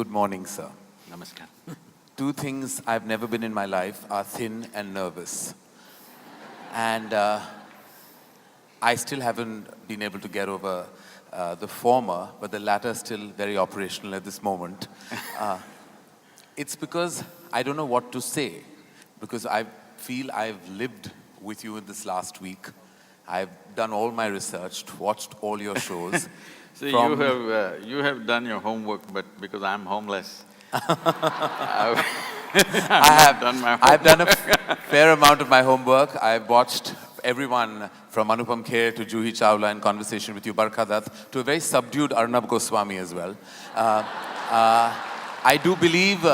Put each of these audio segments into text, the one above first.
Good morning, sir. Namaskar. Two things I've never been in my life are thin and nervous. And I still haven't been able to get over the former, but the latter is still very operational at this moment. It's because I don't know what to say, because I feel I've lived with you in this last week. I've done all my research, watched all your shows. See, you have done your homework, but because I'm homeless, I've not done my homework. I've done a fair amount of my homework. I've watched everyone from Anupam Kher to Juhi Chawla in conversation with you, Barkha Dutt, to a very subdued Arnab Goswami as well. I do believe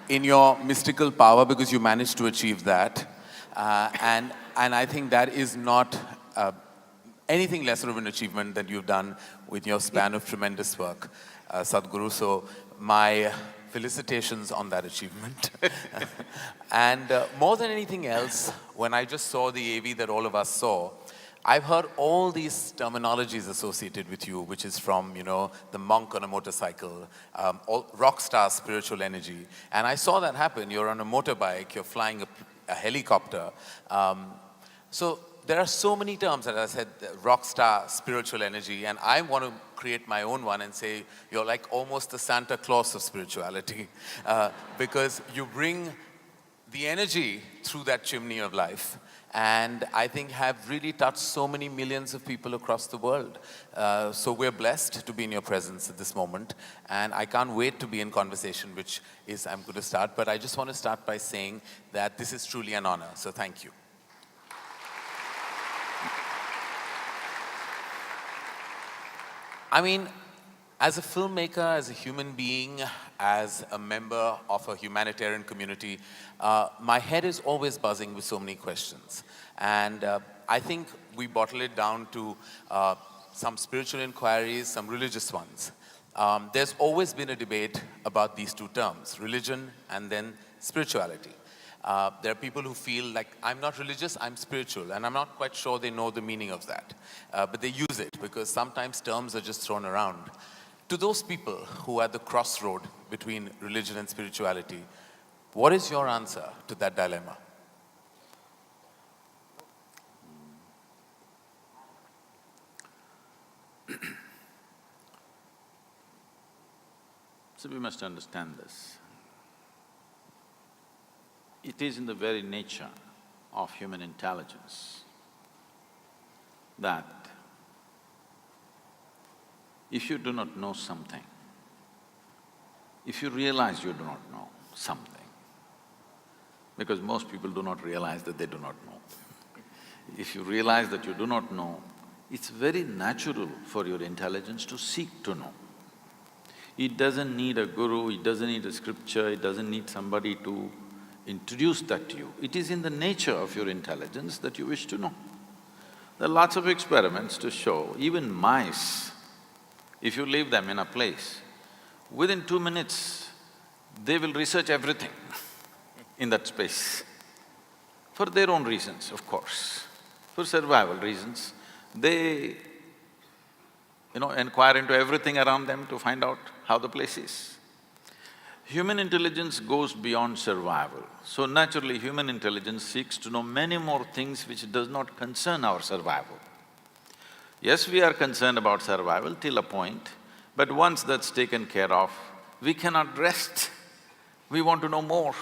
in your mystical power because you managed to achieve that. And I think that is not anything lesser of an achievement than you've done with your span of tremendous work, Sadhguru. So my felicitations on that achievement. And more than anything else, when I just saw the AV that all of us saw, I've heard all these terminologies associated with you, which is from, the monk on a motorcycle, rock star spiritual energy. And I saw that happen. You're on a motorbike, you're flying a helicopter. So there are so many terms that I said, rock star spiritual energy, and I want to create my own one and say, you're like almost the Santa Claus of spirituality, because you bring the energy through that chimney of life, and I think have really touched so many millions of people across the world. So we're blessed to be in your presence at this moment, and I can't wait to be in conversation, which is, I'm going to start, but I just want to start by saying that this is truly an honor, so thank you. I mean, as a filmmaker, as a human being, as a member of a humanitarian community, my head is always buzzing with so many questions. And I think we bottle it down to some spiritual inquiries, some religious ones. There's always been a debate about these two terms, religion and then spirituality. There are people who feel like, I'm not religious, I'm spiritual, and I'm not quite sure they know the meaning of that. But they use it because sometimes terms are just thrown around. To those people who are at the crossroad between religion and spirituality, what is your answer to that dilemma? So we must understand this. It is in the very nature of human intelligence that if you do not know something, if you realize you do not know something, because most people do not realize that they do not know. If you realize that you do not know, it's very natural for your intelligence to seek to know. It doesn't need a guru, it doesn't need a scripture, it doesn't need somebody to introduce that to you. It is in the nature of your intelligence that you wish to know. There are lots of experiments to show, even mice, if you leave them in a place, within 2 minutes, they will research everything in that space, for their own reasons, of course. For survival reasons, they, inquire into everything around them to find out how the place is. Human intelligence goes beyond survival. So naturally, human intelligence seeks to know many more things which does not concern our survival. Yes, we are concerned about survival till a point, but once that's taken care of, we cannot rest. We want to know more,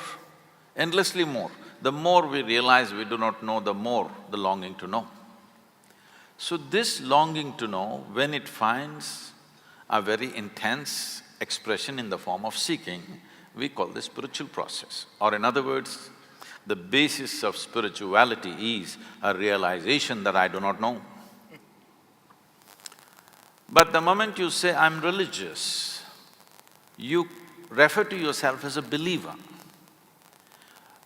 endlessly more. The more we realize we do not know, the more the longing to know. So this longing to know, when it finds a very intense expression in the form of seeking, we call this spiritual process. Or in other words, the basis of spirituality is a realization that I do not know. But the moment you say, I'm religious, you refer to yourself as a believer.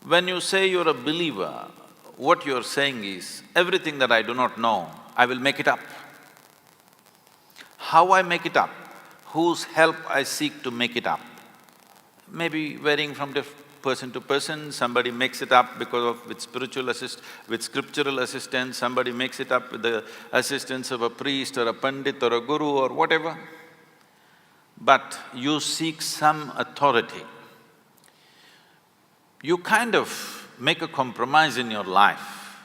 When you say you're a believer, what you're saying is, everything that I do not know, I will make it up. How I make it up? Whose help I seek to make it up? Maybe varying from person to person, somebody makes it up with scriptural assistance, somebody makes it up with the assistance of a priest or a pandit or a guru or whatever. but you seek some authority. You kind of make a compromise in your life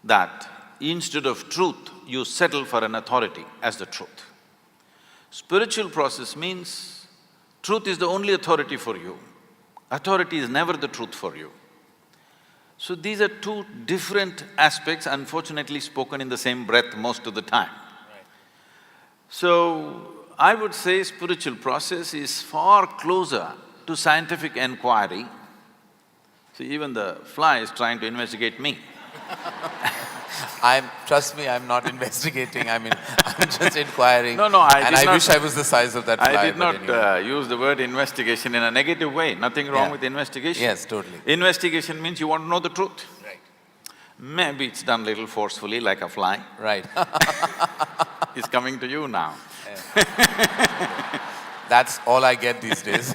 that instead of truth, you settle for an authority as the truth. Spiritual process means truth is the only authority for you. Authority is never the truth for you. So these are two different aspects, unfortunately spoken in the same breath most of the time. So, I would say spiritual process is far closer to scientific inquiry. See, even the fly is trying to investigate me. Trust me, I'm not investigating, I'm just inquiring. No, I And did I not… wish I was the size of that fly, I did but not anyway. use the word investigation in a negative way, nothing wrong Yeah. with investigation. Yes, totally. Investigation means you want to know the truth. Right. Maybe it's done little forcefully like a fly. Right. It's coming to you now. That's all I get these days.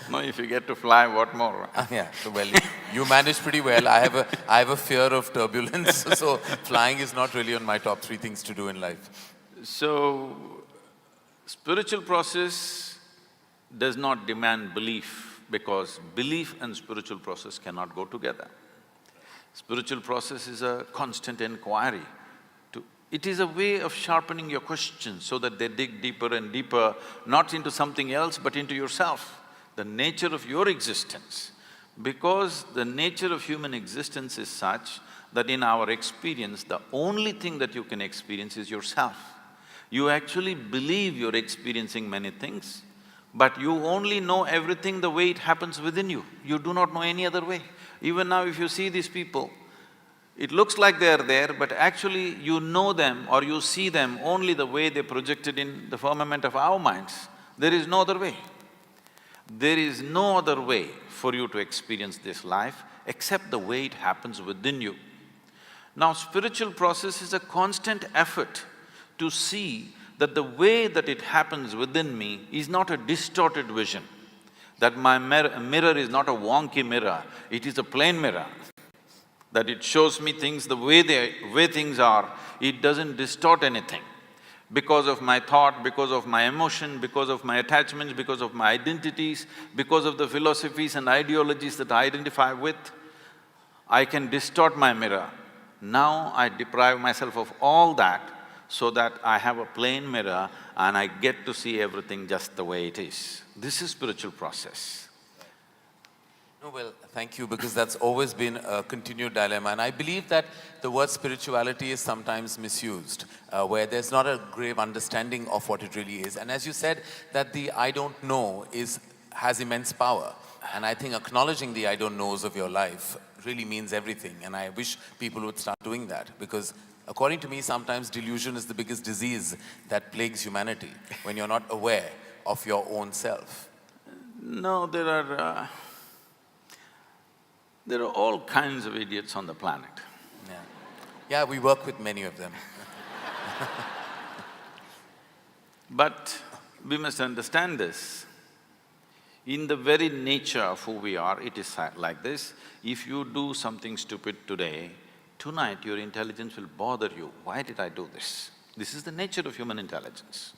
No, if you get to fly, what more? Yeah, so well, you manage pretty well. I have a fear of turbulence, so flying is not really on my top three things to do in life. So, spiritual process does not demand belief because belief and spiritual process cannot go together. Spiritual process is a constant inquiry. It is a way of sharpening your questions so that they dig deeper and deeper, not into something else but into yourself, the nature of your existence. Because the nature of human existence is such that in our experience, the only thing that you can experience is yourself. You actually believe you're experiencing many things, but you only know everything the way it happens within you. You do not know any other way. Even now if you see these people, it looks like they're there, but actually you know them or you see them only the way they projected in the firmament of our minds. There is no other way. There is no other way for you to experience this life except the way it happens within you. Now, spiritual process is a constant effort to see that the way that it happens within me is not a distorted vision, that my mirror is not a wonky mirror, it is a plain mirror, that it shows me things the way things are, it doesn't distort anything. Because of my thought, because of my emotion, because of my attachments, because of my identities, because of the philosophies and ideologies that I identify with, I can distort my mirror. Now I deprive myself of all that so that I have a plain mirror and I get to see everything just the way it is. This is spiritual process. No, well, thank you, because that's always been a continued dilemma. And I believe that the word spirituality is sometimes misused, where there's not a grave understanding of what it really is. And as you said, that the I don't know has immense power. And I think acknowledging the I don't knows of your life really means everything. And I wish people would start doing that, because according to me, sometimes delusion is the biggest disease that plagues humanity, when you're not aware of your own self. No, there are all kinds of idiots on the planet. Yeah, we work with many of them. But we must understand this. In the very nature of who we are, it is like this. If you do something stupid today, tonight your intelligence will bother you. Why did I do this? This is the nature of human intelligence.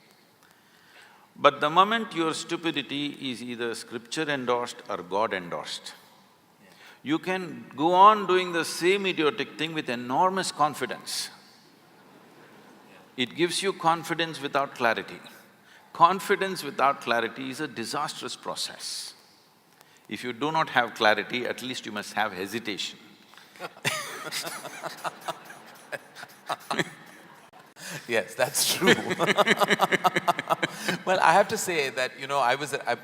But the moment your stupidity is either scripture endorsed or God endorsed, you can go on doing the same idiotic thing with enormous confidence. It gives you confidence without clarity. Confidence without clarity is a disastrous process. If you do not have clarity, at least you must have hesitation. Yes, that's true. Well, I have to say that,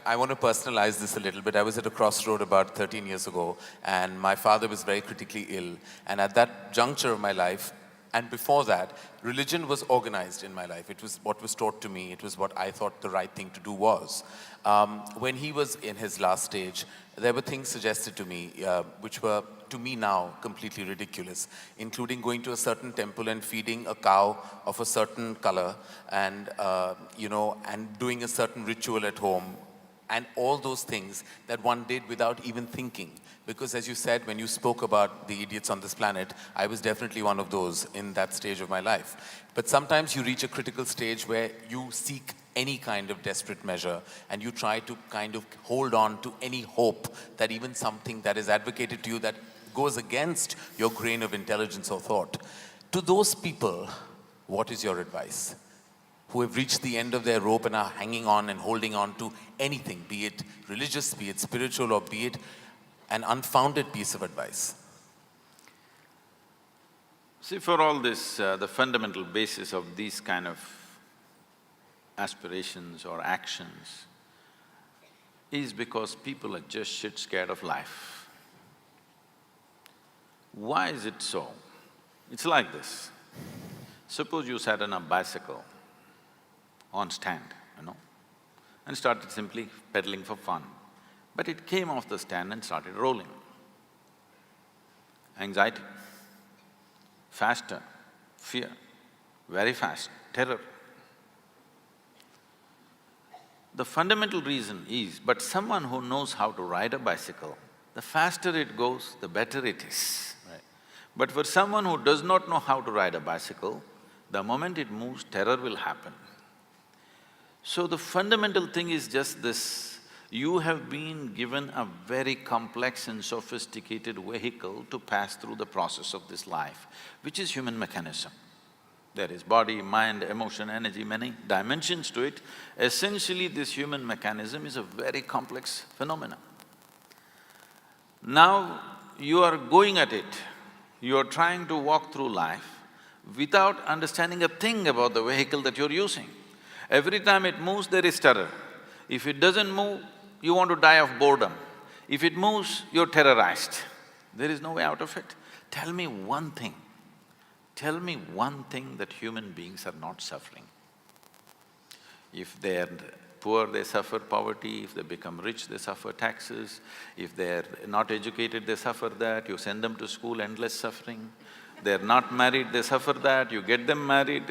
I want to personalize this a little bit. I was at a crossroad about 13 years ago, and my father was very critically ill. And at that juncture of my life, and before that, religion was organized in my life. It was what was taught to me. It was what I thought the right thing to do was. When he was in his last stage, there were things suggested to me, which were, to me now, completely ridiculous, including going to a certain temple and feeding a cow of a certain color and, and doing a certain ritual at home, and all those things that one did without even thinking. Because as you said, when you spoke about the idiots on this planet, I was definitely one of those in that stage of my life. But sometimes you reach a critical stage where you seek any kind of desperate measure and you try to kind of hold on to any hope that even something that is advocated to you that goes against your grain of intelligence or thought. To those people, what is your advice? Who have reached the end of their rope and are hanging on and holding on to anything, be it religious, be it spiritual, or be it an unfounded piece of advice? See, for all this, the fundamental basis of these kind of aspirations or actions is because people are just shit scared of life. Why is it so? It's like this. Suppose you sat on a bicycle on stand, and started simply pedaling for fun. But it came off the stand and started rolling. Anxiety, faster, fear, very fast, terror. The fundamental reason is, but someone who knows how to ride a bicycle, the faster it goes, the better it is. Right. But for someone who does not know how to ride a bicycle, the moment it moves, terror will happen. So the fundamental thing is just this, you have been given a very complex and sophisticated vehicle to pass through the process of this life, which is human mechanism. There is body, mind, emotion, energy, many dimensions to it. Essentially, this human mechanism is a very complex phenomenon. Now, you are going at it, you are trying to walk through life without understanding a thing about the vehicle that you're using. Every time it moves, there is terror. If it doesn't move, you want to die of boredom. If it moves, you're terrorized. There is no way out of it. Tell me one thing that human beings are not suffering. If they're poor, they suffer poverty. If they become rich, they suffer taxes. If they're not educated, they suffer that. You send them to school, endless suffering. They're not married, they suffer that. You get them married.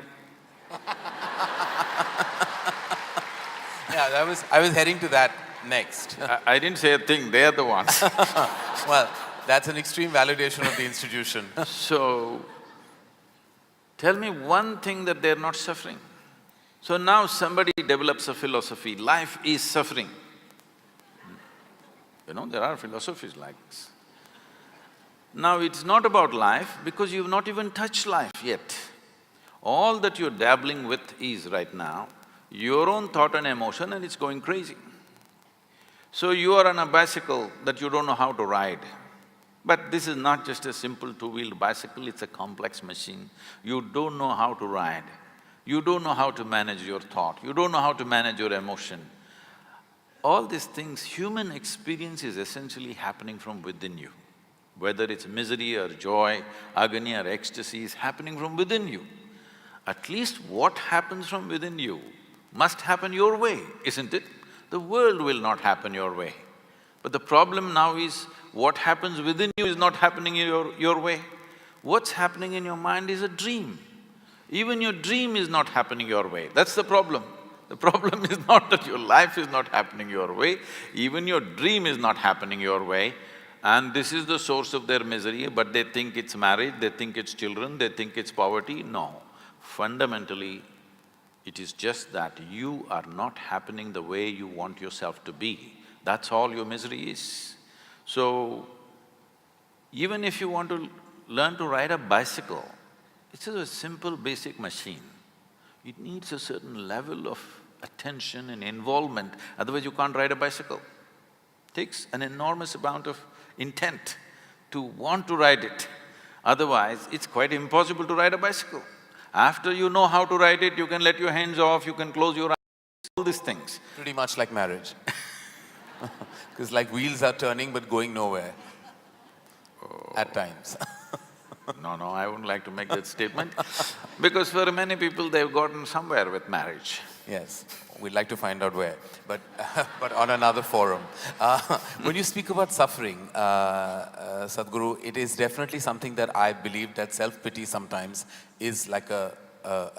Yeah, I was heading to that next. I didn't say a thing, they're the ones. Well, that's an extreme validation of the institution. So, tell me one thing that they're not suffering. So now somebody develops a philosophy, life is suffering. There are philosophies like this. Now it's not about life because you've not even touched life yet. All that you're dabbling with is right now your own thought and emotion, and it's going crazy. So you are on a bicycle that you don't know how to ride. But this is not just a simple two-wheeled bicycle, it's a complex machine. You don't know how to ride, you don't know how to manage your thought, you don't know how to manage your emotion. All these things, human experience is essentially happening from within you. Whether it's misery or joy, agony or ecstasy is happening from within you. At least what happens from within you must happen your way, isn't it? The world will not happen your way. But the problem now is, what happens within you is not happening your way. What's happening in your mind is a dream. Even your dream is not happening your way, that's the problem. The problem is not that your life is not happening your way, even your dream is not happening your way. And this is the source of their misery, but they think it's marriage, they think it's children, they think it's poverty. No. Fundamentally, it is just that you are not happening the way you want yourself to be. That's all your misery is. So, even if you want to learn to ride a bicycle, it's just a simple basic machine. It needs a certain level of attention and involvement, otherwise you can't ride a bicycle. It takes an enormous amount of intent to want to ride it. Otherwise, it's quite impossible to ride a bicycle. After you know how to ride it, you can let your hands off, you can close your eyes, all these things. Pretty much like marriage. Because like wheels are turning but going nowhere at times. No, I wouldn't like to make that statement because for many people they've gotten somewhere with marriage. Yes, we'd like to find out where, but but on another forum. When you speak about suffering, Sadhguru, it is definitely something that I believe that self-pity sometimes is like a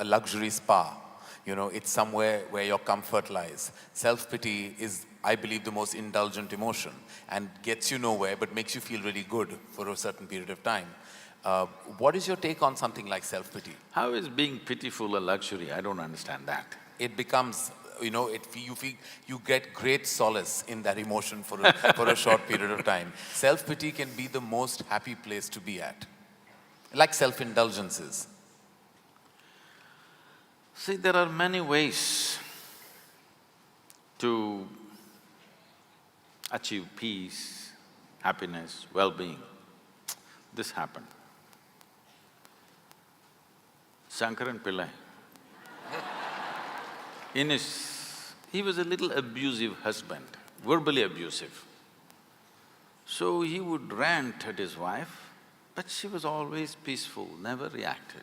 luxury spa. It's somewhere where your comfort lies. Self-pity is I believe, the most indulgent emotion and gets you nowhere but makes you feel really good for a certain period of time. What is your take on something like self-pity? How is being pitiful a luxury? I don't understand that. It becomes, you get great solace in that emotion for a short period of time. Self-pity can be the most happy place to be at, like self-indulgences. See, there are many ways to achieve peace, happiness, well-being. This happened. Shankaran Pillai, he was a little abusive husband, verbally abusive. So he would rant at his wife, but she was always peaceful, never reacted.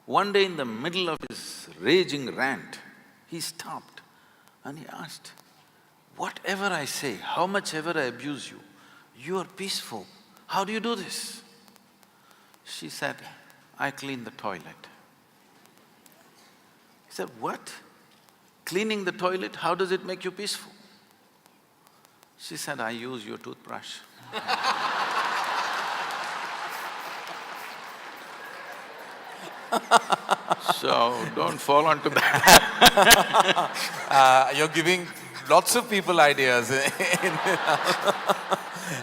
One day in the middle of his raging rant, he stopped and he asked, "Whatever I say, how much ever I abuse you, you are peaceful. How do you do this?" She said, "I clean the toilet." He said, "What? Cleaning the toilet, how does it make you peaceful?" She said, "I use your toothbrush." So, don't fall onto that. You're giving lots of people ideas.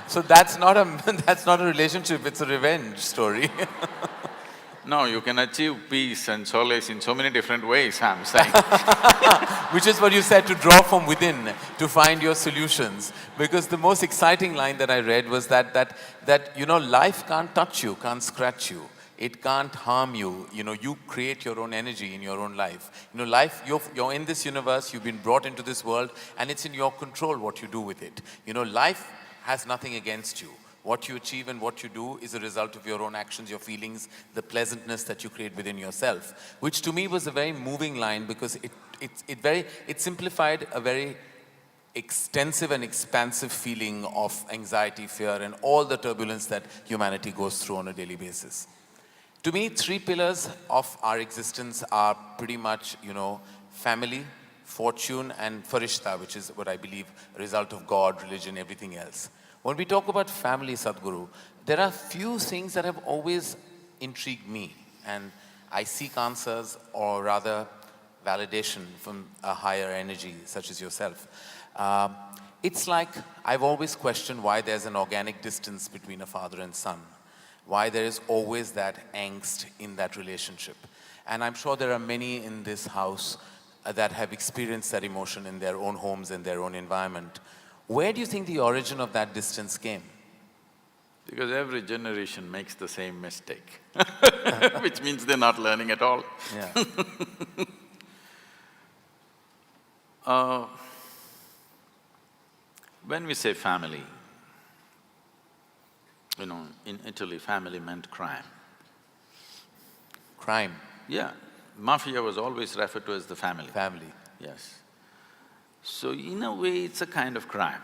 So that's not a relationship, it's a revenge story. No, you can achieve peace and solace in so many different ways, I'm saying. Which is what you said, to draw from within, to find your solutions. Because the most exciting line that I read was that life can't touch you, can't scratch you. It can't harm you, you create your own energy in your own life. Life, you're in this universe, you've been brought into this world, and it's in your control what you do with it. Life has nothing against you. What you achieve and what you do is a result of your own actions, your feelings, the pleasantness that you create within yourself. Which to me was a very moving line, because it simplified a very extensive and expansive feeling of anxiety, fear, and all the turbulence that humanity goes through on a daily basis. To me, three pillars of our existence are pretty much, family, fortune, and farishta, which is what I believe a result of God, religion, everything else. When we talk about family, Sadhguru, there are few things that have always intrigued me, and I seek answers, or rather validation, from a higher energy such as yourself. It's like I've always questioned why there's an organic distance between a father and son, why there is always that angst in that relationship. And I'm sure there are many in this house that have experienced that emotion in their own homes and their own environment. Where do you think the origin of that distance came? Because every generation makes the same mistake, which means they're not learning at all. Yeah. When we say family, in Italy, family meant crime. Crime. Yeah, mafia was always referred to as the family. Family. Yes. So in a way, it's a kind of crime.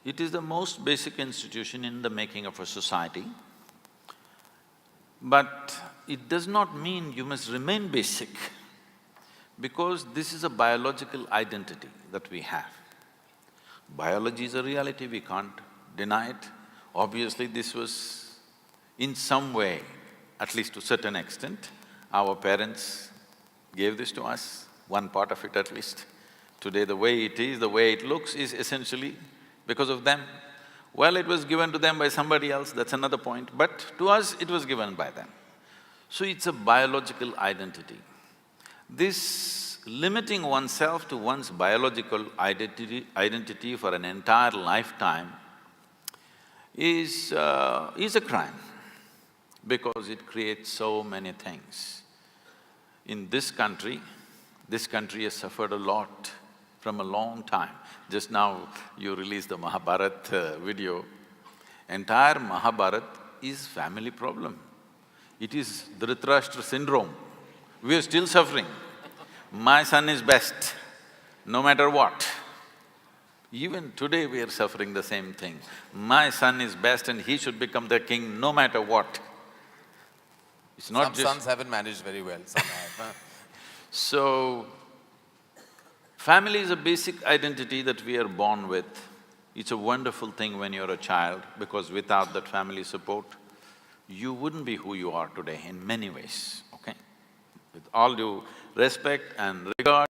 It is the most basic institution in the making of a society, but it does not mean you must remain basic, because this is a biological identity that we have. Biology is a reality, we can't deny it. Obviously, this was in some way, at least to a certain extent, our parents gave this to us, one part of it at least. Today the way it is, the way it looks is essentially because of them. Well, it was given to them by somebody else, that's another point, but to us it was given by them. So it's a biological identity. This limiting oneself to one's biological identity for an entire lifetime is a crime, because it creates so many things. In this country has suffered a lot from a long time. Just now you released the Mahabharata video. Entire Mahabharata is family problem. It is Dhritarashtra syndrome. We are still suffering. My son is best, no matter what. Even today we are suffering the same thing. My son is best and he should become the king no matter what. It's not Some sons haven't managed very well, some have. So, Family is a basic identity that we are born with. It's a wonderful thing when you're a child, because without that family support, you wouldn't be who you are today in many ways, okay? With all due respect and regard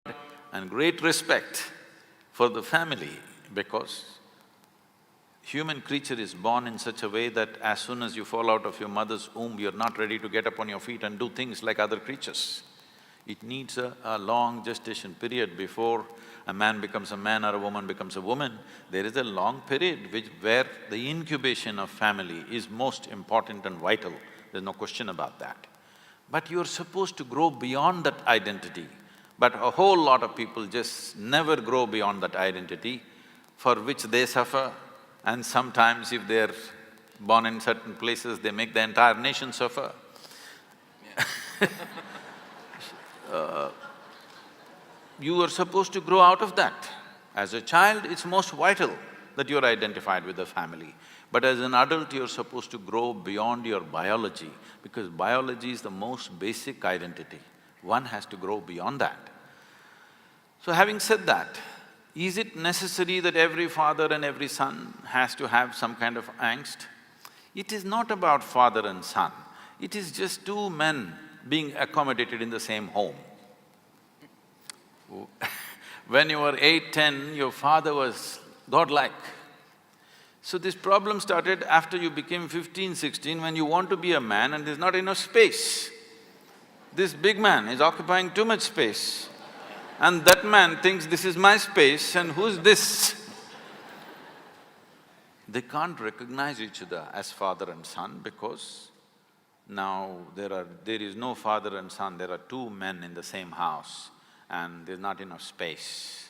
and great respect for the family, because human creature is born in such a way that as soon as you fall out of your mother's womb, you're not ready to get up on your feet and do things like other creatures. It needs a long gestation period before a man becomes a man or a woman becomes a woman. There is a long period where the incubation of family is most important and vital, there's no question about that. But you're supposed to grow beyond that identity. But a whole lot of people just never grow beyond that identity, for which they suffer, and sometimes if they're born in certain places, they make the entire nation suffer. You are supposed to grow out of that. As a child, it's most vital that you're identified with the family. But as an adult, you're supposed to grow beyond your biology, because biology is the most basic identity. One has to grow beyond that. So having said that, is it necessary that every father and every son has to have some kind of angst? It is not about father and son, it is just two men being accommodated in the same home. When you were 8, 10, your father was godlike. So this problem started after you became 15, 16, when you want to be a man and there's not enough space. This big man is occupying too much space, and that man thinks, this is my space and who's this? They can't recognize each other as father and son, because now there is no father and son, there are two men in the same house and there's not enough space.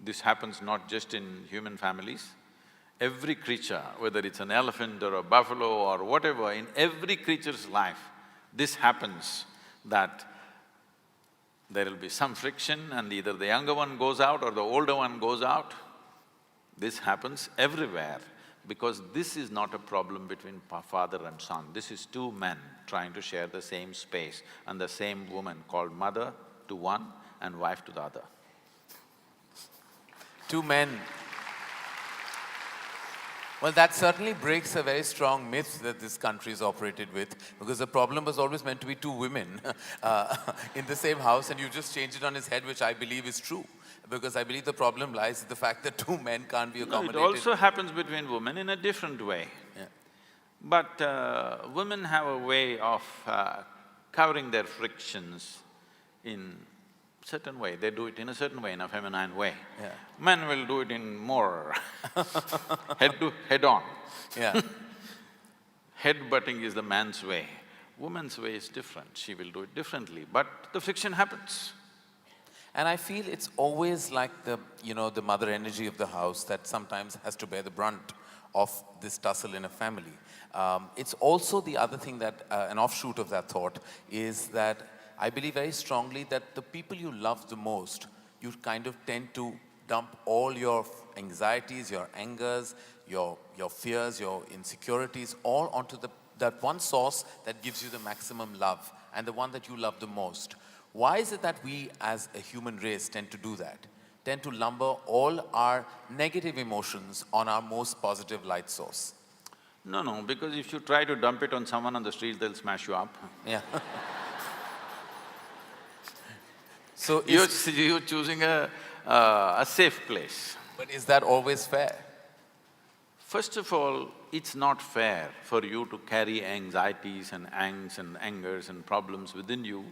This happens not just in human families. Every creature, whether it's an elephant or a buffalo or whatever, in every creature's life, this happens, that there will be some friction and either the younger one goes out or the older one goes out. This happens everywhere, because this is not a problem between father and son. This is two men trying to share the same space, and the same woman called mother to one and wife to the other. Two men. Well, that certainly breaks a very strong myth that this country is operated with, because the problem was always meant to be two women in the same house, and you just changed it on his head, which I believe is true. Because I believe the problem lies in the fact that two men can't be accommodated. No, it also happens between women in a different way. Yeah. But women have a way of covering their frictions in certain way. They do it in a certain way, in a feminine way. Yeah. Men will do it in more head on. Yeah. Head-butting is the man's way. Woman's way is different, she will do it differently, but the friction happens. And I feel it's always like the mother energy of the house that sometimes has to bear the brunt of this tussle in a family. It's also the other thing that, an offshoot of that thought, is that I believe very strongly that the people you love the most, you kind of tend to dump all your anxieties, your angers, your fears, your insecurities, all onto that one source that gives you the maximum love, and the one that you love the most. Why is it that we as a human race tend to do that? Tend to lumber all our negative emotions on our most positive light source? No, because if you try to dump it on someone on the street, they'll smash you up. Yeah. So You're choosing a safe place. But is that always fair? First of all, it's not fair for you to carry anxieties and angst and angers and problems within you,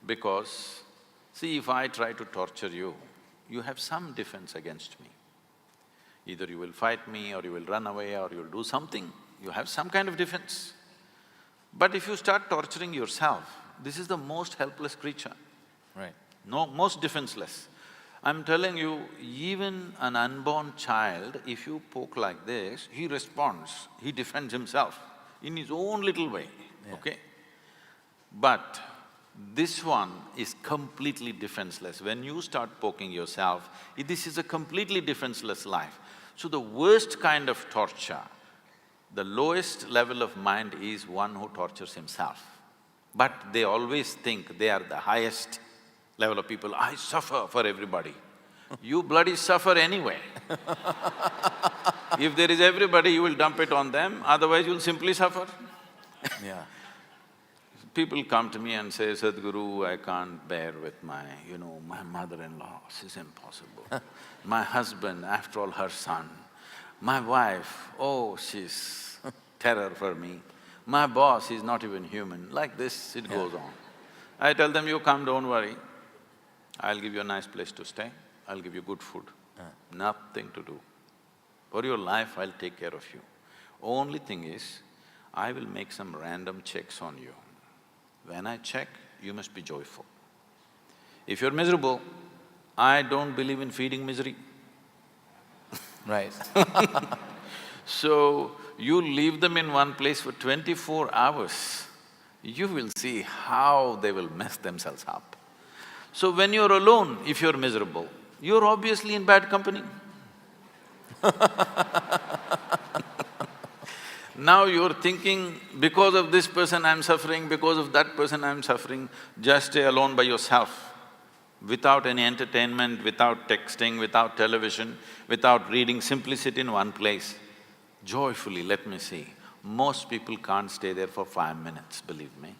because, see, if I try to torture you, you have some defense against me. Either you will fight me, or you will run away, or you will do something, you have some kind of defense. But if you start torturing yourself, this is the most helpless creature. Right. No, most defenseless. I'm telling you, even an unborn child, if you poke like this, he responds, he defends himself in his own little way, okay? But this one is completely defenseless. When you start poking yourself, this is a completely defenseless life. So the worst kind of torture, the lowest level of mind is one who tortures himself. But they always think they are the highest level of people. I suffer for everybody. You bloody suffer anyway. If there is everybody, you will dump it on them, otherwise you'll simply suffer. Yeah. People come to me and say, Sadhguru, I can't bear with my mother-in-law, she's impossible. My husband, after all, her son. My wife, oh, she's terror for me. My boss is not even human. Like this, it goes on. I tell them, you come, don't worry. I'll give you a nice place to stay, I'll give you good food. Nothing to do. For your life, I'll take care of you. Only thing is, I will make some random checks on you. When I check, you must be joyful. If you're miserable, I don't believe in feeding misery. Right. So, you leave them in one place for 24 hours, you will see how they will mess themselves up. So when you're alone, if you're miserable, you're obviously in bad company. Now you're thinking, because of this person I'm suffering, because of that person I'm suffering, just stay alone by yourself, without any entertainment, without texting, without television, without reading, simply sit in one place. Joyfully, let me see. Most people can't stay there for 5 minutes, believe me.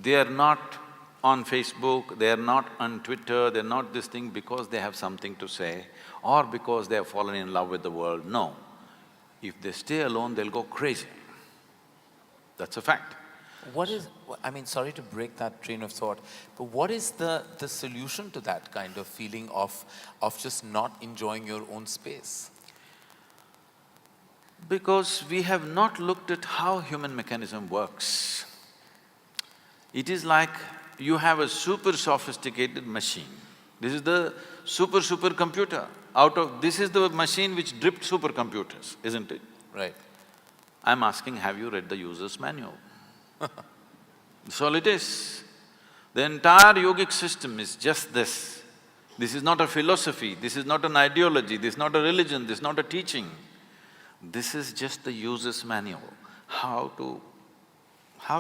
They are not on Facebook, they are not on Twitter, they're not this thing because they have something to say or because they have fallen in love with the world, no. If they stay alone, they'll go crazy. That's a fact. What is… I mean, sorry to break that train of thought, but what is the solution to that kind of feeling of just not enjoying your own space? Because we have not looked at how human mechanism works. It is like you have a super sophisticated machine. This is the super computer. This is the machine which dripped supercomputers, isn't it? Right. I'm asking, have you read the user's manual? That's all it is. The entire yogic system is just this. This is not a philosophy, this is not an ideology, this is not a religion, this is not a teaching. This is just the user's manual, how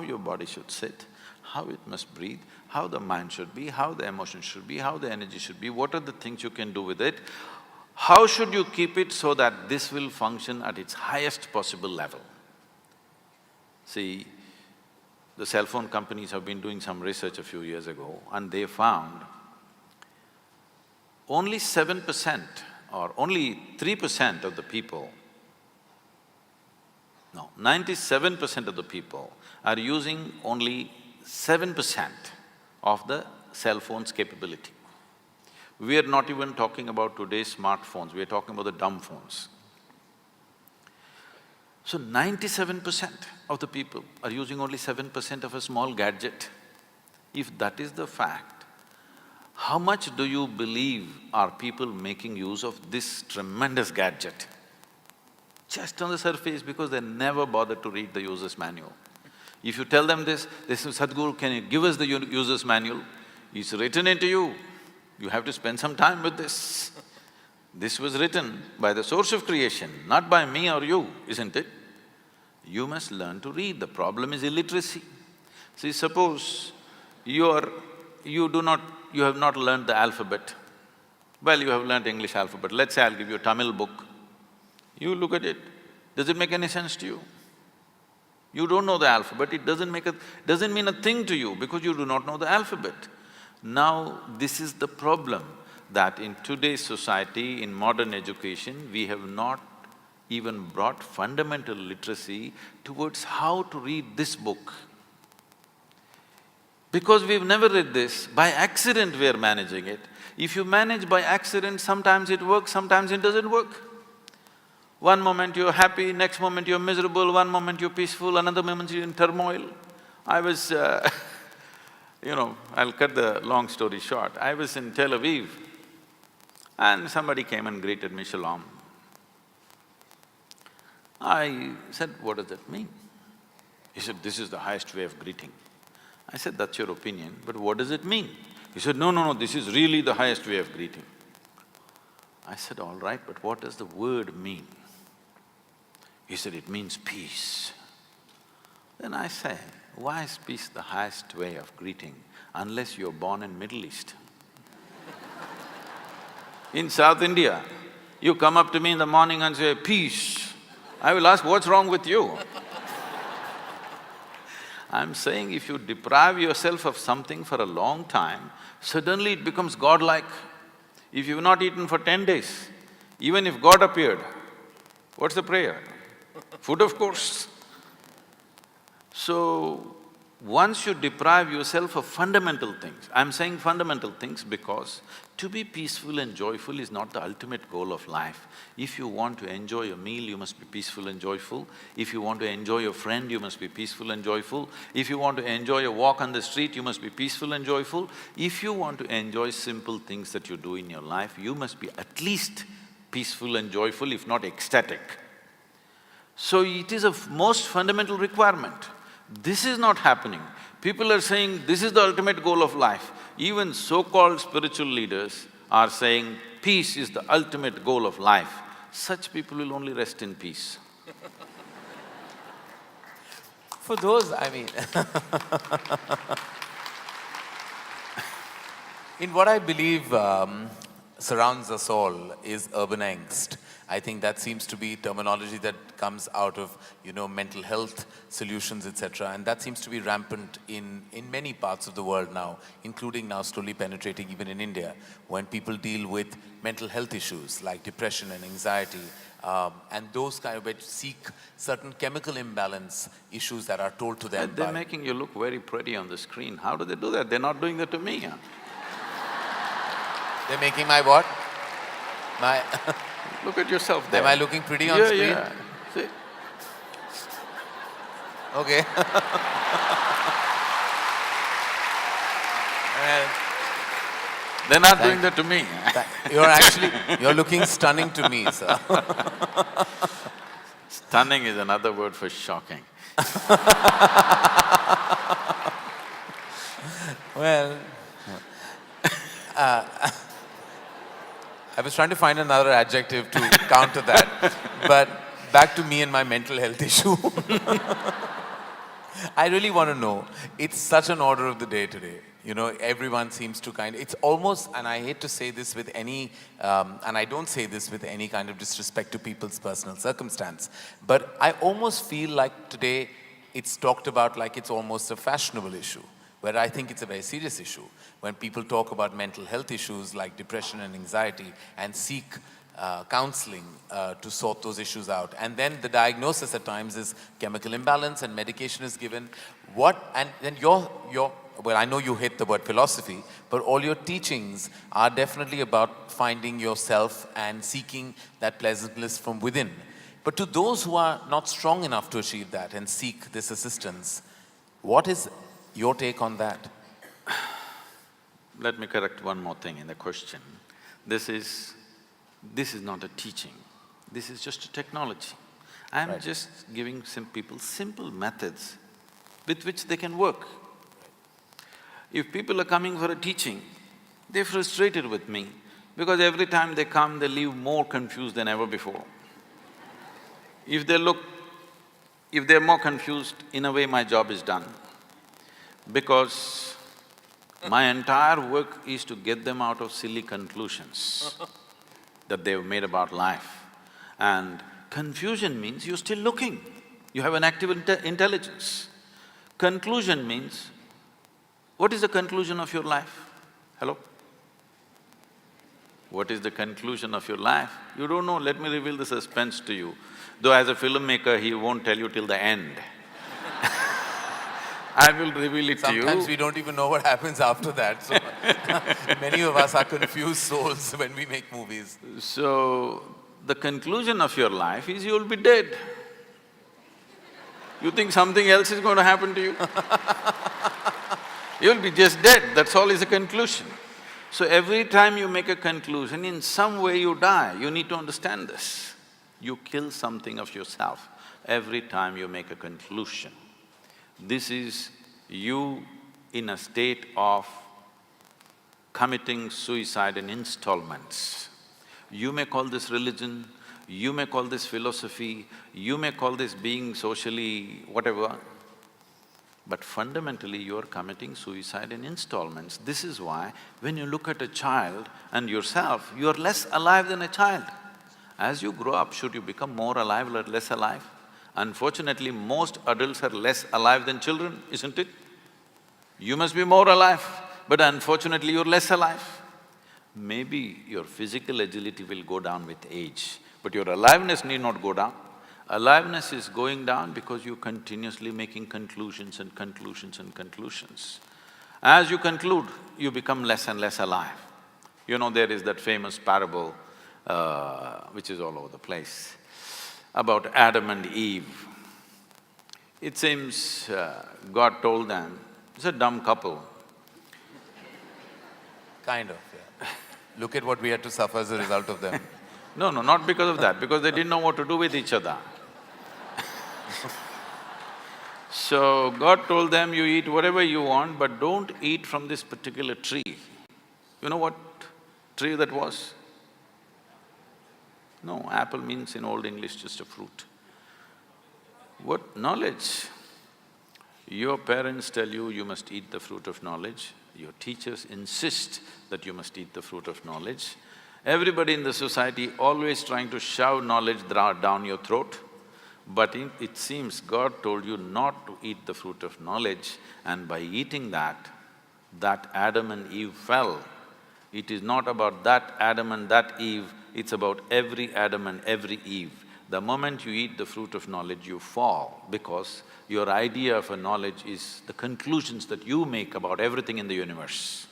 your body should sit, how it must breathe, how the mind should be, how the emotion should be, how the energy should be, what are the things you can do with it, how should you keep it so that this will function at its highest possible level. See, the cell phone companies have been doing some research a few years ago and they found only 7% or only 3% of the people, no, 97% of the people are using only 7% of the cell phone's capability. We are not even talking about today's smartphones, we are talking about the dumb phones. So 97% of the people are using only 7% of a small gadget. If that is the fact, how much do you believe are people making use of this tremendous gadget? Just on the surface, because they never bothered to read the user's manual. If you tell them this, they say, Sadhguru, can you give us the user's manual? It's written into you, you have to spend some time with this. This was written by the source of creation, not by me or you, isn't it? You must learn to read. The problem is illiteracy. See, suppose you have not learned the alphabet. Well, you have learned English alphabet. Let's say I'll give you a Tamil book. You look at it, does it make any sense to you? You don't know the alphabet, it doesn't mean a thing to you because you do not know the alphabet. Now, this is the problem, that in today's society, in modern education, we have not even brought fundamental literacy towards how to read this book. Because we've never read this, by accident we are managing it. If you manage by accident, sometimes it works, sometimes it doesn't work. One moment you're happy, next moment you're miserable, one moment you're peaceful, another moment you're in turmoil. I was I'll cut the long story short. I was in Tel Aviv and somebody came and greeted me, Shalom. I said, what does that mean? He said, this is the highest way of greeting. I said, that's your opinion, but what does it mean? He said, no, this is really the highest way of greeting. I said, all right, but what does the word mean? He said, it means peace. Then I say, why is peace the highest way of greeting unless you're born in Middle East? In South India, you come up to me in the morning and say, peace. I will ask, what's wrong with you? I'm saying if you deprive yourself of something for a long time, suddenly it becomes godlike. If you've not eaten for 10 days, even if God appeared, what's the prayer? Food, of course. So, once you deprive yourself of fundamental things, I'm saying fundamental things because to be peaceful and joyful is not the ultimate goal of life. If you want to enjoy a meal, you must be peaceful and joyful. If you want to enjoy a friend, you must be peaceful and joyful. If you want to enjoy a walk on the street, you must be peaceful and joyful. If you want to enjoy simple things that you do in your life, you must be at least peaceful and joyful, if not ecstatic. So it is a most fundamental requirement. This is not happening. People are saying this is the ultimate goal of life. Even so-called spiritual leaders are saying peace is the ultimate goal of life. Such people will only rest in peace. For those, I mean in what I believe surrounds us all is urban angst. I think that seems to be terminology that comes out of, mental health solutions, etc. And that seems to be rampant in many parts of the world now, including now slowly penetrating even in India, when people deal with mental health issues like depression and anxiety, and those kind of which seek certain chemical imbalance issues that are told to them. They're making you look very pretty on the screen. How do they do that? They're not doing that to me, huh? They're making my what? My… Look at yourself there. Am I looking pretty on screen? Yeah. See? Okay. Well, they're not doing that to me. You're looking stunning to me, sir. Stunning is another word for shocking. Well, I was trying to find another adjective to counter that, but back to me and my mental health issue. I really want to know, it's such an order of the day today. Everyone seems to it's almost, and I hate to say this with any, and I don't say this with any kind of disrespect to people's personal circumstance, but I almost feel like today it's talked about like it's almost a fashionable issue, where I think it's a very serious issue. When people talk about mental health issues like depression and anxiety and seek counseling to sort those issues out. And then the diagnosis at times is chemical imbalance and medication is given. And then well, I know you hate the word philosophy, but all your teachings are definitely about finding yourself and seeking that pleasantness from within. But to those who are not strong enough to achieve that and seek this assistance, what is your take on that? Let me correct one more thing in the question. This is not a teaching, this is just a technology. I'm just giving some people simple methods with which they can work. If people are coming for a teaching, they're frustrated with me because every time they come, they leave more confused than ever before. If they're more confused, in a way my job is done. Because my entire work is to get them out of silly conclusions that they've made about life. And confusion means you're still looking, you have an active intelligence. Conclusion means, what is the conclusion of your life? Hello? What is the conclusion of your life? You don't know, let me reveal the suspense to you. Though as a filmmaker, he won't tell you till the end. I will reveal it to you. Sometimes we don't even know what happens after that, so many of us are confused souls when we make movies. So, the conclusion of your life is you'll be dead. You think something else is going to happen to you? You'll be just dead, that's all is a conclusion. So every time you make a conclusion, in some way you die, you need to understand this. You kill something of yourself every time you make a conclusion. This is you in a state of committing suicide in installments. You may call this religion, you may call this philosophy, you may call this being socially whatever, But fundamentally you're committing suicide in installments. This is why when you look at a child and yourself, you're less alive than a child. As you grow up, should you become more alive or less alive? Unfortunately, most adults are less alive than children, isn't it? You must be more alive, but unfortunately you're less alive. Maybe your physical agility will go down with age, but your aliveness need not go down. Aliveness is going down because you're continuously making conclusions and conclusions and conclusions. As you conclude, you become less and less alive. You know, there is that famous parable, which is all over the place, about Adam and Eve. It seems God told them, it's a dumb couple. Kind of, yeah. Look at what we had to suffer as a result of them. No, not because of that, because they didn't know what to do with each other. So God told them, you eat whatever you want, but don't eat from this particular tree. You know what tree that was? No, apple means in Old English just a fruit. What? Knowledge. Your parents tell you, you must eat the fruit of knowledge. Your teachers insist that you must eat the fruit of knowledge. Everybody in the society always trying to shove knowledge down your throat. But it seems God told you not to eat the fruit of knowledge, and by eating that Adam and Eve fell. It is not about that Adam and that Eve, it's about every Adam and every Eve. The moment you eat the fruit of knowledge, you fall, because your idea of a knowledge is the conclusions that you make about everything in the universe.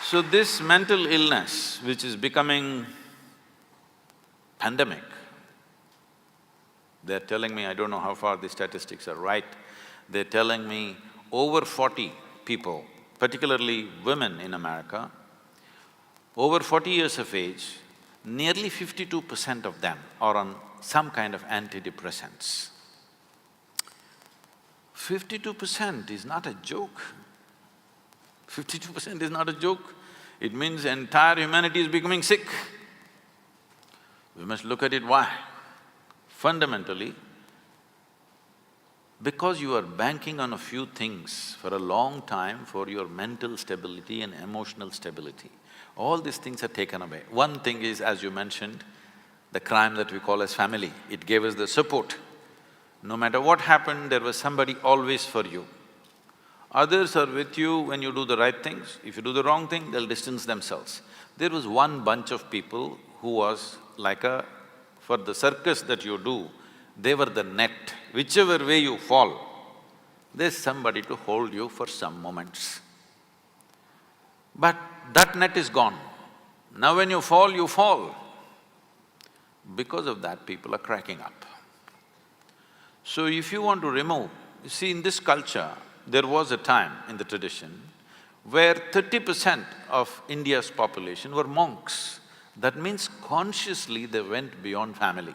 So this mental illness, which is becoming pandemic, they're telling me, I don't know how far the statistics are right, they're telling me over 40 people, particularly women in America, over 40 years of age, nearly 52% of them are on some kind of antidepressants. 52% is not a joke. 52% is not a joke. It means entire humanity is becoming sick. We must look at it why. Fundamentally, because you are banking on a few things for a long time for your mental stability and emotional stability, all these things are taken away. One thing is, as you mentioned, the crime that we call as family. It gave us the support. No matter what happened, there was somebody always for you. Others are with you when you do the right things. If you do the wrong thing, they'll distance themselves. There was one bunch of people who was like for the circus that you do, they were the net. Whichever way you fall, there's somebody to hold you for some moments. But that net is gone. Now when you fall, you fall. Because of that, people are cracking up. So if you want to remove… You see, in this culture, there was a time in the tradition where 30% of India's population were monks. That means consciously they went beyond family.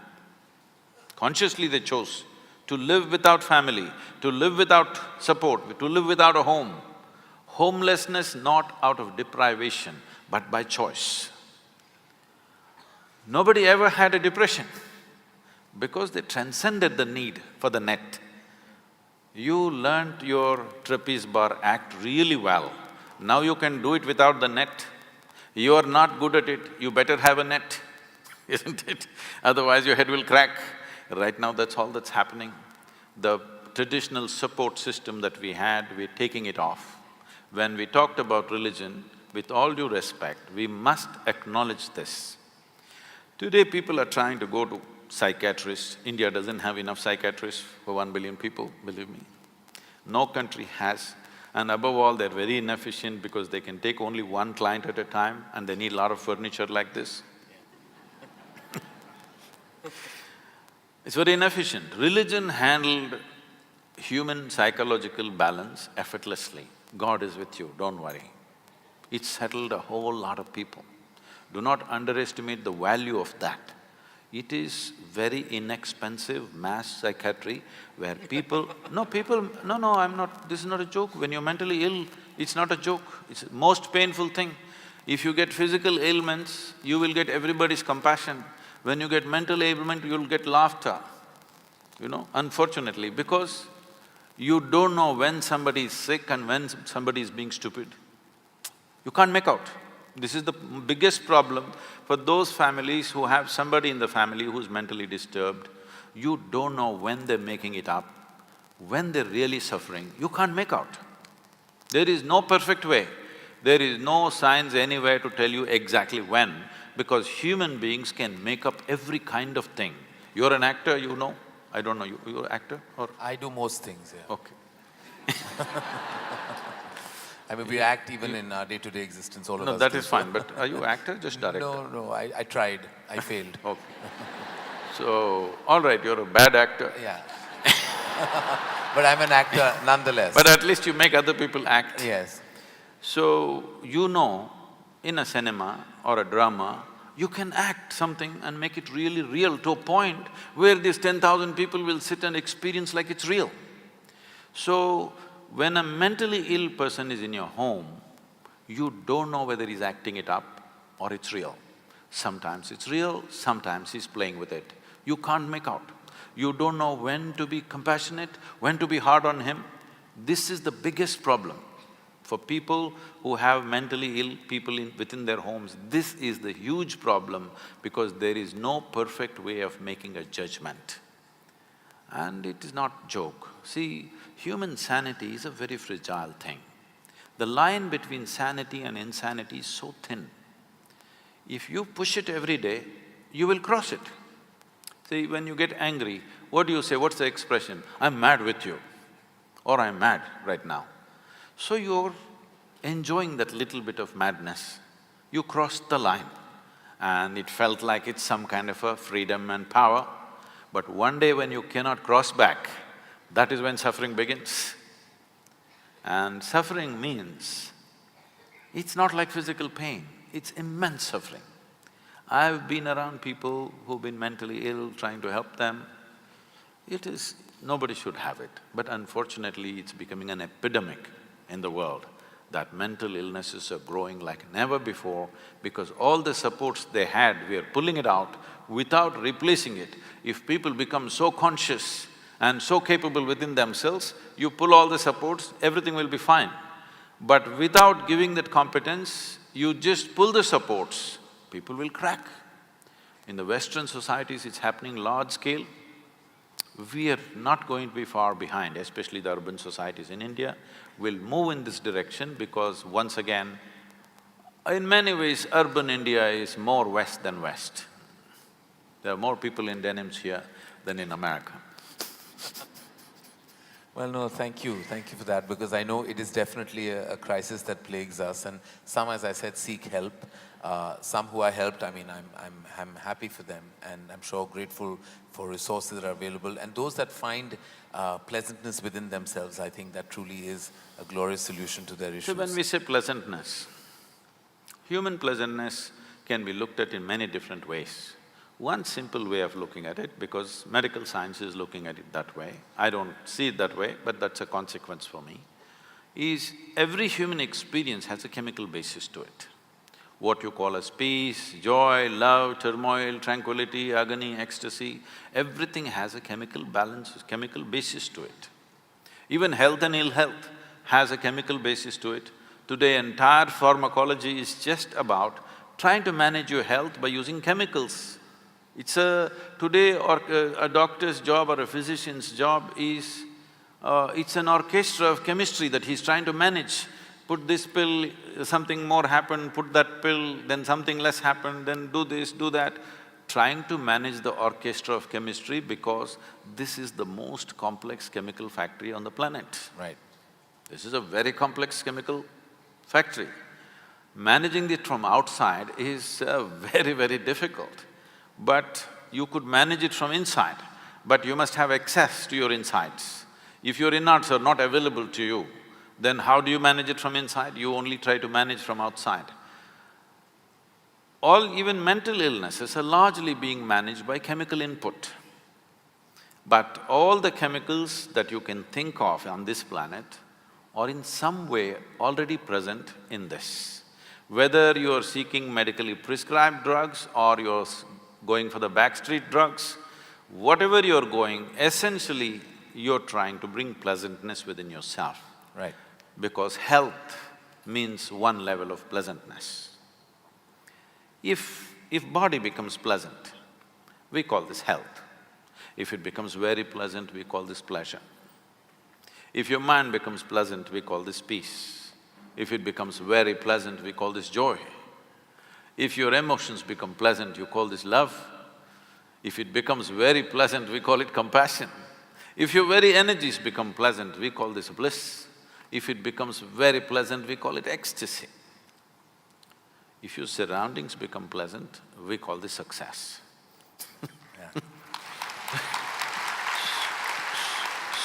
Consciously they chose to live without family, to live without support, to live without a home. Homelessness not out of deprivation, but by choice. Nobody ever had a depression because they transcended the need for the net. You learnt your trapeze bar act really well. Now you can do it without the net. You are not good at it, you better have a net, isn't it? Otherwise your head will crack. Right now that's all that's happening. The traditional support system that we had, we're taking it off. When we talked about religion, with all due respect, we must acknowledge this. Today people are trying to go to psychiatrists. India doesn't have enough psychiatrists for 1 billion people, believe me. No country has. And above all, they're very inefficient because they can take only one client at a time and they need a lot of furniture like this. It's very inefficient. Religion handled human psychological balance effortlessly. God is with you, don't worry. It settled a whole lot of people. Do not underestimate the value of that. It is very inexpensive mass psychiatry where people… No, I'm not… this is not a joke. When you're mentally ill, it's not a joke. It's the most painful thing. If you get physical ailments, you will get everybody's compassion. When you get mental ailment, you'll get laughter. unfortunately, because you don't know when somebody is sick and when somebody is being stupid. You can't make out. This is the biggest problem for those families who have somebody in the family who's mentally disturbed. You don't know when they're making it up, when they're really suffering, you can't make out. There is no perfect way. There is no science anywhere to tell you exactly when, because human beings can make up every kind of thing. You're an actor, you know. I don't know, you're an actor or… I do most things, yeah. Okay. I mean, we act even in our day-to-day existence, all of us. No, that do. is fine, but are you actor, just director? No, I tried, I failed. Okay. So, all right, you're a bad actor. Yeah. But I'm an actor nonetheless. But at least you make other people act. Yes. So, in a cinema or a drama, you can act something and make it really real to a point where these 10,000 people will sit and experience like it's real. So, when a mentally ill person is in your home, you don't know whether he's acting it up or it's real. Sometimes it's real, sometimes he's playing with it. You can't make out. You don't know when to be compassionate, when to be hard on him. This is the biggest problem. For people who have mentally ill people within their homes, this is the huge problem because there is no perfect way of making a judgment. And it is not joke. See, human sanity is a very fragile thing. The line between sanity and insanity is so thin. If you push it every day, you will cross it. See, when you get angry, what do you say? What's the expression? I'm mad with you, or I'm mad right now. So you're enjoying that little bit of madness. You crossed the line and it felt like it's some kind of a freedom and power. But one day when you cannot cross back, that is when suffering begins. And suffering means, it's not like physical pain, it's immense suffering. I've been around people who've been mentally ill, trying to help them. Nobody should have it, but unfortunately it's becoming an epidemic in the world that mental illnesses are growing like never before because all the supports they had, we are pulling it out without replacing it. If people become so conscious and so capable within themselves, you pull all the supports, everything will be fine. But without giving that competence, you just pull the supports, people will crack. In the Western societies, it's happening large scale. We are not going to be far behind, especially the urban societies in India will move in this direction because once again, in many ways, urban India is more West than West. There are more people in denims here than in America. Well, no, thank you for that, because I know it is definitely a crisis that plagues us, and some, as I said, seek help. Some who are helped, I mean, I'm happy for them, and I'm sure grateful for resources that are available. And those that find pleasantness within themselves, I think that truly is a glorious solution to their issues. So when we say pleasantness, human pleasantness can be looked at in many different ways. One simple way of looking at it, because medical science is looking at it that way, I don't see it that way, but that's a consequence for me, is every human experience has a chemical basis to it. What you call as peace, joy, love, turmoil, tranquility, agony, ecstasy, everything has a chemical balance, chemical basis to it. Even health and ill health has a chemical basis to it. Today, entire pharmacology is just about trying to manage your health by using chemicals. Today a doctor's job or a physician's job is, it's an orchestra of chemistry that he's trying to manage. Put this pill, something more happened, put that pill, then something less happened, then do this, do that. Trying to manage the orchestra of chemistry because this is the most complex chemical factory on the planet. Right. This is a very complex chemical factory. Managing it from outside is very, very difficult. But you could manage it from inside, but you must have access to your insides. If your innards are not available to you, then how do you manage it from inside? You only try to manage from outside. Even mental illnesses are largely being managed by chemical input. But all the chemicals that you can think of on this planet are in some way already present in this. Whether you are seeking medically prescribed drugs or you're going for the backstreet drugs, whatever you're going, essentially you're trying to bring pleasantness within yourself. Right. Because health means one level of pleasantness. If body becomes pleasant, we call this health. If it becomes very pleasant, we call this pleasure. If your mind becomes pleasant, we call this peace. If it becomes very pleasant, we call this joy. If your emotions become pleasant, you call this love. If it becomes very pleasant, we call it compassion. If your very energies become pleasant, we call this bliss. If it becomes very pleasant, we call it ecstasy. If your surroundings become pleasant, we call this success. Yeah.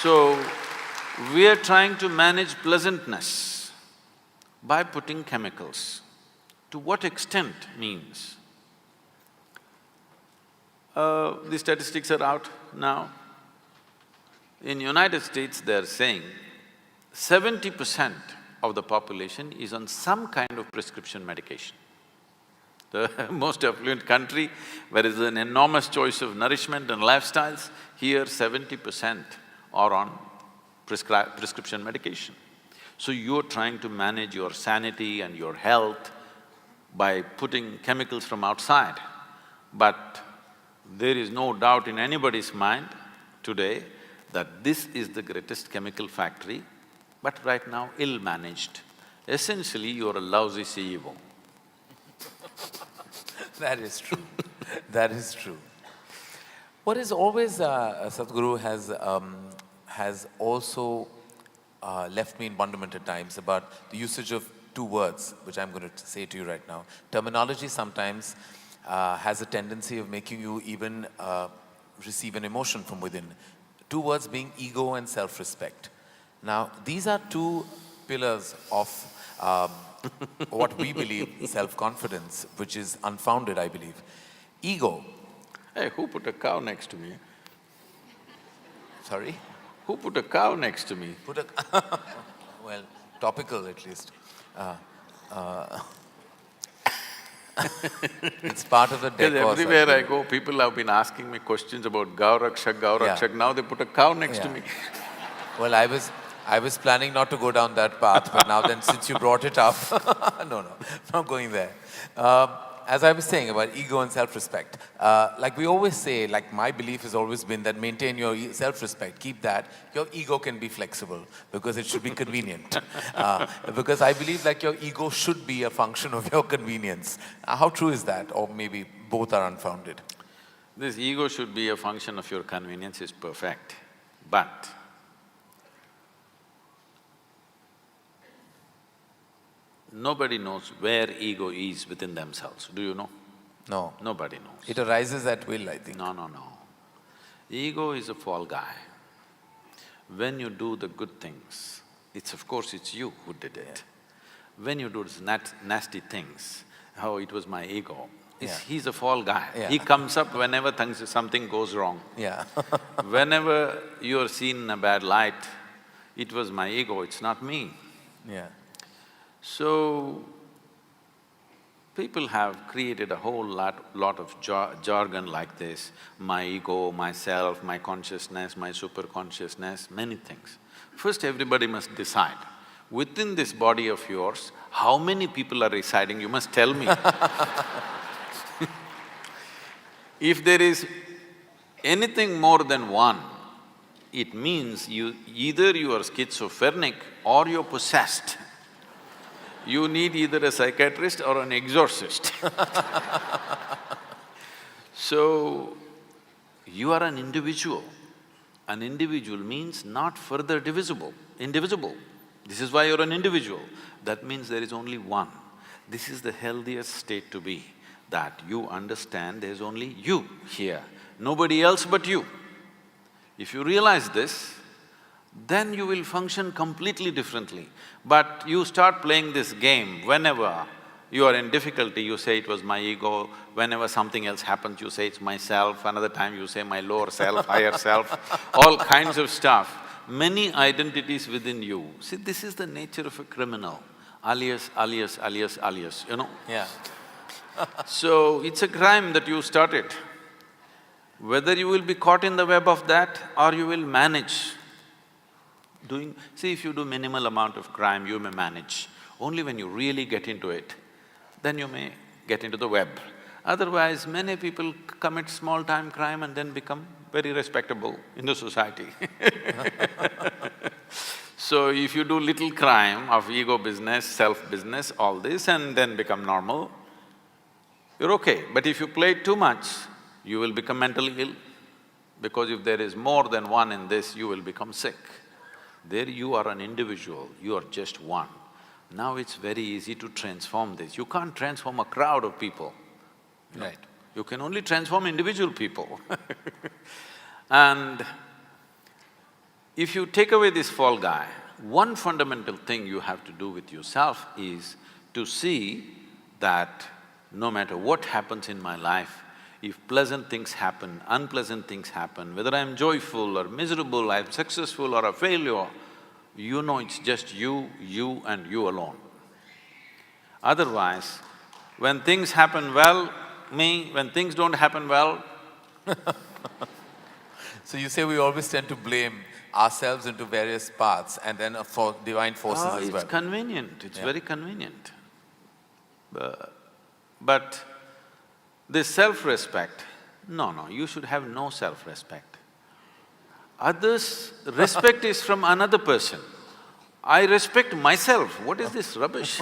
So, we are trying to manage pleasantness by putting chemicals. To what extent means, the statistics are out now. In United States, they're saying 70% of the population is on some kind of prescription medication. The most affluent country, where there is an enormous choice of nourishment and lifestyles, here 70% are on prescription medication. So you're trying to manage your sanity and your health by putting chemicals from outside. But there is no doubt in anybody's mind today that this is the greatest chemical factory, but right now ill-managed. Essentially, you're a lousy CEO. That is true. That is true. What is always, Sadhguru has also left me in wonderment at times about the usage of two words, which I'm going to say to you right now. Terminology sometimes has a tendency of making you even receive an emotion from within. Two words being ego and self-respect. Now, these are two pillars of what we believe self-confidence, which is unfounded, I believe. Ego. Hey, who put a cow next to me? Sorry? Who put a cow next to me? Put a… well, topical at least. It's part of the decor. Because everywhere I go, people have been asking me questions about Gaurakshak. Yeah. Now they put a cow next to Yeah. me. Well, I was planning not to go down that path, but now then since you brought it up, no, not going there. As I was saying about ego and self-respect, like we always say, like my belief has always been that maintain your self-respect, keep that. Your ego can be flexible because it should be convenient. Because I believe like your ego should be a function of your convenience. How true is that? Or maybe both are unfounded? This ego should be a function of your convenience is perfect, but nobody knows where ego is within themselves. Do you know? No. Nobody knows. It arises at will, I think. No. Ego is a fall guy. When you do the good things, of course it's you who did it. Yeah. When you do nasty things, oh, it was my ego. Yeah. He's a fall guy. Yeah. He comes up whenever something goes wrong. Yeah. Whenever you're seen in a bad light, it was my ego, it's not me. Yeah. So, people have created a whole lot of jargon like this, my ego, myself, my consciousness, my superconsciousness, many things. First, everybody must decide, within this body of yours, how many people are residing, you must tell me. If there is anything more than one, it means either you are schizophrenic or you're possessed. You need either a psychiatrist or an exorcist. So, you are an individual. An individual means not further divisible, indivisible. This is why you're an individual. That means there is only one. This is the healthiest state to be, that you understand there's only you here, nobody else but you. If you realize this, then you will function completely differently. But you start playing this game, whenever you are in difficulty, you say it was my ego, whenever something else happens, you say it's myself, another time you say my lower self, higher self, all kinds of stuff. Many identities within you. See, this is the nature of a criminal, alias, you know? Yeah. So, it's a crime that you started. Whether you will be caught in the web of that or you will manage doing… See, if you do minimal amount of crime, you may manage. Only when you really get into it, then you may get into the web. Otherwise, many people commit small-time crime and then become very respectable in the society. So if you do little crime of ego business, self-business, all this, and then become normal, you're okay. But if you play too much, you will become mentally ill, because if there is more than one in this, you will become sick. There you are an individual, you are just one. Now it's very easy to transform this. You can't transform a crowd of people. Right. You can only transform individual people. And if you take away this fall guy, one fundamental thing you have to do with yourself is to see that no matter what happens in my life, if pleasant things happen, unpleasant things happen, whether I'm joyful or miserable, I'm successful or a failure, you know it's just you and you alone. Otherwise, when things happen well, me, when things don't happen well… So you say we always tend to blame ourselves into various paths and then for divine forces as well. It's convenient, it's very convenient. But this self-respect, no, you should have no self-respect. Others… respect is from another person. I respect myself, what is this rubbish?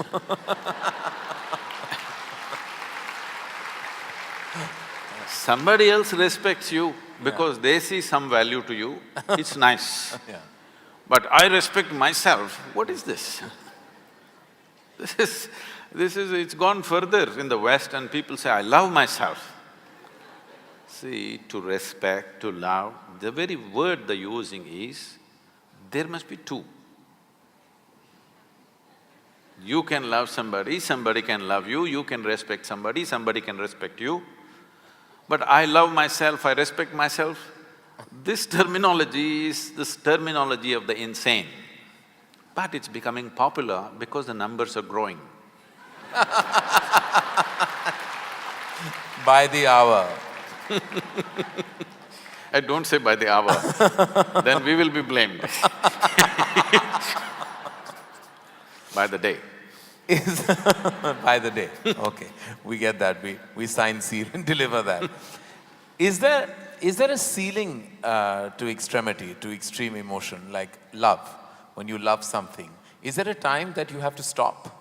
Somebody else respects you because they see some value to you, it's nice. Yeah. But I respect myself, what is this? It's gone further in the West and people say, I love myself. See, to respect, to love, the very word they're using is, there must be two. You can love somebody, somebody can love you, you can respect somebody, somebody can respect you. But I love myself, I respect myself, this terminology is this terminology of the insane. But it's becoming popular because the numbers are growing. By the hour. I don't say by the hour, then we will be blamed. By the day. By the day, okay. We get that, we sign, seal and deliver that. Is there a ceiling to extremity, to extreme emotion, like love? When you love something, is there a time that you have to stop?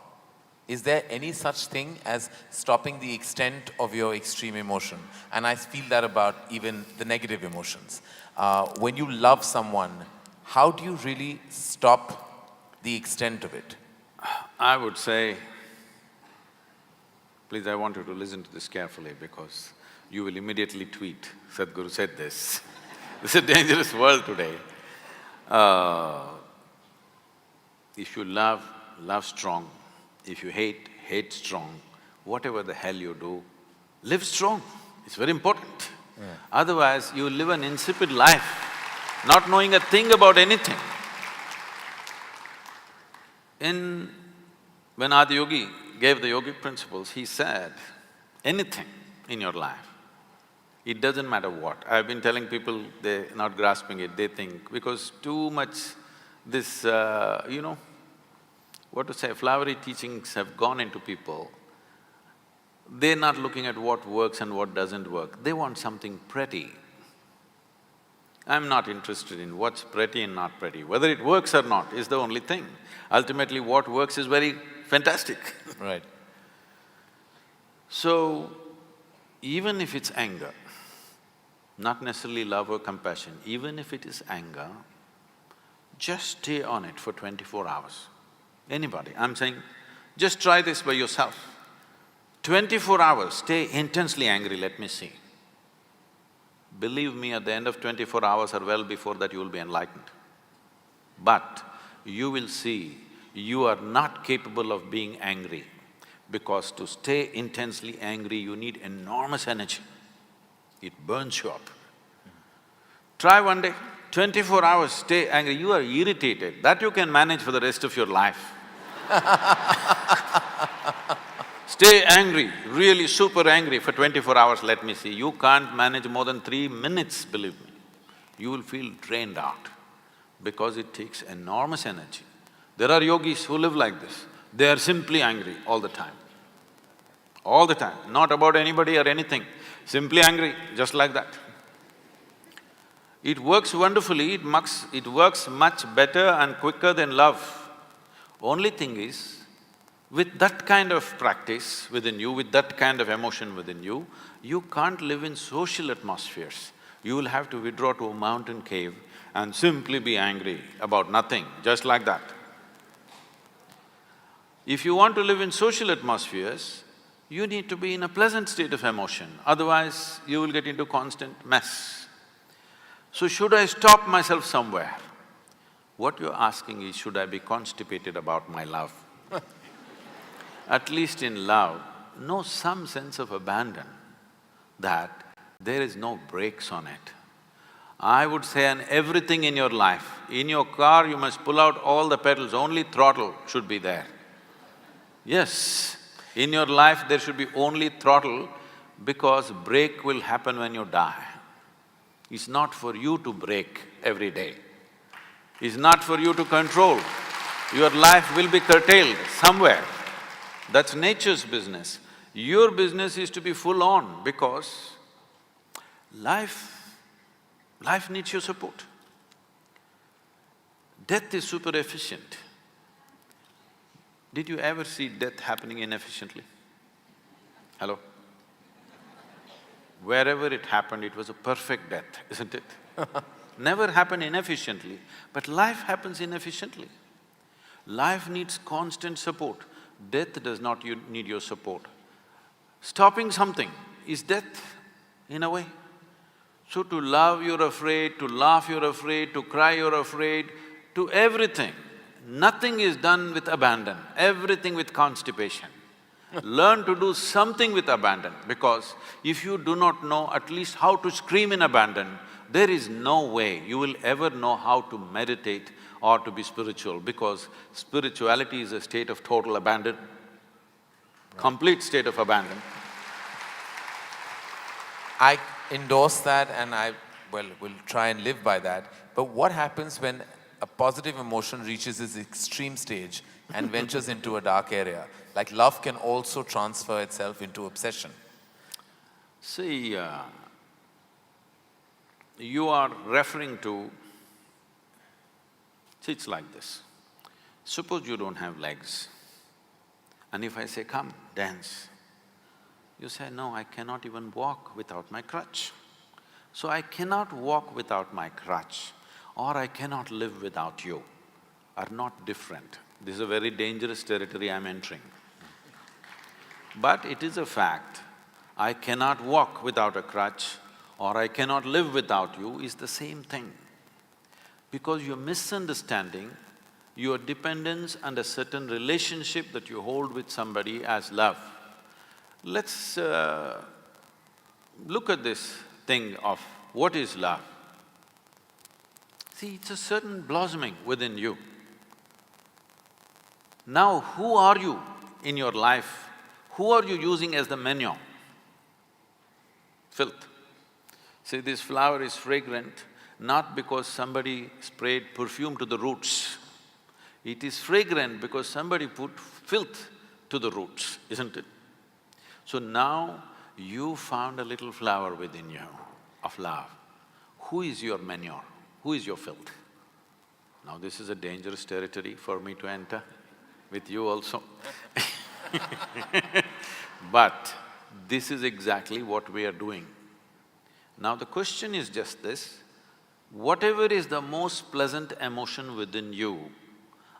Is there any such thing as stopping the extent of your extreme emotion? And I feel that about even the negative emotions. When you love someone, how do you really stop the extent of it? I would say, please, I want you to listen to this carefully because you will immediately tweet, Sadhguru said this. This is a dangerous world today. If you love, love strong. If you hate, hate strong. Whatever the hell you do, live strong. It's very important. Yeah. Otherwise, you live an insipid life, not knowing a thing about anything. When Adi Yogi gave the yogic principles, he said, anything in your life, it doesn't matter what. I've been telling people, they're not grasping it, they think, because too much this, what to say, flowery teachings have gone into people. They're not looking at what works and what doesn't work, they want something pretty. I'm not interested in what's pretty and not pretty. Whether it works or not is the only thing. Ultimately, what works is very fantastic. Right. So, even if it's anger, not necessarily love or compassion, even if it is anger, just stay on it for 24 hours. Anybody, I'm saying, just try this by yourself. 24 hours, stay intensely angry, let me see. Believe me, at the end of 24 hours or well before that, you will be enlightened. But you will see you are not capable of being angry, because to stay intensely angry, you need enormous energy. It burns you up. Try one day, 24 hours, stay angry, you are irritated, that you can manage for the rest of your life. Stay angry, really super angry for 24 hours, let me see. You can't manage more than 3 minutes, believe me. You will feel drained out because it takes enormous energy. There are yogis who live like this. They are simply angry all the time. All the time, not about anybody or anything, simply angry, just like that. It works wonderfully, it works much better and quicker than love. Only thing is, with that kind of practice within you, with that kind of emotion within you, you can't live in social atmospheres. You will have to withdraw to a mountain cave and simply be angry about nothing, just like that. If you want to live in social atmospheres, you need to be in a pleasant state of emotion, otherwise you will get into constant mess. So should I stop myself somewhere? What you're asking is, should I be constipated about my love? At least in love, know some sense of abandon, that there is no brakes on it. I would say on everything in your life, in your car you must pull out all the pedals, only throttle should be there. Yes, in your life there should be only throttle because brake will happen when you die. It's not for you to brake every day. It's not for you to control. Your life will be curtailed somewhere. That's nature's business. Your business is to be full on because life needs your support. Death is super efficient. Did you ever see death happening inefficiently? Hello? Wherever it happened, it was a perfect death, isn't it? Never happened inefficiently, but life happens inefficiently. Life needs constant support. Death does not need your support. Stopping something is death, in a way. So to love you're afraid, to laugh you're afraid, to cry you're afraid, to everything. Nothing is done with abandon, everything with constipation. Learn to do something with abandon, because if you do not know at least how to scream in abandon, there is no way you will ever know how to meditate or to be spiritual, because spirituality is a state of total abandon, complete state of abandon. I endorse that and will try and live by that. But what happens when a positive emotion reaches its extreme stage and ventures into a dark area? Like love can also transfer itself into obsession. See, you are referring to… See, it's like this. Suppose you don't have legs, and if I say, come, dance, you say, no, I cannot even walk without my crutch. So I cannot walk without my crutch, or I cannot live without you, are not different. This is a very dangerous territory I'm entering. But it is a fact, I cannot walk without a crutch or I cannot live without you is the same thing. Because you're misunderstanding your dependence and a certain relationship that you hold with somebody as love. Let's look at this thing of what is love. See, it's a certain blossoming within you. Now, who are you in your life? Who are you using as the manure? Filth. See, this flower is fragrant not because somebody sprayed perfume to the roots. It is fragrant because somebody put filth to the roots, isn't it? So now you found a little flower within you of love. Who is your manure? Who is your filth? Now this is a dangerous territory for me to enter, with you also. But this is exactly what we are doing. Now the question is just this, whatever is the most pleasant emotion within you,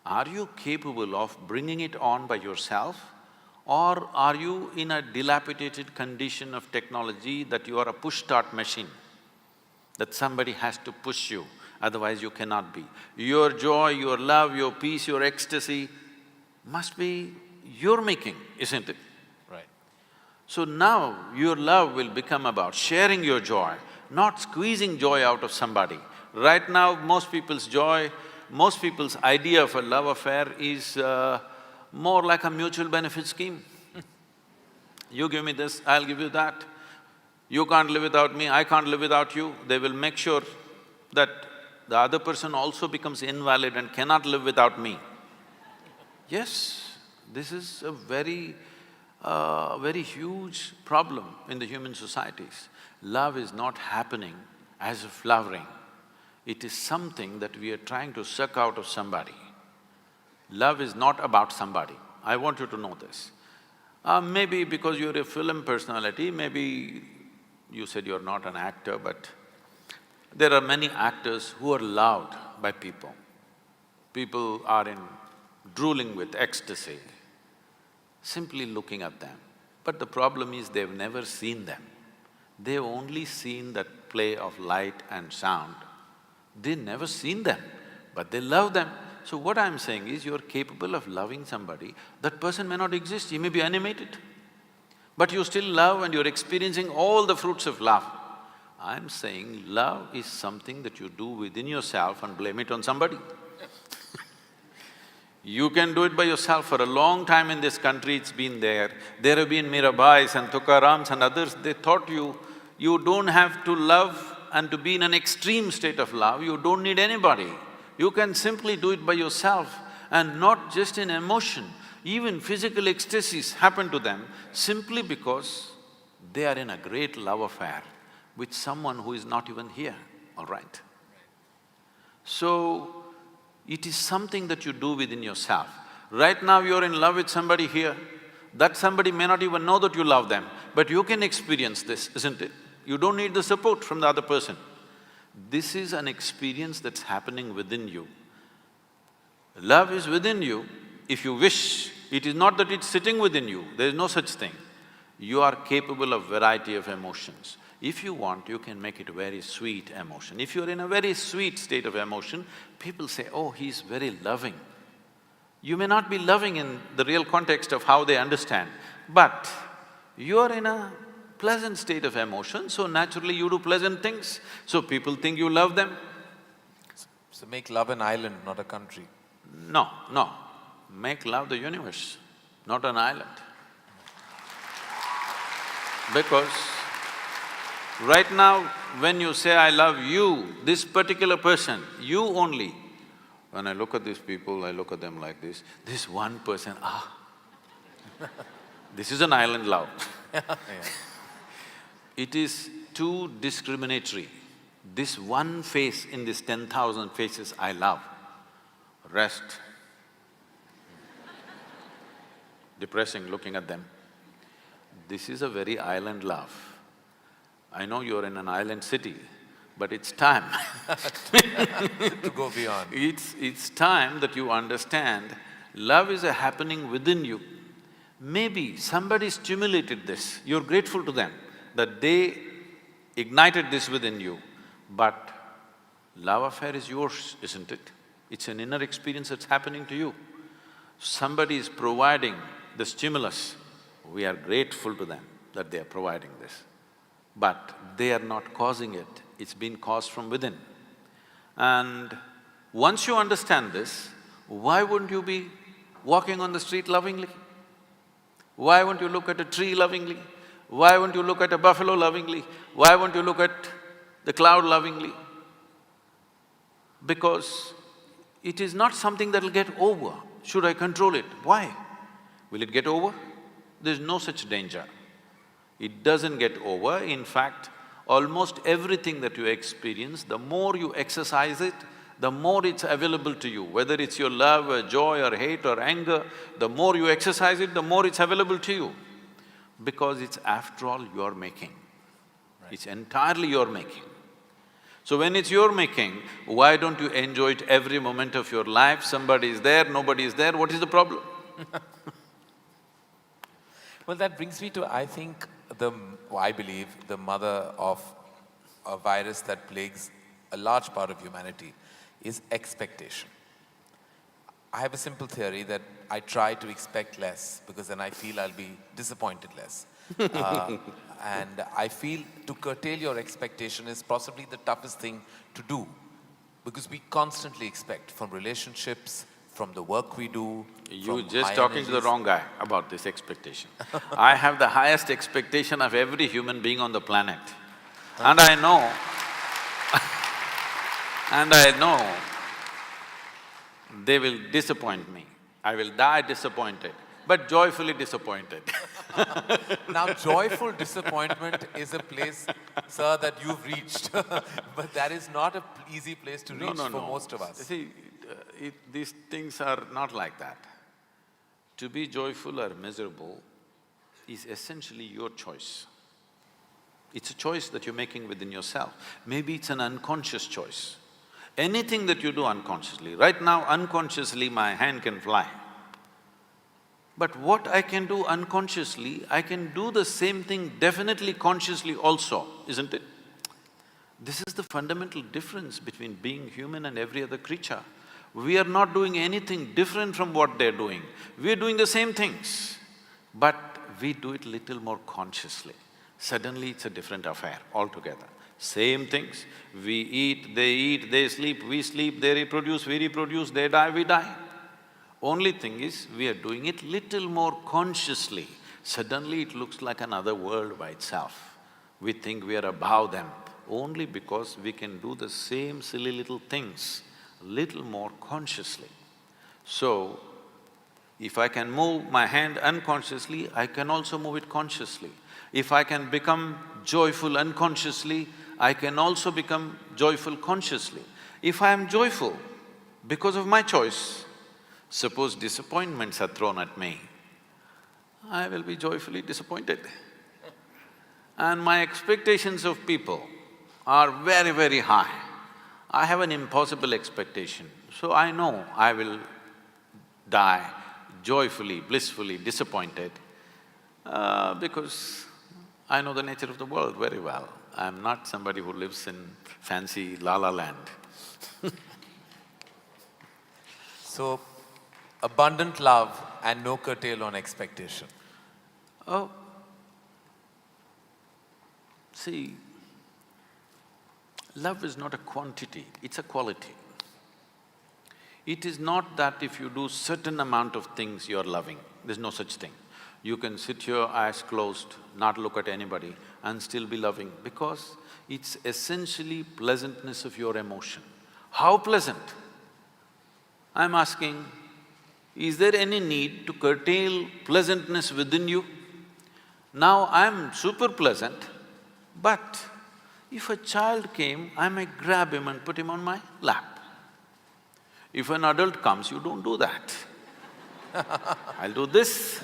are you capable of bringing it on by yourself, or are you in a dilapidated condition of technology that you are a push-start machine, that somebody has to push you, otherwise you cannot be. Your joy, your love, your peace, your ecstasy must be your making, isn't it? Right. So now your love will become about sharing your joy, not squeezing joy out of somebody. Right now, most people's joy, most people's idea of a love affair is more like a mutual benefit scheme. You give me this, I'll give you that. You can't live without me, I can't live without you. They will make sure that the other person also becomes invalid and cannot live without me. Yes, this is a very huge problem in the human societies. Love is not happening as a flowering. It is something that we are trying to suck out of somebody. Love is not about somebody. I want you to know this. Maybe because you're a film personality, maybe you said you're not an actor, but there are many actors who are loved by people. People are drooling with ecstasy, simply looking at them. But the problem is they've never seen them. They've only seen that play of light and sound. They've never seen them, but they love them. So what I'm saying is, you're capable of loving somebody, that person may not exist, he may be animated, but you still love and you're experiencing all the fruits of love. I'm saying love is something that you do within yourself and blame it on somebody. You can do it by yourself. For a long time in this country it's been there. There have been Mirabais and Tukarams and others, they taught you don't have to love and to be in an extreme state of love, you don't need anybody. You can simply do it by yourself, and not just in emotion. Even physical ecstasies happen to them simply because they are in a great love affair with someone who is not even here, all right? So, it is something that you do within yourself. Right now you're in love with somebody here, that somebody may not even know that you love them, but you can experience this, isn't it? You don't need the support from the other person. This is an experience that's happening within you. Love is within you, if you wish. It is not that it's sitting within you, there is no such thing. You are capable of variety of emotions. If you want, you can make it a very sweet emotion. If you're in a very sweet state of emotion, people say, oh, he's very loving. You may not be loving in the real context of how they understand, but you're in a pleasant state of emotion, so naturally you do pleasant things, so people think you love them. So make love an island, not a country. No, no. Make love the universe, not an island. Because right now, when you say, I love you, this particular person, you only, when I look at these people, I look at them like this one person, this is an island love. Yeah. It is too discriminatory. This one face in this 10,000 faces I love, rest. Depressing looking at them. This is a very island love. I know you're in an island city, but it's time To go beyond. It's time that you understand love is a happening within you. Maybe somebody stimulated this, you're grateful to them that they ignited this within you, but love affair is yours, isn't it? It's an inner experience that's happening to you. Somebody is providing the stimulus, we are grateful to them that they are providing this. But they are not causing it, it's been caused from within. And once you understand this, why wouldn't you be walking on the street lovingly? Why won't you look at a tree lovingly? Why won't you look at a buffalo lovingly? Why won't you look at the cloud lovingly? Because it is not something that'll get over. Should I control it? Why? Will it get over? There's no such danger. It doesn't get over. In fact, almost everything that you experience, the more you exercise it, the more it's available to you. Whether it's your love or joy or hate or anger, the more you exercise it, the more it's available to you. Because it's after all your making. Right. It's entirely your making. So when it's your making, why don't you enjoy it every moment of your life? Somebody is there, nobody is there, what is the problem? Well, that brings me to, I think, I believe, the mother of a virus that plagues a large part of humanity is expectation. I have a simple theory that I try to expect less because then I feel I'll be disappointed less. And I feel to curtail your expectation is possibly the toughest thing to do because we constantly expect from relationships, from the work we do, You're from just high talking to the energies. wrong guy about this expectation. I have the highest expectation of every human being on the planet. And I know and I know they will disappoint me. I will die disappointed, but joyfully disappointed. Now, joyful disappointment is a place, sir, that you've reached, but that is not an easy place to reach for most of us. See, these things are not like that. To be joyful or miserable is essentially your choice. It's a choice that you're making within yourself. Maybe it's an unconscious choice. Anything that you do unconsciously, right now unconsciously my hand can fly. But what I can do unconsciously, I can do the same thing definitely consciously also, isn't it? This is the fundamental difference between being human and every other creature. We are not doing anything different from what they're doing. We are doing the same things, but we do it little more consciously. Suddenly it's a different affair altogether. Same things, we eat, they sleep, we sleep, they reproduce, we reproduce, they die, we die. Only thing is, we are doing it little more consciously. Suddenly it looks like another world by itself. We think we are above them, only because we can do the same silly little things little more consciously. So, if I can move my hand unconsciously, I can also move it consciously. If I can become joyful unconsciously, I can also become joyful consciously. If I am joyful because of my choice, suppose disappointments are thrown at me, I will be joyfully disappointed. And my expectations of people are very, very high. I have an impossible expectation, so I know I will die joyfully, blissfully disappointed because I know the nature of the world very well. I'm not somebody who lives in fancy la-la land. So, abundant love and no curtail on expectation. Oh, see, love is not a quantity, it's a quality. It is not that if you do certain amount of things you're loving, there's no such thing. You can sit here, eyes closed, not look at anybody and still be loving because it's essentially pleasantness of your emotion. How pleasant? I'm asking, is there any need to curtail pleasantness within you? Now I'm super pleasant, but if a child came, I might grab him and put him on my lap. If an adult comes, you don't do that. I'll do this,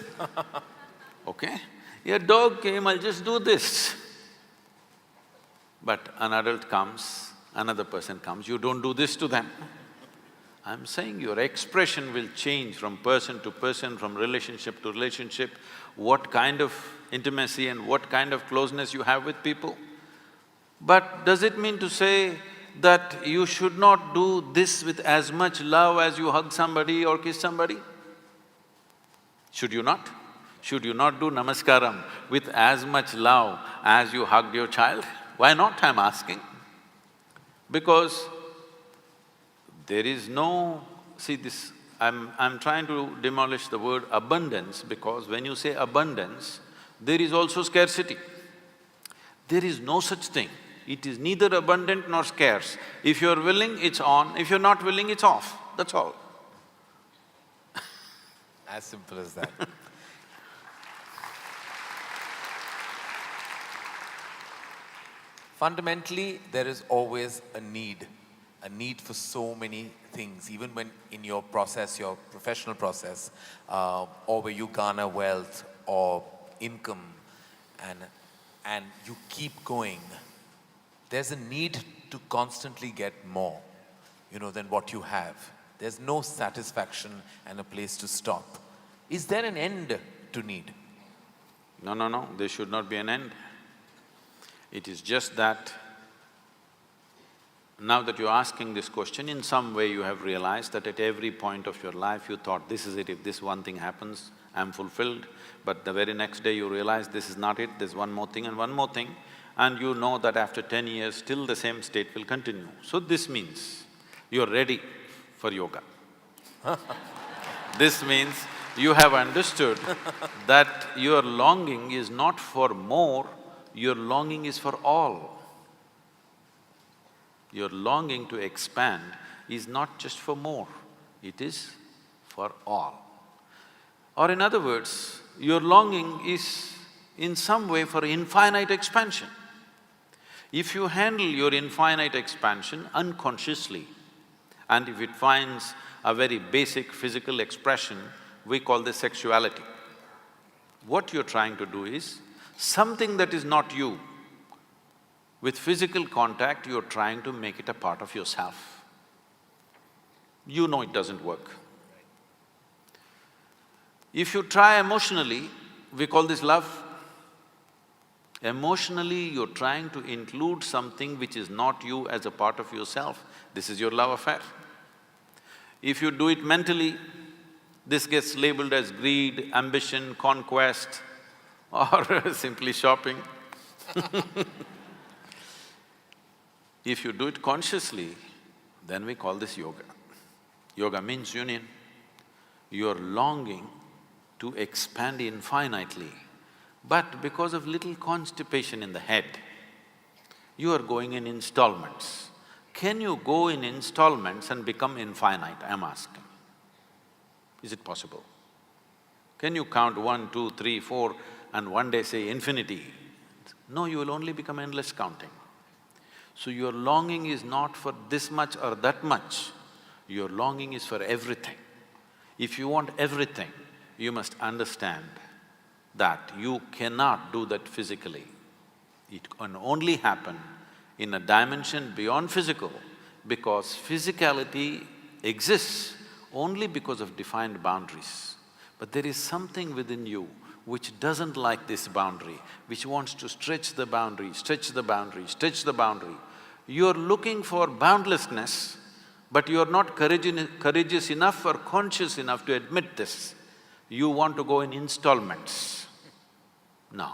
okay? A dog came, I'll just do this. But an adult comes, another person comes, you don't do this to them. I'm saying your expression will change from person to person, from relationship to relationship, what kind of intimacy and what kind of closeness you have with people. But does it mean to say that you should not do this with as much love as you hug somebody or kiss somebody? Should you not? Should you not do namaskaram with as much love as you hugged your child? Why not, I'm asking? Because there is no… See this, I'm trying to demolish the word abundance because when you say abundance, there is also scarcity. There is no such thing. It is neither abundant nor scarce. If you're willing, it's on, if you're not willing, it's off, that's all. As simple as that. Fundamentally, there is always a need for so many things, even when in your process, your professional process, or where you garner wealth or income and you keep going, there's a need to constantly get more, than what you have. There's no satisfaction and a place to stop. Is there an end to need? No, there should not be an end. It is just that now that you're asking this question, in some way you have realized that at every point of your life you thought, this is it, if this one thing happens, I'm fulfilled. But the very next day you realize this is not it, there's one more thing and one more thing, and you know that after 10 years still the same state will continue. So this means you're ready for yoga. This means you have understood that your longing is not for more, your longing is for all. Your longing to expand is not just for more, it is for all. Or in other words, your longing is in some way for infinite expansion. If you handle your infinite expansion unconsciously, and if it finds a very basic physical expression, we call this sexuality. What you're trying to do is, something that is not you, with physical contact, you're trying to make it a part of yourself. You know it doesn't work. If you try emotionally, we call this love. Emotionally, you're trying to include something which is not you as a part of yourself. This is your love affair. If you do it mentally, this gets labeled as greed, ambition, conquest, or simply shopping. If you do it consciously, then we call this yoga. Yoga means union. You're longing to expand infinitely, but because of little constipation in the head, you are going in installments. Can you go in installments and become infinite, I'm asking? Is it possible? Can you count 1, 2, 3, 4 and one day say infinity? No, you will only become endless counting. So your longing is not for this much or that much, your longing is for everything. If you want everything, you must understand that you cannot do that physically. It can only happen in a dimension beyond physical, because physicality exists only because of defined boundaries. But there is something within you which doesn't like this boundary, which wants to stretch the boundary, stretch the boundary, stretch the boundary. You're looking for boundlessness, but you're not courageous enough or conscious enough to admit this. You want to go in installments. No,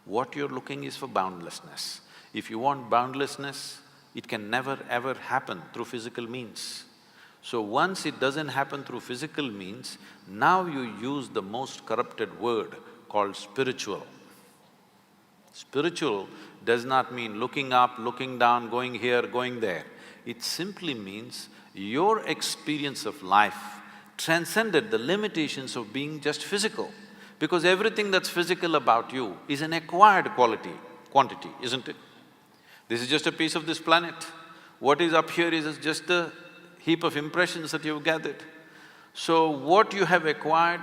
what you're looking is for boundlessness. If you want boundlessness, it can never ever happen through physical means. So once it doesn't happen through physical means, now you use the most corrupted word called spiritual. Spiritual does not mean looking up, looking down, going here, going there. It simply means your experience of life transcended the limitations of being just physical, because everything that's physical about you is an acquired quantity, isn't it? This is just a piece of this planet. What is up here is just a heap of impressions that you've gathered. So what you have acquired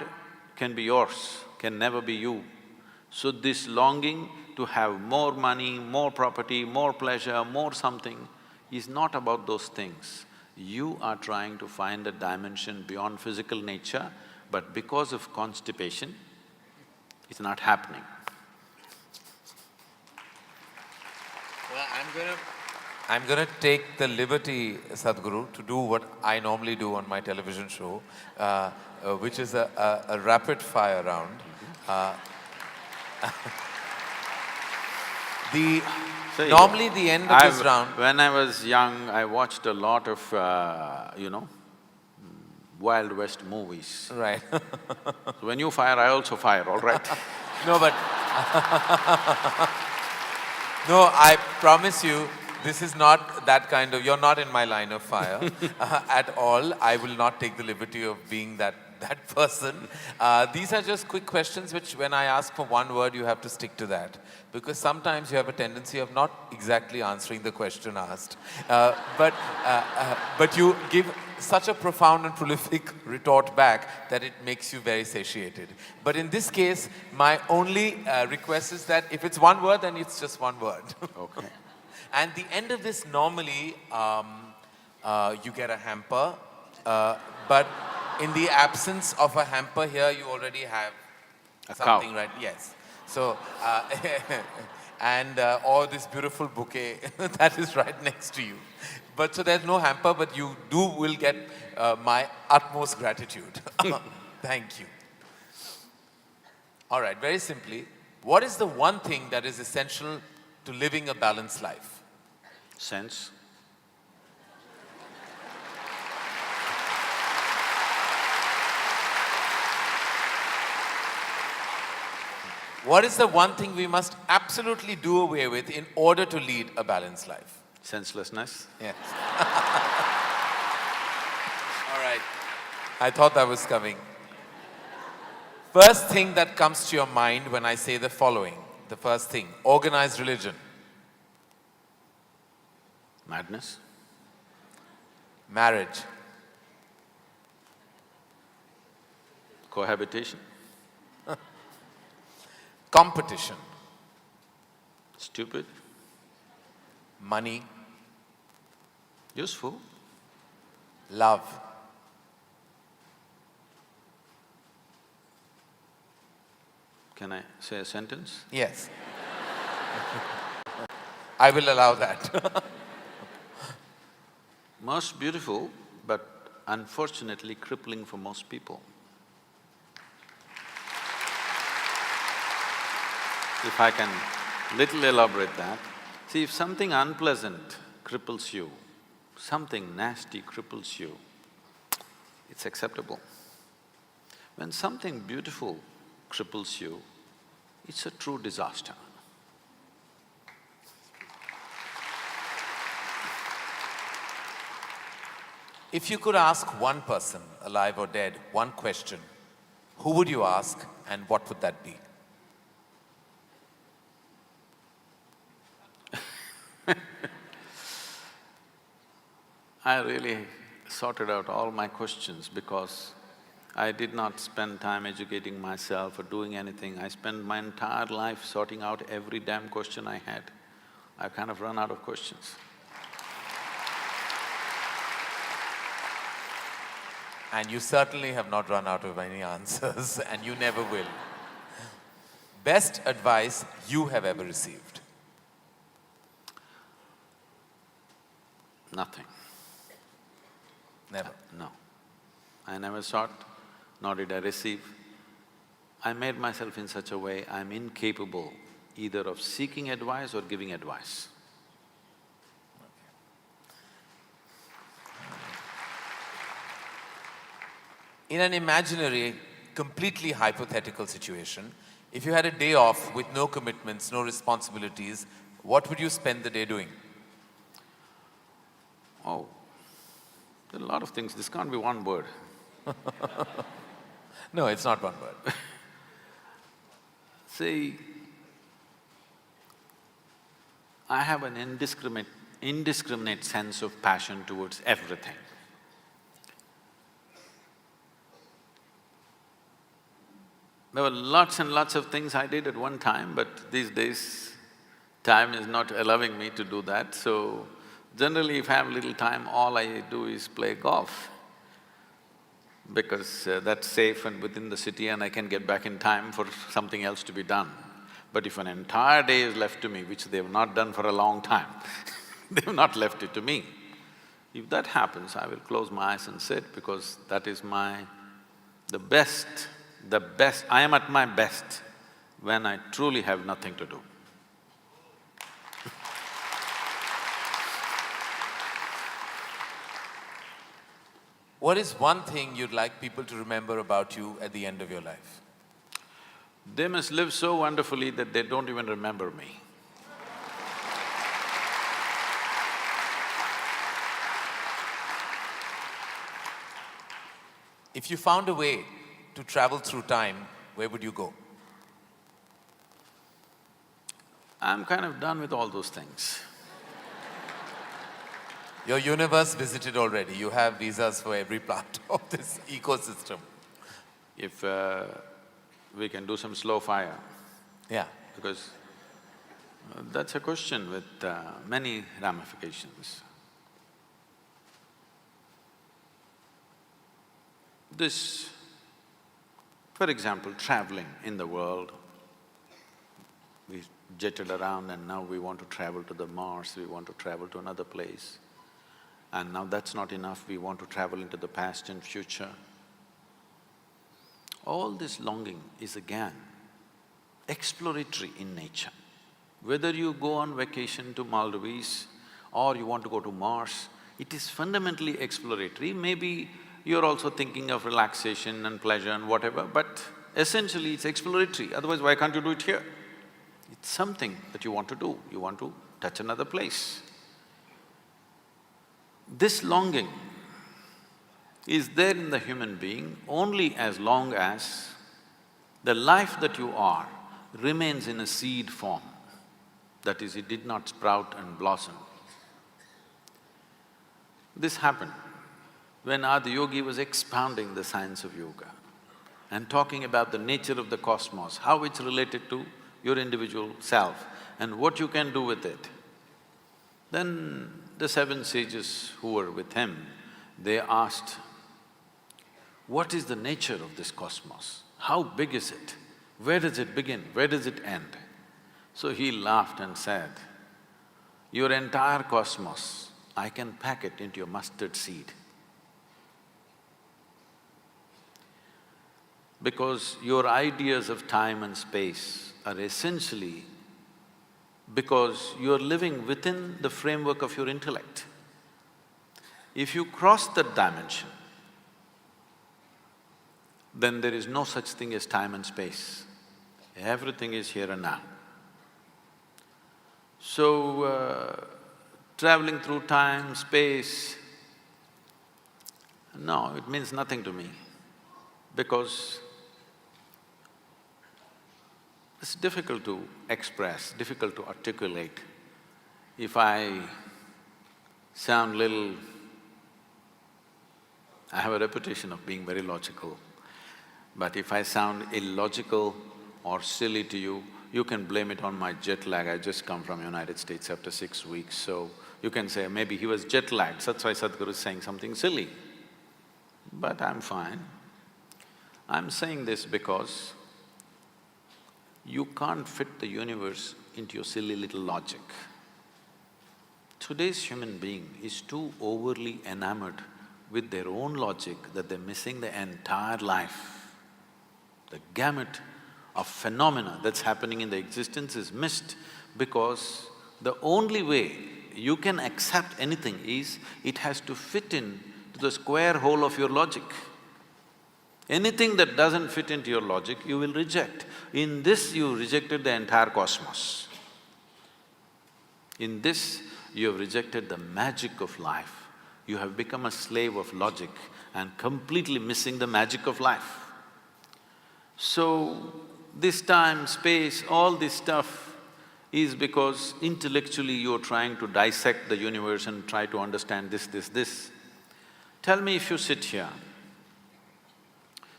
can be yours, can never be you. So this longing to have more money, more property, more pleasure, more something is not about those things. You are trying to find a dimension beyond physical nature, but because of constipation, it's not happening. Well, I'm gonna take the liberty, Sadhguru, to do what I normally do on my television show, which is a rapid fire round. Normally the end of this round… When I was young, I watched a lot of, Wild West movies. Right. So when you fire, I also fire, all right? No, but no, I promise you, this is not that kind of… you're not in my line of fire at all. I will not take the liberty of being that person. These are just quick questions which when I ask for one word, you have to stick to that. Because sometimes you have a tendency of not exactly answering the question asked. But you give such a profound and prolific retort back that it makes you very satiated. But in this case, my only request is that if it's one word, then it's just one word. Okay. And the end of this, normally, you get a hamper, but in the absence of a hamper here, you already have something, right? Yes. So, or this beautiful bouquet that is right next to you. But so there's no hamper, but you will get my utmost gratitude. Thank you. All right, very simply, what is the one thing that is essential to living a balanced life? Sense. What is the one thing we must absolutely do away with in order to lead a balanced life? Senselessness. Yes. All right. I thought that was coming. First thing that comes to your mind when I say the following. The first thing, organized religion. Madness. Marriage. Cohabitation. Competition. Stupid. Money. Useful. Love. Can I say a sentence? Yes. I will allow that. Most beautiful, but unfortunately crippling for most people. If I can little elaborate that, see, if something unpleasant cripples you, something nasty cripples you, it's acceptable. When something beautiful cripples you, it's a true disaster. If you could ask one person, alive or dead, one question, who would you ask and what would that be? I really sorted out all my questions because I did not spend time educating myself or doing anything. I spent my entire life sorting out every damn question I had. I've kind of run out of questions. And you certainly have not run out of any answers and you never will. Best advice you have ever received? Nothing. Never. No. I never sought, nor did I receive. I made myself in such a way I'm incapable either of seeking advice or giving advice. In an imaginary, completely hypothetical situation, if you had a day off with no commitments, no responsibilities, what would you spend the day doing? Oh, there are a lot of things, this can't be one word. No, it's not one word. See, I have an indiscriminate sense of passion towards everything. There were lots and lots of things I did at one time, but these days, time is not allowing me to do that, so generally if I have little time, all I do is play golf because that's safe and within the city and I can get back in time for something else to be done. But if an entire day is left to me, which they've not done for a long time, they've not left it to me. If that happens, I will close my eyes and sit because that is the best, I am at my best when I truly have nothing to do. What is one thing you'd like people to remember about you at the end of your life? They must live so wonderfully that they don't even remember me. If you found a way to travel through time, where would you go? I'm kind of done with all those things. Your universe visited already, you have visas for every part of this ecosystem. If we can do some slow fire, Yeah. because that's a question with many ramifications. This, for example, traveling in the world, we jetted around and now we want to travel to the Mars, we want to travel to another place. And now that's not enough, we want to travel into the past and future. All this longing is again exploratory in nature. Whether you go on vacation to Maldives or you want to go to Mars, it is fundamentally exploratory. Maybe you're also thinking of relaxation and pleasure and whatever, but Essentially, it's exploratory, otherwise why can't you do it here? It's something that you want to do, you want to touch another place. This longing is there in the human being only as long as the life that you are remains in a seed form. That is, it did not sprout and blossom. This happened when Adiyogi was expounding the science of yoga and talking about the nature of the cosmos, how it's related to your individual self and what you can do with it. Then the seven sages who were with him, they asked, what is the nature of this cosmos? How big is it? Where does it begin? Where does it end? So he laughed and said, your entire cosmos, I can pack it into your mustard seed. Because your ideas of time and space are essentially because you're living within the framework of your intellect. If you cross that dimension, then there is no such thing as time and space. Everything is here and now. So, traveling through time, space, no, it means nothing to me because it's difficult to express, difficult to articulate. If I sound little… I have a reputation of being very logical, but if I sound illogical or silly to you, you can blame it on my jet lag. I just come from United States after 6 weeks, so you can say maybe he was jet lagged, that's why Sadhguru is saying something silly. But I'm fine. I'm saying this because you can't fit the universe into your silly little logic. Today's human being is too overly enamored with their own logic that they're missing the entire life. The gamut of phenomena that's happening in the existence is missed because the only way you can accept anything is it has to fit in to the square hole of your logic. Anything that doesn't fit into your logic, you will reject. In this, you rejected the entire cosmos. In this, you have rejected the magic of life. You have become a slave of logic and completely missing the magic of life. So, this time, space, all this stuff is because intellectually you're trying to dissect the universe and try to understand this. Tell me if you sit here,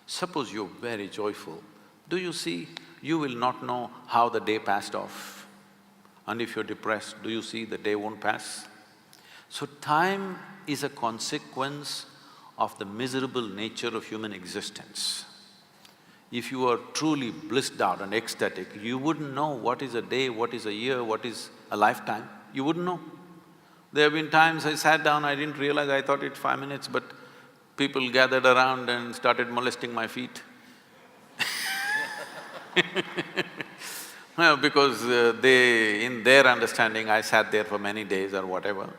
suppose you're very joyful, do you see, you will not know how the day passed off. And if you're depressed, do you see the day won't pass? So time is a consequence of the miserable nature of human existence. If you are truly blissed out and ecstatic, you wouldn't know what is a day, what is a year, what is a lifetime, you wouldn't know. There have been times I sat down, I didn't realize, I thought it's 5 minutes, but people gathered around and started molesting my feet. Well, because in their understanding, I sat there for many days or whatever.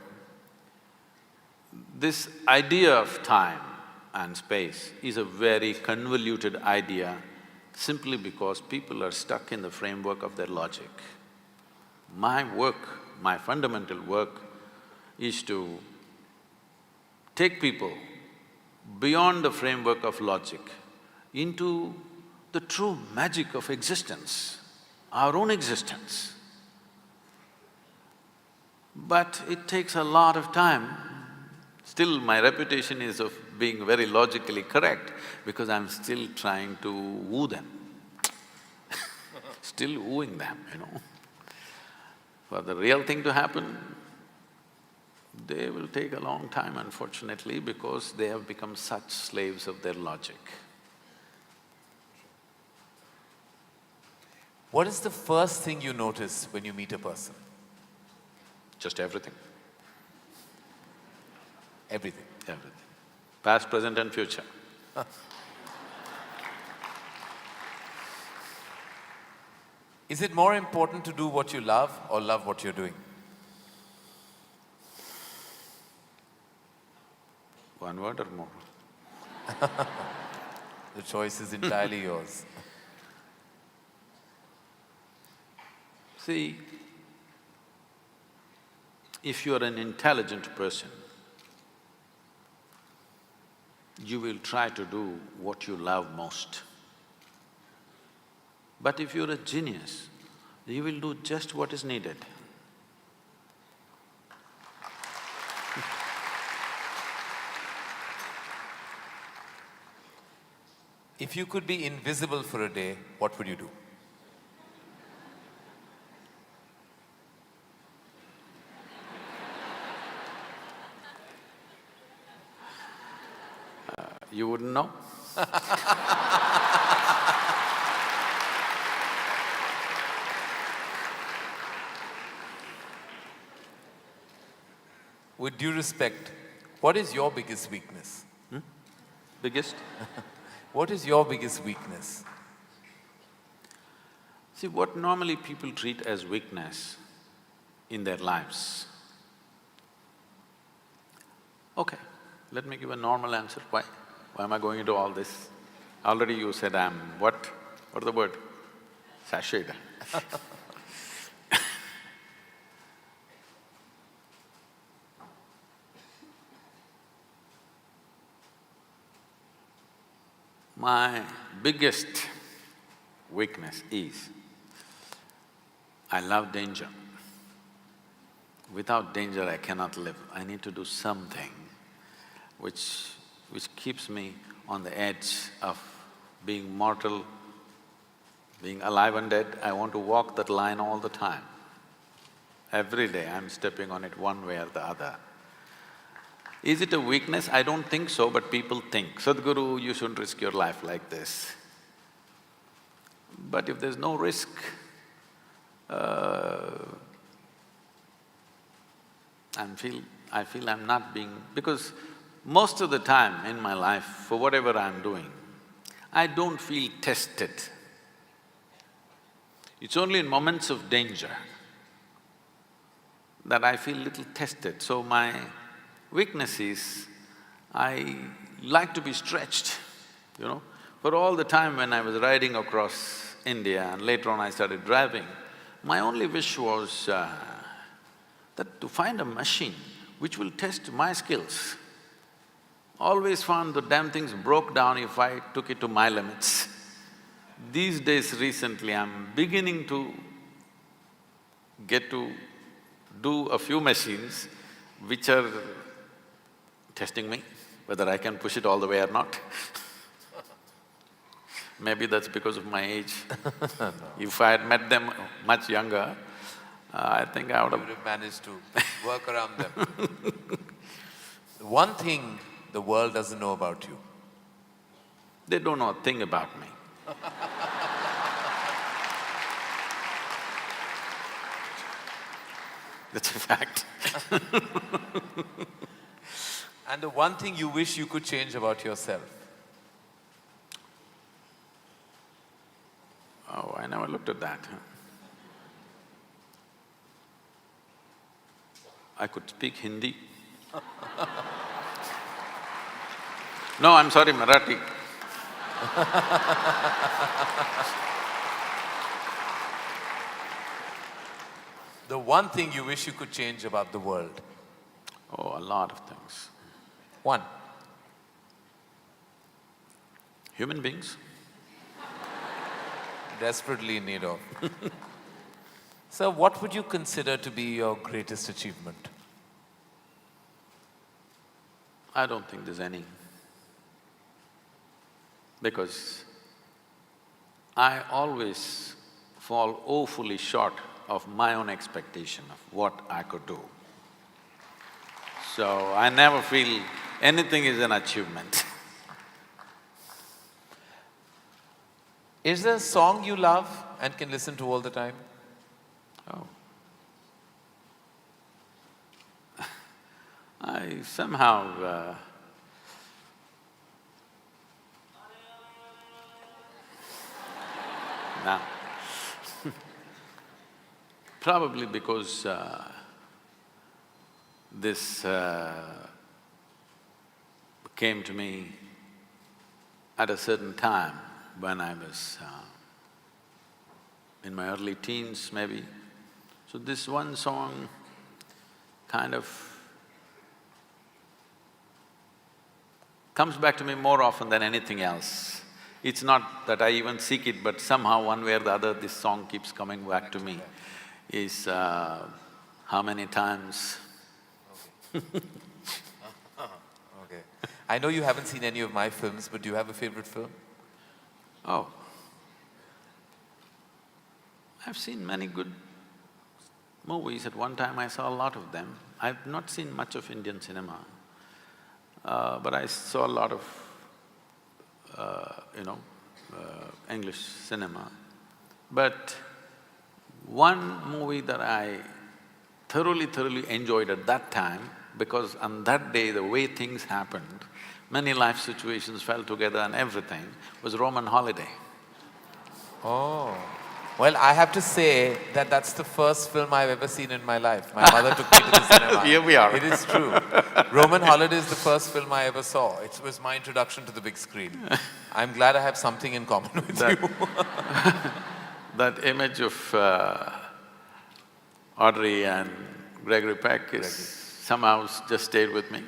This idea of time and space is a very convoluted idea simply because people are stuck in the framework of their logic. My work, my fundamental work is to take people beyond the framework of logic into the true magic of existence, our own existence. But it takes a lot of time. Still, my reputation is of being very logically correct because I'm still trying to woo them still wooing them, you know. For the real thing to happen, they will take a long time, unfortunately, because they have become such slaves of their logic. What is the first thing you notice when you meet a person? Just everything. Everything. Everything. Past, present and future. Is it more important to do what you love or love what you're doing? One word or more? The choice is entirely yours. See, if you're an intelligent person, you will try to do what you love most. But if you're a genius, you will do just what is needed. If you could be invisible for a day, what would you do? You wouldn't know? With due respect, what is your biggest weakness? Biggest? What is your biggest weakness? See, what normally people treat as weakness in their lives. Okay, let me give a normal answer. Why? Why am I going into all this? Already you said I'm what? What's the word? Sashayed. My biggest weakness is, I love danger. Without danger, I cannot live. I need to do something which keeps me on the edge of being mortal, being alive and dead. I want to walk that line all the time. Every day I'm stepping on it one way or the other. Is it a weakness? I don't think so, but people think, Sadhguru, you shouldn't risk your life like this. But if there's no risk, I feel I'm not being… because most of the time in my life, for whatever I'm doing, I don't feel tested. It's only in moments of danger that I feel little tested. So my weakness is, I like to be stretched, you know. For all the time when I was riding across India and later on I started driving, my only wish was that to find a machine which will test my skills. Always found the damn things broke down if I took it to my limits. These days recently, I'm beginning to get to do a few machines which are testing me, whether I can push it all the way or not. Maybe that's because of my age. No. If I had met them much younger, I think I would You would have managed to work around them. One thing the world doesn't know about you. They don't know a thing about me. That's a fact. And the one thing you wish you could change about yourself. Oh, I never looked at that. I could speak Hindi. No, I'm sorry, Marathi. The one thing you wish you could change about the world. Oh, a lot of things. One. Human beings. Desperately in need of. Sir, what would you consider to be your greatest achievement? I don't think there's any. Because I always fall woefully short of my own expectation of what I could do. So I never feel anything is an achievement. Is there a song you love and can listen to all the time? Oh. I somehow now probably because this came to me at a certain time when I was in my early teens maybe, So this one song kind of comes back to me more often than anything else. It's not that I even seek it, but somehow one way or the other this song keeps coming back to me. Is how many times… Okay. I know you haven't seen any of my films, but do you have a favorite film? Oh, I've seen many good movies. At one time I saw a lot of them. I've not seen much of Indian cinema, but I saw a lot of, English cinema. But one movie that I thoroughly enjoyed at that time, because on that day the way things happened, many life situations fell together and everything, was Roman Holiday. Oh, well, I have to say that that's the first film I've ever seen in my life. My mother took me to the cinema. Here we are. It is true. Roman Holiday is the first film I ever saw. It was my introduction to the big screen. I'm glad I have something in common with you. That image of Audrey and Gregory Peck is somehow just stayed with me.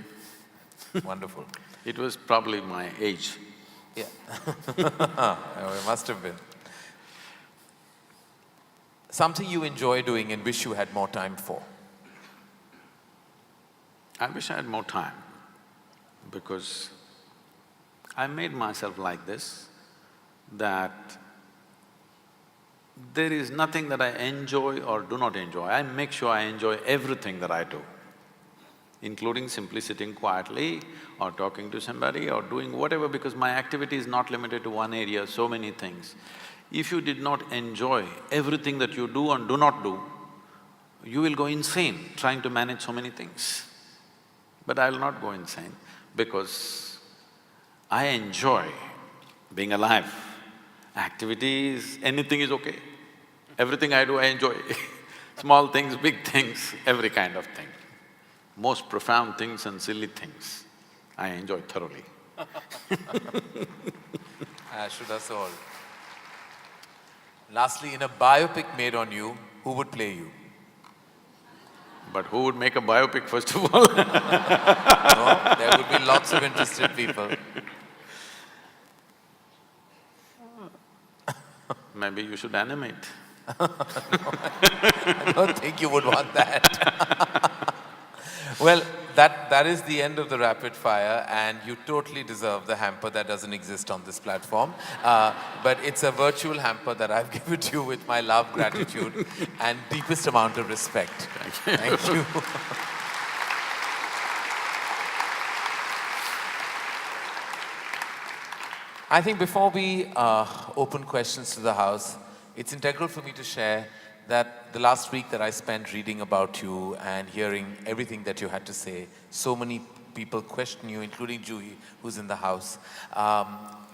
Wonderful. It was probably my age. Yeah. It must have been. Something you enjoy doing and wish you had more time for? I wish I had more time, because I made myself like this, that there is nothing that I enjoy or do not enjoy. I make sure I enjoy everything that I do, including simply sitting quietly or talking to somebody or doing whatever, because my activity is not limited to one area, so many things. If you did not enjoy everything that you do and do not do, you will go insane trying to manage so many things. But I will not go insane, because I enjoy being alive. Activities, anything is okay. Everything I do, I enjoy. Small things, big things, every kind of thing. Most profound things and silly things, I enjoy thoroughly. Should us all. Lastly, in a biopic made on you, who would play you? But who would make a biopic first of all? No, there would be lots of interested people. Maybe you should animate. I don't think you would want that. Well, that is the end of the rapid fire, and you totally deserve the hamper that doesn't exist on this platform. But it's a virtual hamper that I've given to you with my love, gratitude, and deepest amount of respect. Thank you. I think before we open questions to the house, it's integral for me to share that the last week that I spent reading about you and hearing everything that you had to say, so many people question you, including Juhi, who's in the house.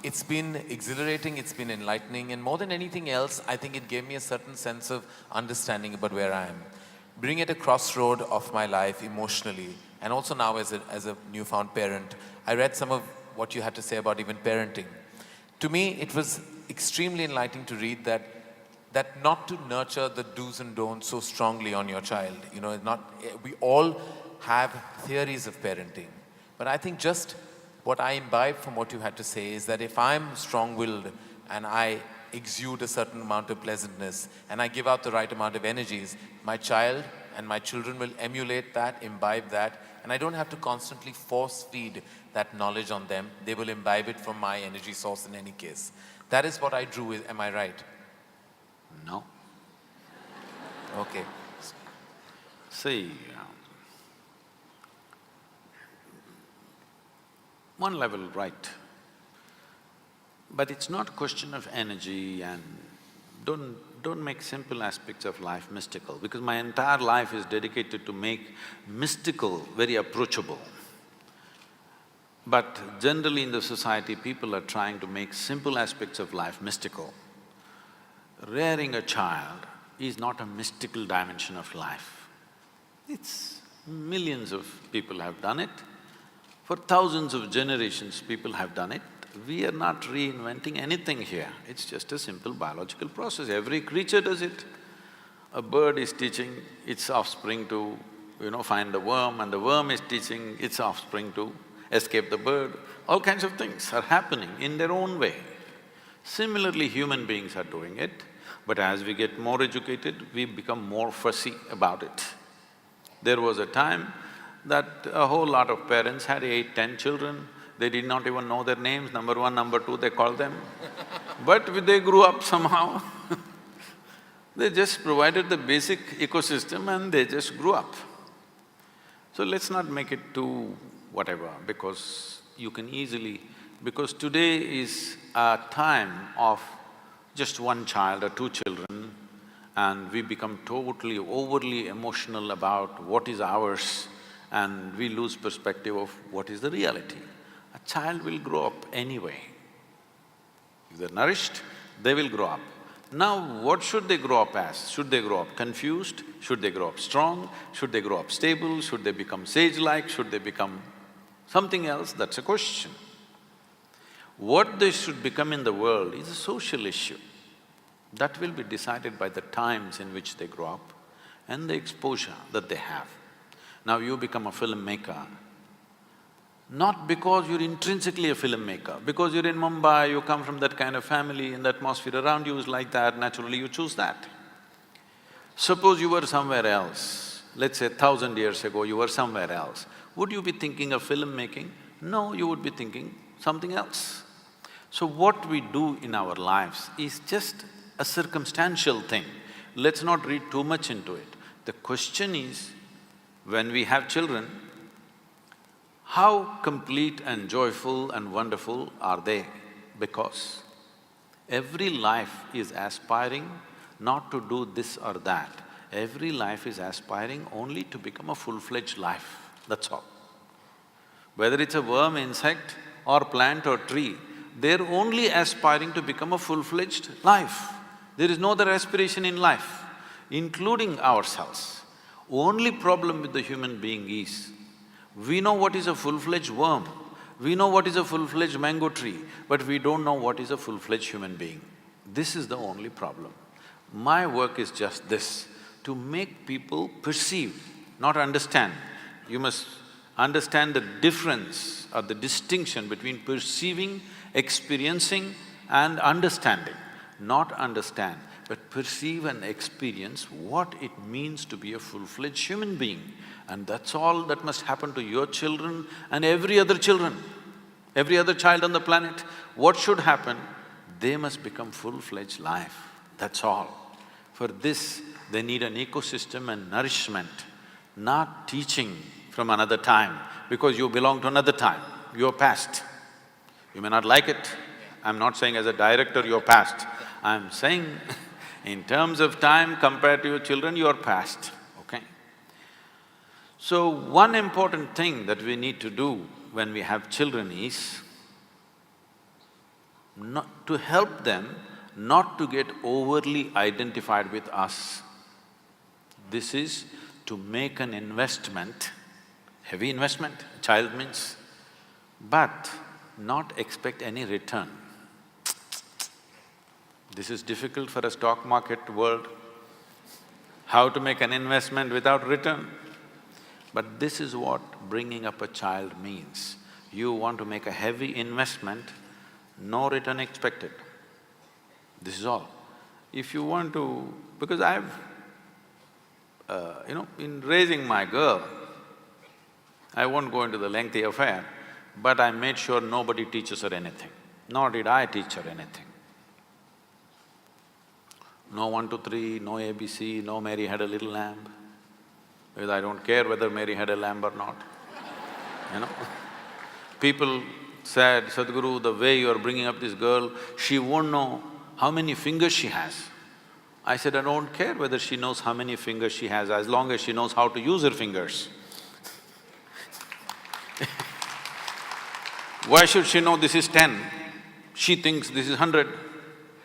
It's been exhilarating, it's been enlightening, and more than anything else, I think it gave me a certain sense of understanding about where I am. Being at a crossroad of my life emotionally, and also now as a newfound parent, I read some of what you had to say about even parenting. To me, it was extremely enlightening to read that not to nurture the do's and don'ts so strongly on your child. We all have theories of parenting, but I think just what I imbibe from what you had to say is that if I'm strong-willed and I exude a certain amount of pleasantness and I give out the right amount of energies, my child and my children will emulate that, imbibe that, and I don't have to constantly force-feed that knowledge on them. They will imbibe it from my energy source in any case. That is what I drew, am I right? No. Okay. See, one level right, but it's not a question of energy, and don't make simple aspects of life mystical, because my entire life is dedicated to make mystical very approachable. But generally in the society, people are trying to make simple aspects of life mystical. Rearing a child is not a mystical dimension of life. It's… millions of people have done it. For thousands of generations, people have done it. We are not reinventing anything here. It's just a simple biological process. Every creature does it. A bird is teaching its offspring to, find the worm, and the worm is teaching its offspring to escape the bird. All kinds of things are happening in their own way. Similarly, human beings are doing it, but as we get more educated, we become more fussy about it. There was a time that a whole lot of parents had 8, 10 children, they did not even know their names, number one, number two, they called them. But they grew up somehow they just provided the basic ecosystem and they just grew up. So let's not make it too whatever, because you can easily… Because today is a time of just one child or two children, and we become totally, overly emotional about what is ours, and we lose perspective of what is the reality. A child will grow up anyway. If they're nourished, they will grow up. Now, what should they grow up as? Should they grow up confused? Should they grow up strong? Should they grow up stable? Should they become sage-like? Should they become something else? That's a question. What they should become in the world is a social issue. That will be decided by the times in which they grow up and the exposure that they have. Now you become a filmmaker, not because you're intrinsically a filmmaker, because you're in Mumbai, you come from that kind of family and the atmosphere around you is like that, naturally you choose that. Suppose you were somewhere else, let's say 1,000 years ago you were somewhere else, would you be thinking of filmmaking? No, you would be thinking something else. So what we do in our lives is just a circumstantial thing. Let's not read too much into it. The question is, when we have children, how complete and joyful and wonderful are they? Because every life is aspiring not to do this or that. Every life is aspiring only to become a full-fledged life, that's all. Whether it's a worm, insect or plant or tree, they're only aspiring to become a full-fledged life. There is no other aspiration in life, including ourselves. Only problem with the human being is, we know what is a full-fledged worm, we know what is a full-fledged mango tree, but we don't know what is a full-fledged human being. This is the only problem. My work is just this, to make people perceive, not understand. You must understand the difference or the distinction between perceiving, experiencing and understanding. Not understand, but perceive and experience what it means to be a full-fledged human being. And that's all that must happen to your children and every other children, every other child on the planet. What should happen? They must become full-fledged life, that's all. For this, they need an ecosystem and nourishment, not teaching from another time, because you belong to another time, you're past. You may not like it, I'm not saying as a director you're past, I'm saying in terms of time compared to your children, you're past, okay? So, one important thing that we need to do when we have children is not to help them not to get overly identified with us. This is to make an investment, heavy investment, child means, but not expect any return. This is difficult for a stock market world, how to make an investment without return. But this is what bringing up a child means. You want to make a heavy investment, no return expected. This is all. If you want to… because I've… in raising my girl, I won't go into the lengthy affair, but I made sure nobody teaches her anything, nor did I teach her anything. No 1, 2, 3, no ABC, no Mary had a little lamb, because I don't care whether Mary had a lamb or not, you know. People said, Sadhguru, the way you're bringing up this girl, she won't know how many fingers she has. I said, I don't care whether she knows how many fingers she has, as long as she knows how to use her fingers. Why should she know this is 10? She thinks this is 100.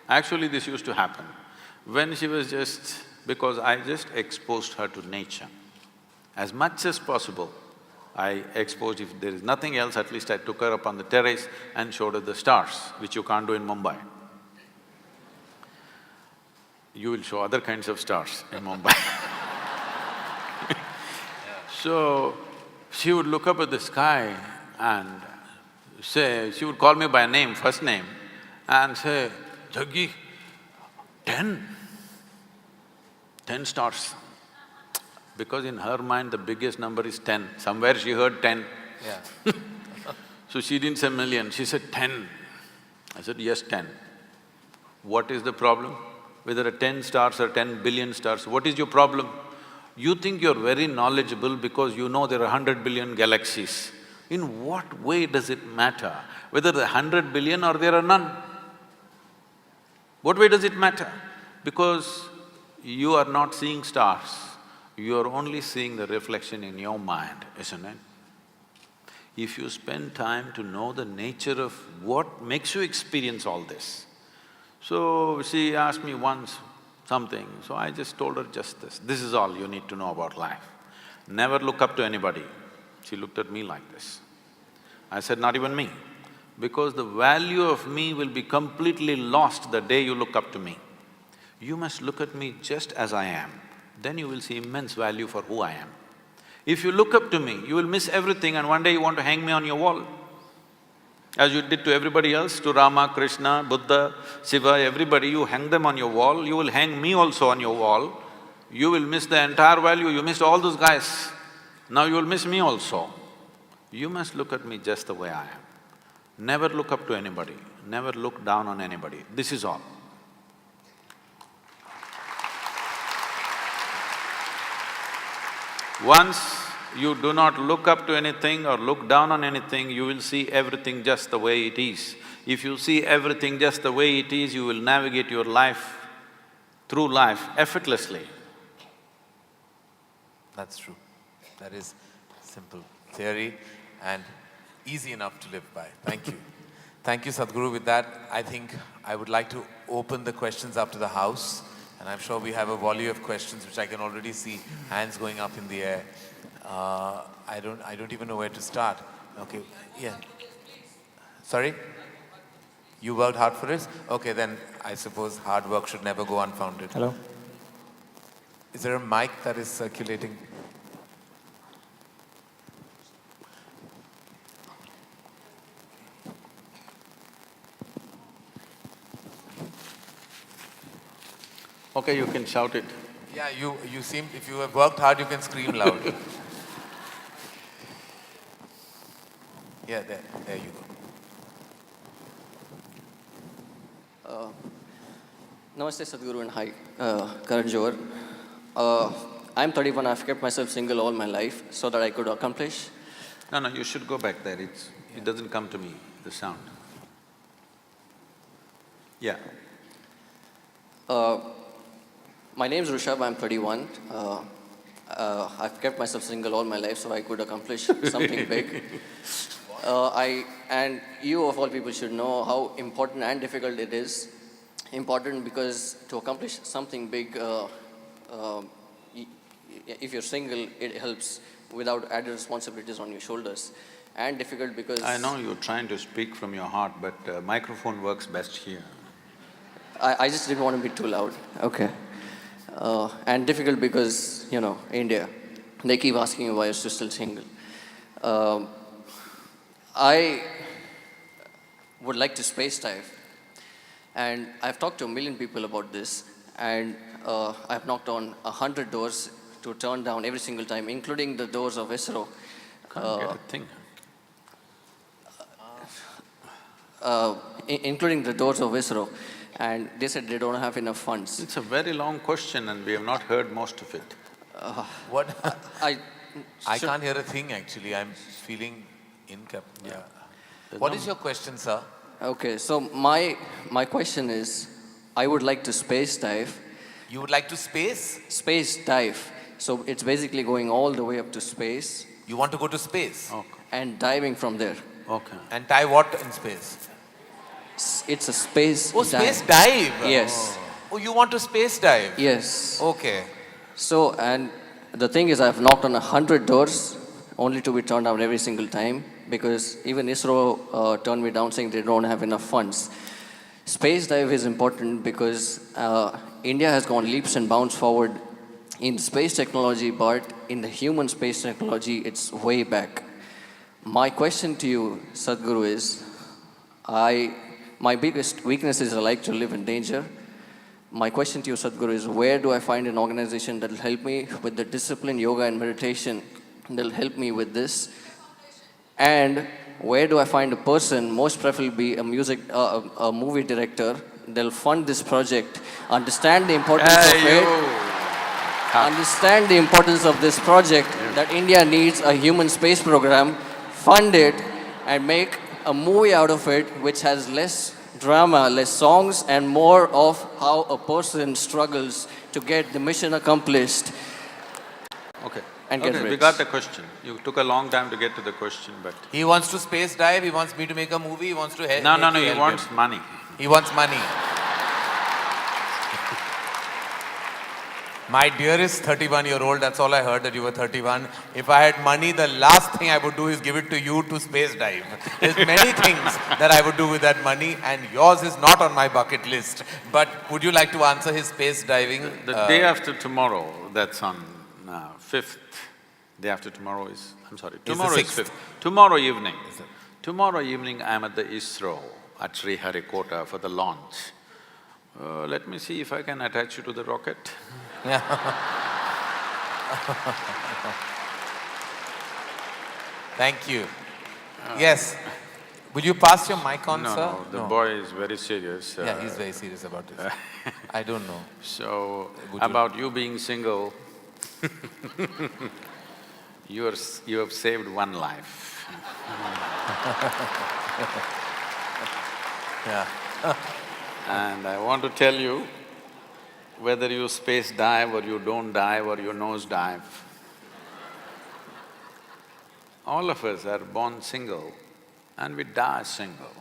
Actually, this used to happen when she was just… because I just exposed her to nature. As much as possible, I exposed… if there is nothing else, at least I took her up on the terrace and showed her the stars, which you can't do in Mumbai. you will show other kinds of stars in Mumbai. So, she would look up at the sky and say… she would call me by name, first name, and say, Jaggi, 10 stars. Because in her mind, the biggest number is 10. Somewhere she heard 10. Yeah. So she didn't say million, she said 10. I said, yes, 10. What is the problem? Whether 10 stars or 10 billion stars, what is your problem? You think you're very knowledgeable because you know there are 100 billion galaxies. In what way does it matter whether there are 100 billion or there are none? What way does it matter? Because you are not seeing stars, you are only seeing the reflection in your mind, isn't it? If you spend time to know the nature of what makes you experience all this. So, she asked me once something, so I just told her just this is all you need to know about life. Never look up to anybody. She looked at me like this. I said, not even me, because the value of me will be completely lost the day you look up to me. You must look at me just as I am, then you will see immense value for who I am. If you look up to me, you will miss everything and one day you want to hang me on your wall. As you did to everybody else, to Rama, Krishna, Buddha, Shiva, everybody, you hang them on your wall, you will hang me also on your wall. You will miss the entire value, you missed all those guys. Now you will miss me also. You must look at me just the way I am. Never look up to anybody, never look down on anybody. This is all. Once you do not look up to anything or look down on anything, you will see everything just the way it is. If you see everything just the way it is, you will navigate your life, through life, effortlessly. That's true. That is simple theory and easy enough to live by. Thank you. Thank you, Sadhguru. With that, I think I would like to open the questions up to the house, and I'm sure we have a volley of questions which I can already see hands going up in the air. I don't even know where to start. Okay, yeah. Sorry? You worked hard for it? Okay, then I suppose hard work should never go unfounded. Hello? Is there a mic that is circulating? Okay, you can shout it. Yeah, you seem… if you have worked hard, you can scream loud. Yeah, there you go. Namaste Sadhguru and hi, Karan, Johar. I'm 31, I've kept myself single all my life so that I could accomplish. No, you should go back there, it doesn't come to me, the sound. Yeah. My name is Rishabh, I'm 31. I've kept myself single all my life so I could accomplish something big. And you of all people should know how important and difficult it is. Important because to accomplish something big, if you're single, it helps without added responsibilities on your shoulders. And difficult because… I know you're trying to speak from your heart, but microphone works best here. I just didn't want to be too loud. Okay. And difficult because, you know, India, they keep asking you why you're still single. I would like to space dive, and I've talked to 1 million people about this, and I've knocked on 100 doors to turn down every single time, including the doors of ISRO. Can't get a thing. Including the doors of ISRO, and they said they don't have enough funds. It's a very long question and we have not heard most of it. What? I can't hear a thing actually, I'm feeling incapable. Yeah. What is your question, sir? Okay, so my question is, I would like to space dive. You would like to space? Space dive. So it's basically going all the way up to space. You want to go to space? Okay. And diving from there. Okay. And tie what in space? It's a space dive. Space dive? Yes. Oh, you want to space dive? Yes. Okay. So, and the thing is, I've knocked on 100 doors only to be turned down every single time because even ISRO turned me down saying they don't have enough funds. Space dive is important because India has gone leaps and bounds forward in space technology, but in the human space technology, it's way back. My question to you, Sadhguru, is my biggest weakness is I like to live in danger. My question to you, Sadhguru, is where do I find an organization that will help me with the discipline, yoga and meditation, that will help me with this? And where do I find a person, most preferably a movie director, they'll fund this project, understand the importance of it, understand the importance of this project, that India needs a human space program, fund it, and make a movie out of it which has less drama, less songs, and more of how a person struggles to get the mission accomplished. Okay. And get Okay, we rich. got the question. You took a long time to get to the question, but… He wants to space dive, he wants me to make a movie, he wants to help. No, he wants money. He wants money. My dearest 31-year-old, that's all I heard, that you were 31. If I had money, the last thing I would do is give it to you to space dive. There's many things that I would do with that money, and yours is not on my bucket list. But would you like to answer his space diving? The day after tomorrow, that's on 5th, day after tomorrow is… I'm sorry, tomorrow is 5th. Tomorrow evening. Tomorrow evening I'm at the ISRO at Sriharikota for the launch. Let me see if I can attach you to the rocket. Yeah. Thank you. Yes. Will you pass your mic on, sir? No, the boy is very serious. Yeah, he's very serious about this. I don't know. So, Would you- about you being single, you have saved one life. Yeah. And I want to tell you, whether you space dive or you don't dive or you nose dive, all of us are born single and we die single.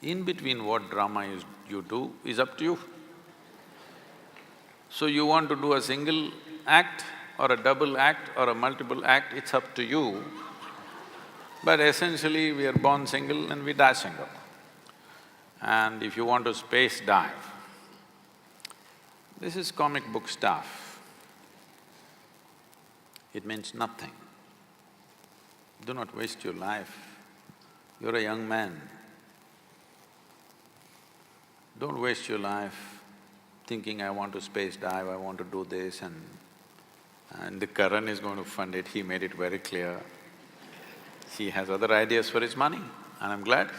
In between what drama you do is up to you. So you want to do a single act or a double act or a multiple act, it's up to you. But essentially we are born single and we die single. And if you want to space dive, this is comic book stuff. It means nothing. Do not waste your life. You're a young man. Don't waste your life thinking, I want to space dive, I want to do this, and the Karan is going to fund it, he made it very clear. He has other ideas for his money, and I'm glad.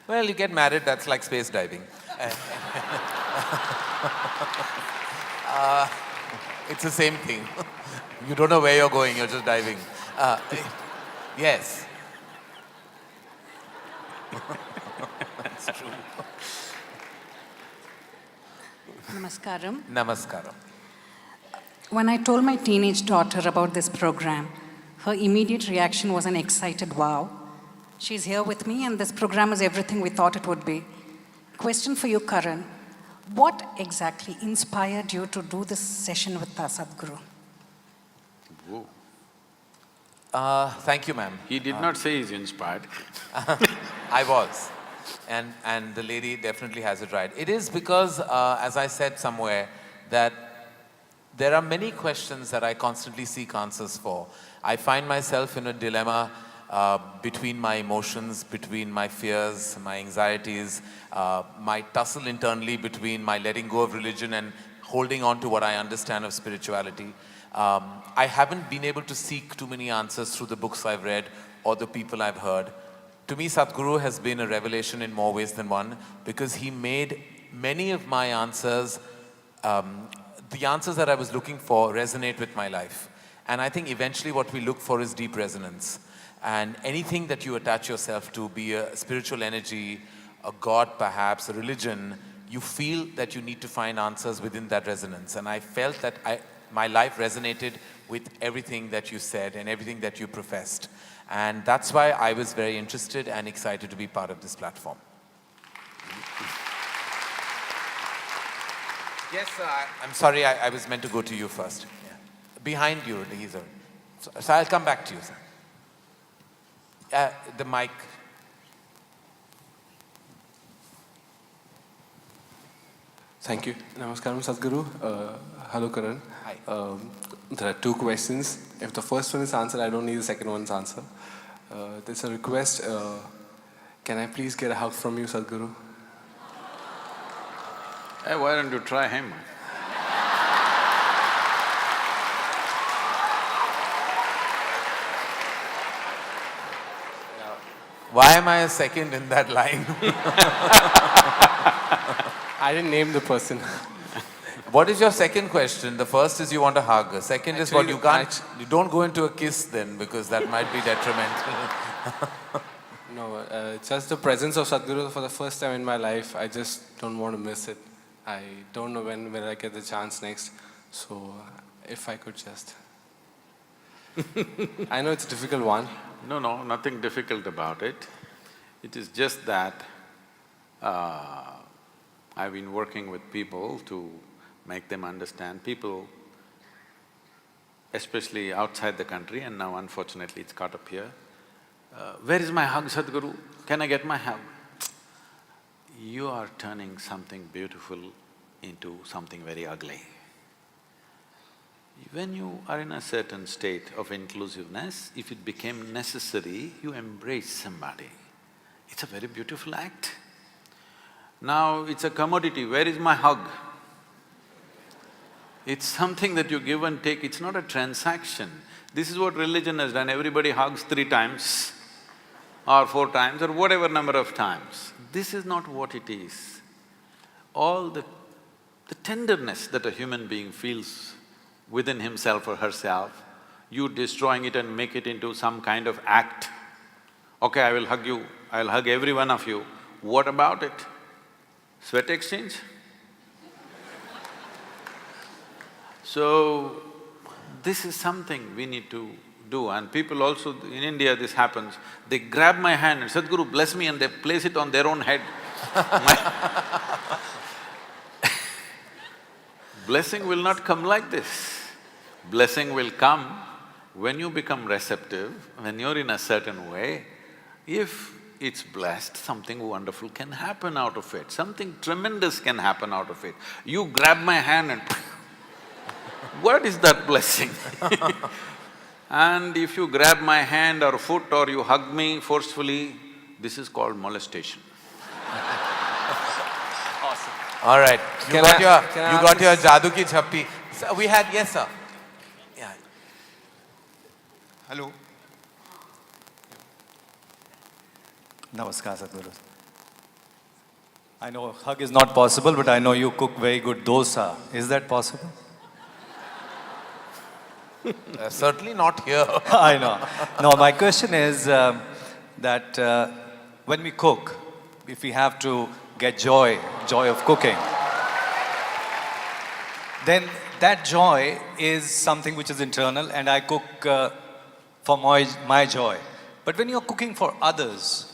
Well, you get married, that's like space diving. It's the same thing. You don't know where you're going, you're just diving. Yes. It's true. Namaskaram. Namaskaram. When I told my teenage daughter about this program, her immediate reaction was an excited wow. She's here with me and this program is everything we thought it would be. Question for you, Karan. What exactly inspired you to do this session with us, Sadhguru? Whoa. Thank you, ma'am. He did not say he's inspired. I was. And the lady definitely has it right. It is because, as I said somewhere, that there are many questions that I constantly seek answers for. I find myself in a dilemma between my emotions, between my fears, my anxieties, my tussle internally between my letting go of religion and holding on to what I understand of spirituality. I haven't been able to seek too many answers through the books I've read or the people I've heard. To me, Sadhguru has been a revelation in more ways than one because he made many of my answers, the answers that I was looking for resonate with my life. And I think eventually what we look for is deep resonance. And anything that you attach yourself to, be a spiritual energy, a God perhaps, a religion, you feel that you need to find answers within that resonance. And I felt that my life resonated with everything that you said and everything that you professed. And that's why I was very interested and excited to be part of this platform. Yes, sir, I'm sorry, I was meant to go to you first. Yeah. Behind you, so I'll come back to you, sir. The mic. Thank you. Namaskaram, Sadhguru. Hello, Karan. Hi. There are two questions. If the first one is answered, I don't need the second one's answer. There's a request. Can I please get a hug from you, Sadhguru? Hey, why don't you try him? Why am I a second in that line? I didn't name the person. What is your second question? The first is you want a hug. The second is what Actually, you can't… You don't go into a kiss then, because that might be detrimental. No, just the presence of Sadhguru for the first time in my life. I just don't want to miss it. I don't know when will I get the chance next. So, if I could just… I know it's a difficult one. No, no, nothing difficult about it. It is just that I've been working with people to make them understand. People, especially outside the country, and now unfortunately it's caught up here. Where is my hug, Sadhguru? Can I get my hug? You are turning something beautiful into something very ugly. When you are in a certain state of inclusiveness, if it became necessary, you embrace somebody. It's a very beautiful act. Now it's a commodity, where is my hug? It's something that you give and take, it's not a transaction. This is what religion has done, everybody hugs 3 times or 4 times or whatever number of times. This is not what it is. All the tenderness that a human being feels within himself or herself, you destroying it and make it into some kind of act. Okay, I will hug you, I'll hug every one of you. What about it? Sweat exchange? So, this is something we need to do, and people also… in India this happens, they grab my hand and Sadhguru bless me, and they place it on their own head. Blessing will not come like this. Blessing will come when you become receptive, when you're in a certain way. If it's blessed, something wonderful can happen out of it, something tremendous can happen out of it. You grab my hand and what is that blessing? And if you grab my hand or foot or you hug me forcefully, this is called molestation. Awesome. All right, you got your jadoo ki chappi. So we had… yes, sir. Yeah. Hello. Namaskar, Sadhguru. I know hug is not possible, but I know you cook very good dosa. Is that possible? Certainly not here. I know. No, my question is that when we cook, if we have to get joy of cooking, then that joy is something which is internal, and I cook for my joy. But when you're cooking for others,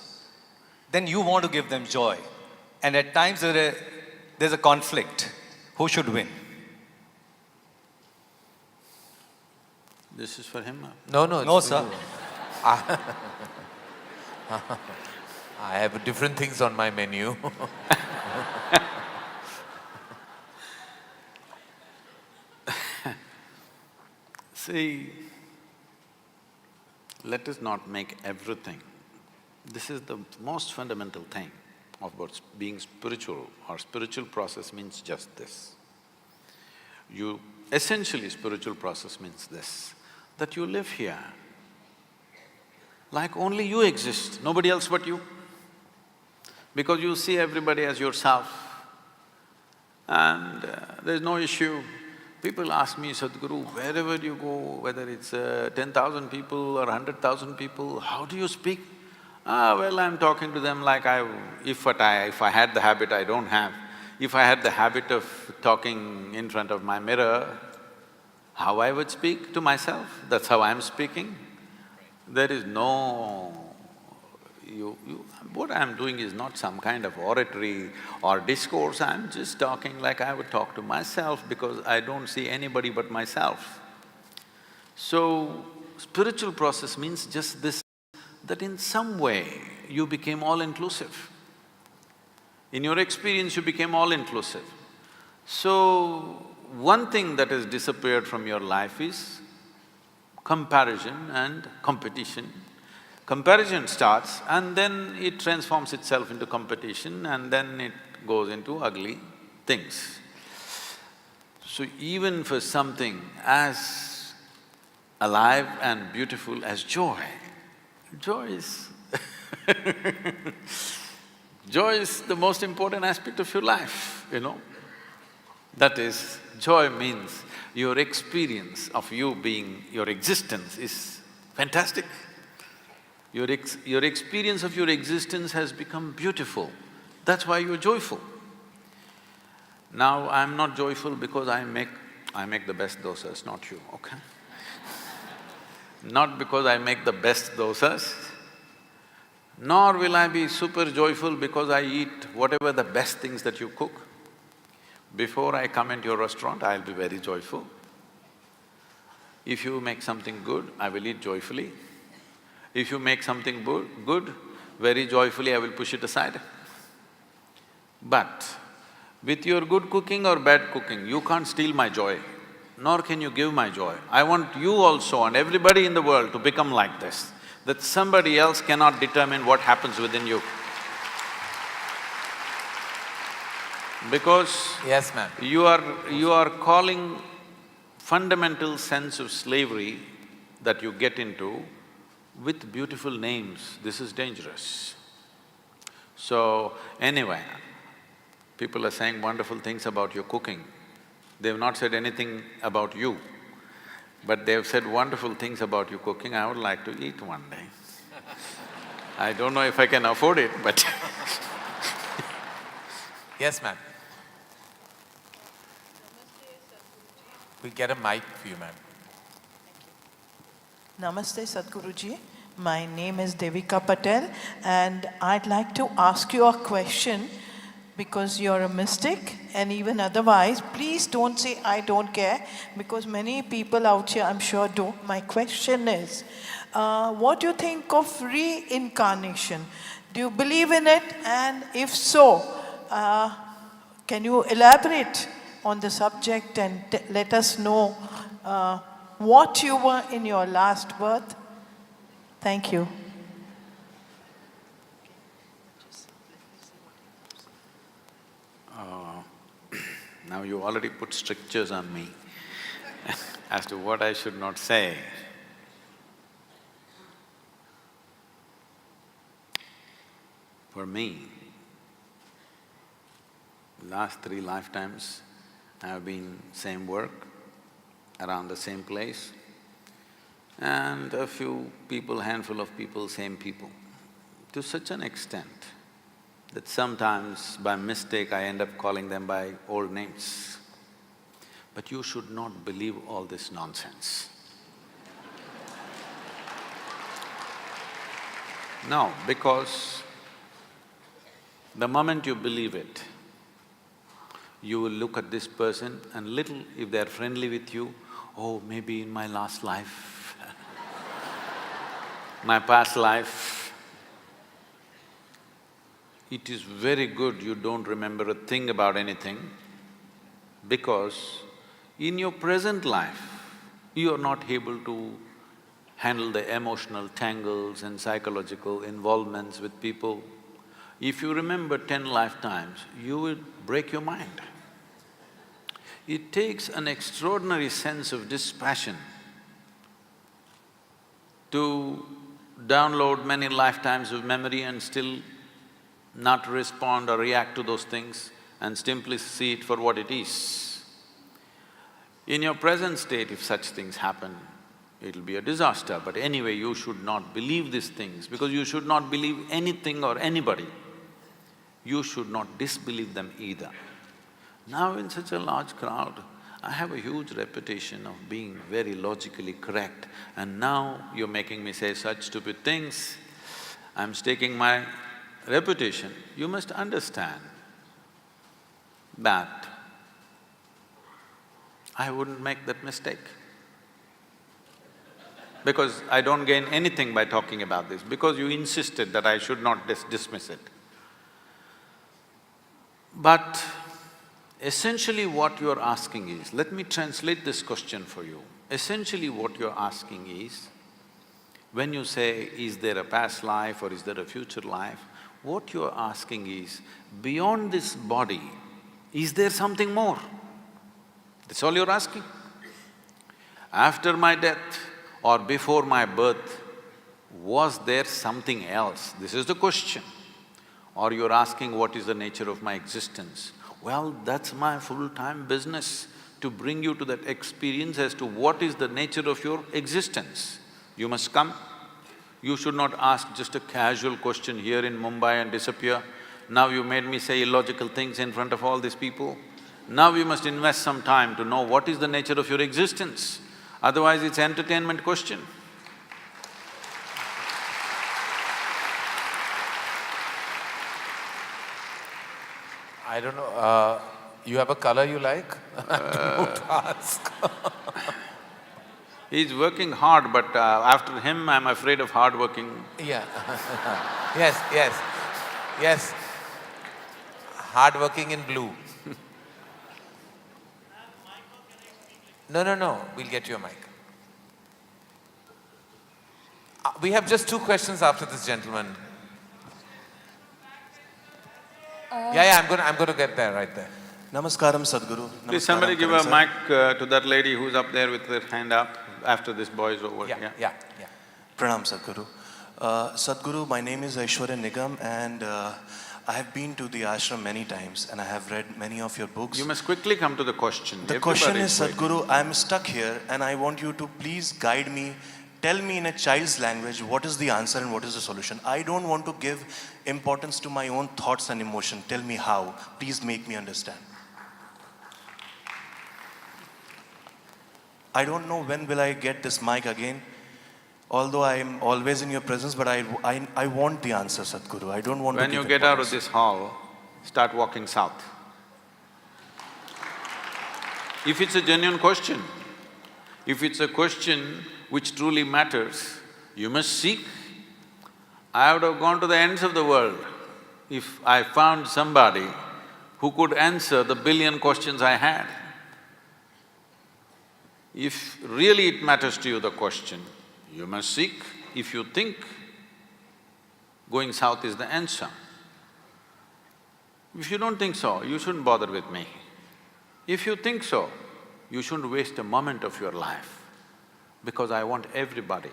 then you want to give them joy. And at times there's a conflict. Who should win? This is for him? No, no, No, it's for sir. you. I have different things on my menu. See, let us not make everything… This is the most fundamental thing about being spiritual, or spiritual process means just this. Essentially spiritual process means this, that you live here like only you exist, nobody else but you. Because you see everybody as yourself, and there's no issue. People ask me, Sadhguru, wherever you go, whether it's 10,000 people or 100,000 people, how do you speak? Well, I'm talking to them like if I had the habit, I don't have. If I had the habit of talking in front of my mirror, how I would speak to myself, that's how I'm speaking. There is no… what I'm doing is not some kind of oratory or discourse, I'm just talking like I would talk to myself because I don't see anybody but myself. So, spiritual process means just this, that in some way you became all-inclusive. In your experience, you became all-inclusive. So, one thing that has disappeared from your life is comparison and competition. Comparison starts and then it transforms itself into competition and then it goes into ugly things. So even for something as alive and beautiful as joy, joy is joy is the most important aspect of your life, you know. That is, joy means your experience of you being, your existence is fantastic. Your experience of your existence has become beautiful. That's why you're joyful. Now, I'm not joyful because I make the best dosas, not you, okay? Not because I make the best dosas, nor will I be super joyful because I eat whatever the best things that you cook. Before I come into your restaurant, I'll be very joyful. If you make something good, I will eat joyfully. If you make something good, very joyfully I will push it aside. But with your good cooking or bad cooking, you can't steal my joy, nor can you give my joy. I want you also and everybody in the world to become like this, that somebody else cannot determine what happens within you. Because Yes, ma'am. you are calling fundamental sense of slavery that you get into with beautiful names. This is dangerous. So, anyway, people are saying wonderful things about your cooking. They've not said anything about you, but they've said wonderful things about your cooking. I would like to eat one day. I don't know if I can afford it, but Yes, ma'am. We'll get a mic for you, ma'am. Namaste Sadhguruji. My name is Devika Patel and I'd like to ask you a question because you're a mystic and even otherwise, please don't say I don't care because many people out here I'm sure do. My question is, what do you think of reincarnation? Do you believe in it? And if so, can you elaborate on the subject and let us know what you were in your last birth? Thank you. now you already put strictures on me as to what I should not say. For me, last 3 lifetimes, I have been same work, around the same place, and a few people, handful of people, same people. To such an extent that sometimes by mistake I end up calling them by old names. But you should not believe all this nonsense. No, because the moment you believe it, you will look at this person and little, if they're friendly with you, oh, maybe in my last life, my past life. It is very good you don't remember a thing about anything because in your present life, you are not able to handle the emotional tangles and psychological involvements with people. If you remember 10 lifetimes, you will break your mind. It takes an extraordinary sense of dispassion to download many lifetimes of memory and still not respond or react to those things and simply see it for what it is. In your present state, if such things happen, it'll be a disaster. But anyway, you should not believe these things because you should not believe anything or anybody. You should not disbelieve them either. Now in such a large crowd, I have a huge reputation of being very logically correct and now you're making me say such stupid things. I'm staking my reputation. You must understand that I wouldn't make that mistake because I don't gain anything by talking about this because you insisted that I should not dismiss it. But essentially what you're asking is, let me translate this question for you. Essentially what you're asking is, when you say, is there a past life or is there a future life, what you're asking is, beyond this body, is there something more? That's all you're asking. After my death or before my birth, was there something else? This is the question. Or you're asking, what is the nature of my existence? Well, that's my full-time business, to bring you to that experience as to what is the nature of your existence. You must come. You should not ask just a casual question here in Mumbai and disappear. Now you made me say illogical things in front of all these people. Now you must invest some time to know what is the nature of your existence. Otherwise, it's entertainment question. I don't know, you have a color you like? Don't ask. He's working hard, but after him, I'm afraid of hard working. Yeah. Yes. Hard working in blue. No, we'll get you a mic. We have just 2 questions after this gentleman. Yeah, I'm gonna get there, right there. Namaskaram, Sadhguru. Please somebody Namaskaram, give a Karan, mic to that lady who's up there with her hand up after this boy is over, yeah? Yeah. Pranam, Sadhguru. Sadhguru, my name is Aishwarya Nigam, and I have been to the ashram many times and I have read many of your books. You must quickly come to the question. The question is, Sadhguru, I am stuck here and I want you to please guide me, tell me in a child's language what is the answer and what is the solution. I don't want to give importance to my own thoughts and emotion. Tell me how. Please make me understand. I don't know when will I get this mic again, although I am always in your presence, but I want the answer, Sadhguru. I don't want to When give you get out of importance. this hall, start walking south. If it's a genuine question, if it's a question which truly matters, you must seek. I would have gone to the ends of the world if I found somebody who could answer the billion questions I had. If really it matters to you, the question, you must seek. If you think going south is the answer, if you don't think so, you shouldn't bother with me. If you think so, you shouldn't waste a moment of your life, because I want everybody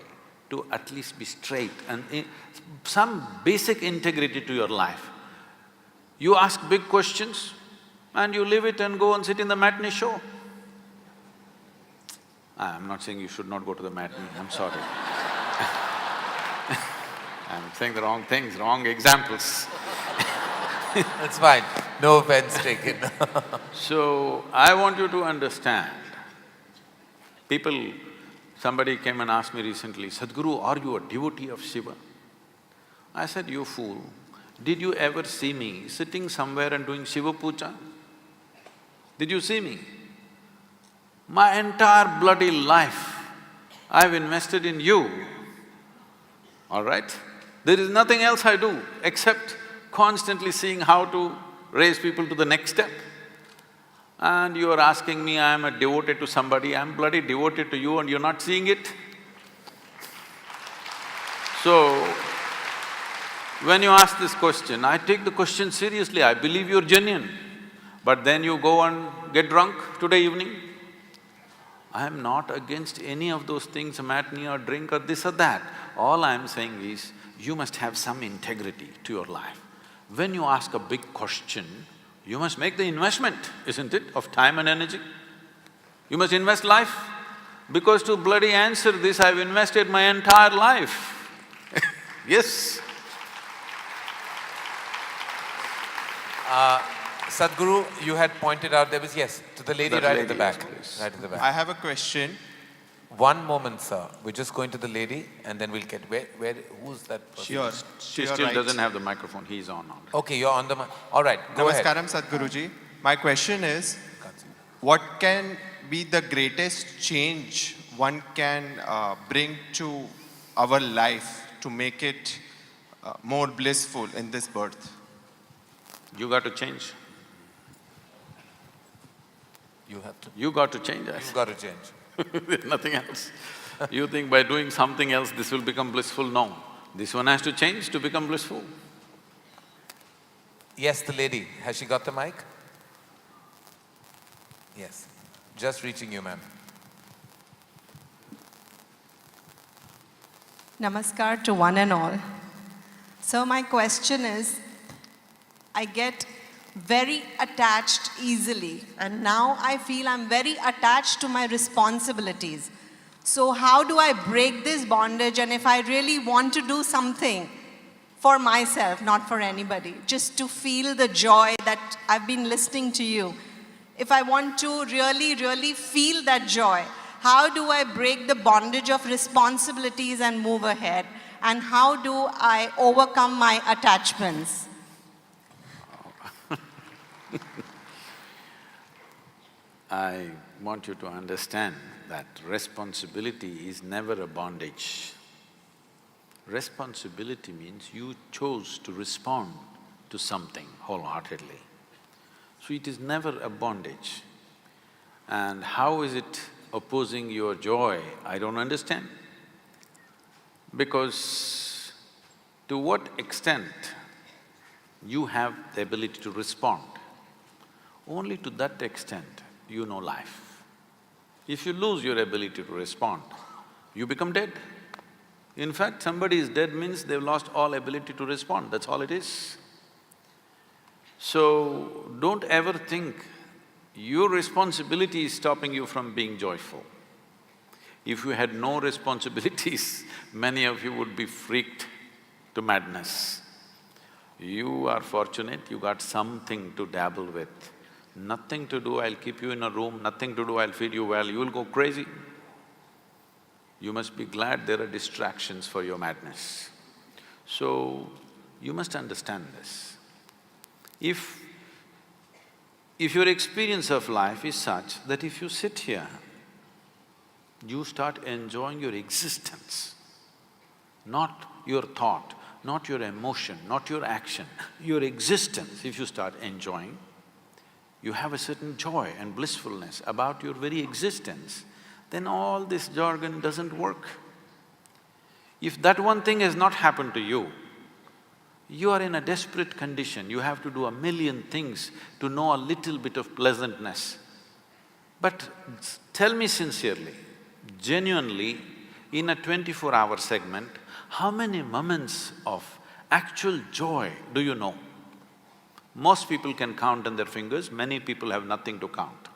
to at least be straight and some basic integrity to your life. You ask big questions and you leave it and go and sit in the matinee show. I'm not saying you should not go to the matinee, I'm sorry. I'm saying the wrong things, wrong examples. It's fine, no offense taken. So, I want you to understand, somebody came and asked me recently, Sadhguru, are you a devotee of Shiva? I said, you fool, did you ever see me sitting somewhere and doing Shiva puja? Did you see me? My entire bloody life, I've invested in you, all right? There is nothing else I do except constantly seeing how to raise people to the next step. And you are asking me, I am a devoted to somebody, I am bloody devoted to you and you're not seeing it? So, when you ask this question, I take the question seriously, I believe you're genuine. But then you go and get drunk today evening. I am not against any of those things, a matinee or drink or this or that. All I am saying is, you must have some integrity to your life. When you ask a big question, you must make the investment, isn't it, of time and energy? You must invest life. Because to bloody answer this, I've invested my entire life. Yes. Sadhguru, you had pointed out there was… yes, to the lady That right lady, at the back. yes, please. Right at the back. I have a question. One moment, sir. We're just going to the lady and then we'll get… who's that person? Sure, She sure, still right. doesn't have the microphone, he's on already. Okay, you're on the… all right, go ahead. Namaskaram, Sadhguruji. My question is, what can be the greatest change one can bring to our life to make it more blissful in this birth? You got to change. You have to. You got to change us. You've got to change. There's nothing else. You think by doing something else this will become blissful? No. This one has to change to become blissful. Yes, the lady. Has she got the mic? Yes. Just reaching you, ma'am. Namaskar to one and all. So my question is, I get very attached easily, and now I feel I'm very attached to my responsibilities. So how do I break this bondage, and if I really want to do something for myself, not for anybody, just to feel the joy that I've been listening to you, if I want to really, really feel that joy, how do I break the bondage of responsibilities and move ahead? And how do I overcome my attachments? I want you to understand that responsibility is never a bondage. Responsibility means you chose to respond to something wholeheartedly. So it is never a bondage. And how is it opposing your joy? I don't understand. Because to what extent you have the ability to respond, only to that extent you know life. If you lose your ability to respond, you become dead. In fact, somebody is dead means they've lost all ability to respond, that's all it is. So, don't ever think your responsibility is stopping you from being joyful. If you had no responsibilities, many of you would be freaked to madness. You are fortunate, you got something to dabble with. Nothing to do, I'll keep you in a room, nothing to do, I'll feed you well, you'll go crazy. You must be glad there are distractions for your madness. So, you must understand this. If your experience of life is such that if you sit here, you start enjoying your existence, not your thought, not your emotion, not your action, your existence, if you start enjoying, you have a certain joy and blissfulness about your very existence, then all this jargon doesn't work. If that one thing has not happened to you, you are in a desperate condition, you have to do a million things to know a little bit of pleasantness. But tell me sincerely, genuinely, in a 24-hour segment, how many moments of actual joy do you know? Most people can count on their fingers, many people have nothing to count.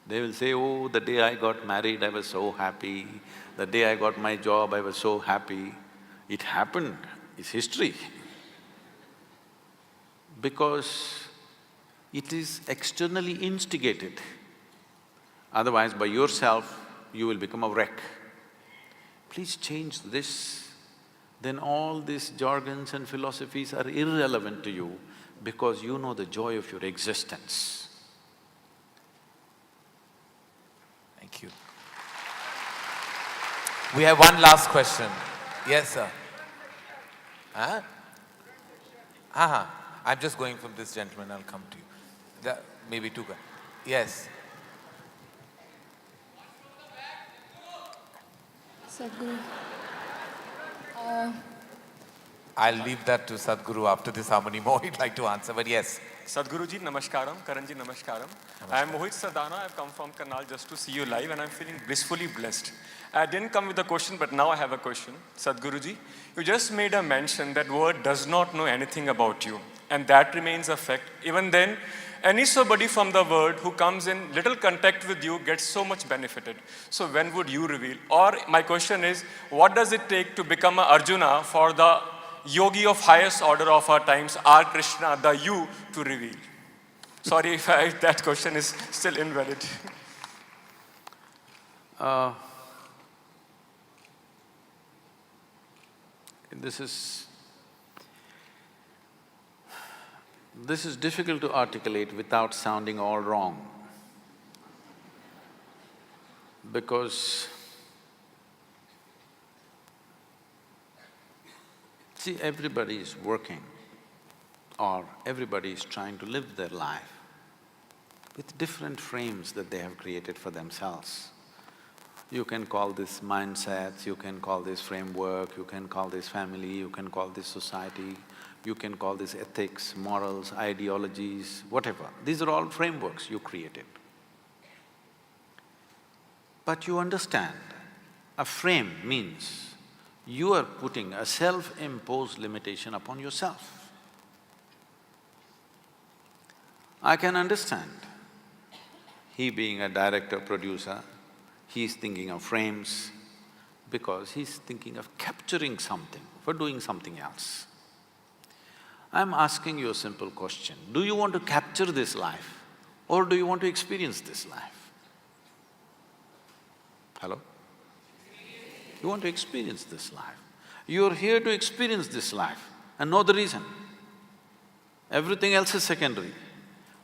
They will say, oh, the day I got married, I was so happy. The day I got my job, I was so happy. It happened, it's history. Because it is externally instigated. Otherwise, by yourself, you will become a wreck. Please change this, then all these jargons and philosophies are irrelevant to you because you know the joy of your existence. Thank you. We have one last question. Yes, sir. Huh? I'm just going from this gentleman, I'll come to you. Maybe two guys. Yes. Sadhguru. I'll leave that to Sadhguru after this. How many more he'd like to answer, but yes. Sadhguru ji, namaskaram. Karan ji, namaskaram. I am Mohit Sadhana. I've come from Karnal just to see you live and I'm feeling blissfully blessed. I didn't come with a question, but now I have a question. Sadhguru ji, you just made a mention that word does not know anything about you, and that remains a fact. Even then, any somebody from the world who comes in little contact with you gets so much benefited. So when would you reveal? Or my question is, what does it take to become a Arjuna for the yogi of highest order of our times, R. Krishna, the you, to reveal? Sorry if that question is still invalid. This is difficult to articulate without sounding all wrong. Because see, everybody is working or everybody is trying to live their life. with different frames that they have created for themselves. You can call this mindsets, you can call this framework, you can call this family, you can call this society, you can call this ethics, morals, ideologies, whatever. These are all frameworks you created. But you understand, a frame means you are putting a self-imposed limitation upon yourself. I can understand. He being a director, producer, he's thinking of frames because he's thinking of capturing something for doing something else. I'm asking you a simple question. Do you want to capture this life or do you want to experience this life? Hello? You want to experience this life. You're here to experience this life and know the reason. Everything else is secondary.